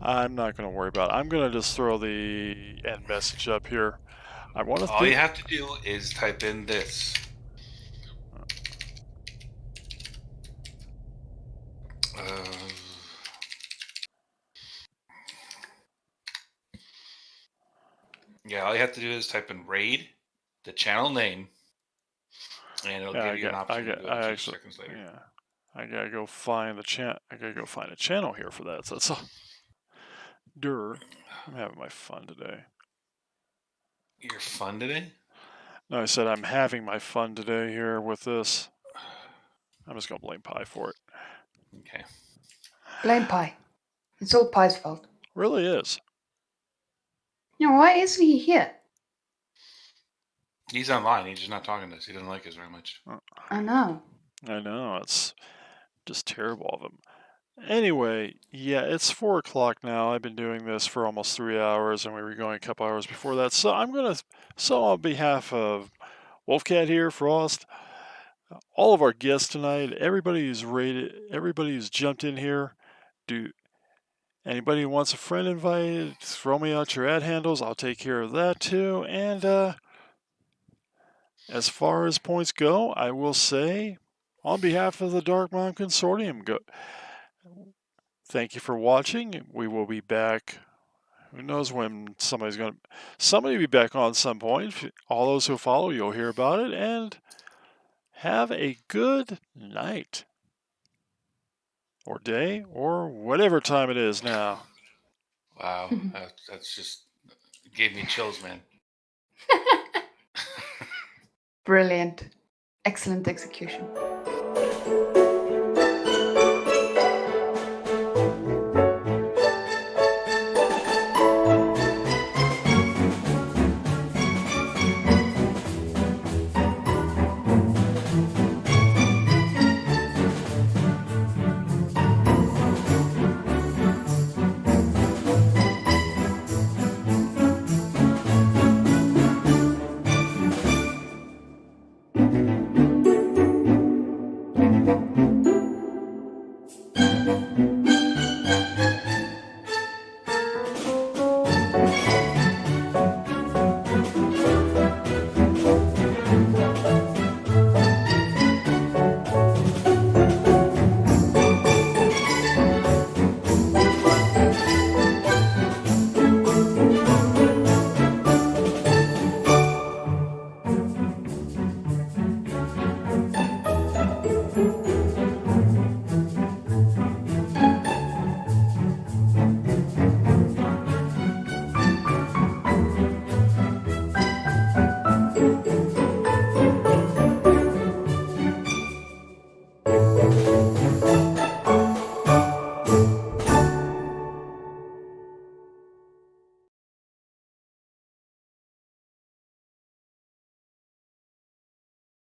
I'm not gonna worry about it. I'm gonna just throw the end message up here. All you have to do is type in this. Yeah, all you have to do is type in raid, the channel name, and it'll give you an option to do it a few seconds later. Yeah, I gotta go find a channel here for that. So that's all. I'm having my fun today. Your fun today? No, I said I'm having my fun today here with this. I'm just gonna blame Pi for it. Okay. Blame Pi. It's all Pi's fault. Really is. Why isn't he here? He's online. He's just not talking to us. He doesn't like us very much. I know. It's just terrible of him. Anyway, yeah, it's 4 o'clock now. I've been doing this for almost 3 hours, and we were going a couple hours before that. So on behalf of Wolfcat here, Frost, all of our guests tonight, everybody who's jumped in here, anybody who wants a friend invited, throw me out your ad handles. I'll take care of that too. And as far as points go, I will say, on behalf of the Darkmom Consortium, thank you for watching. We will be back. Who knows when somebody will be back on some point. All those who follow, you'll hear about it. And have a good night. Or day, or whatever time it is now. Wow, that's just gave me chills, man. Brilliant. Excellent execution.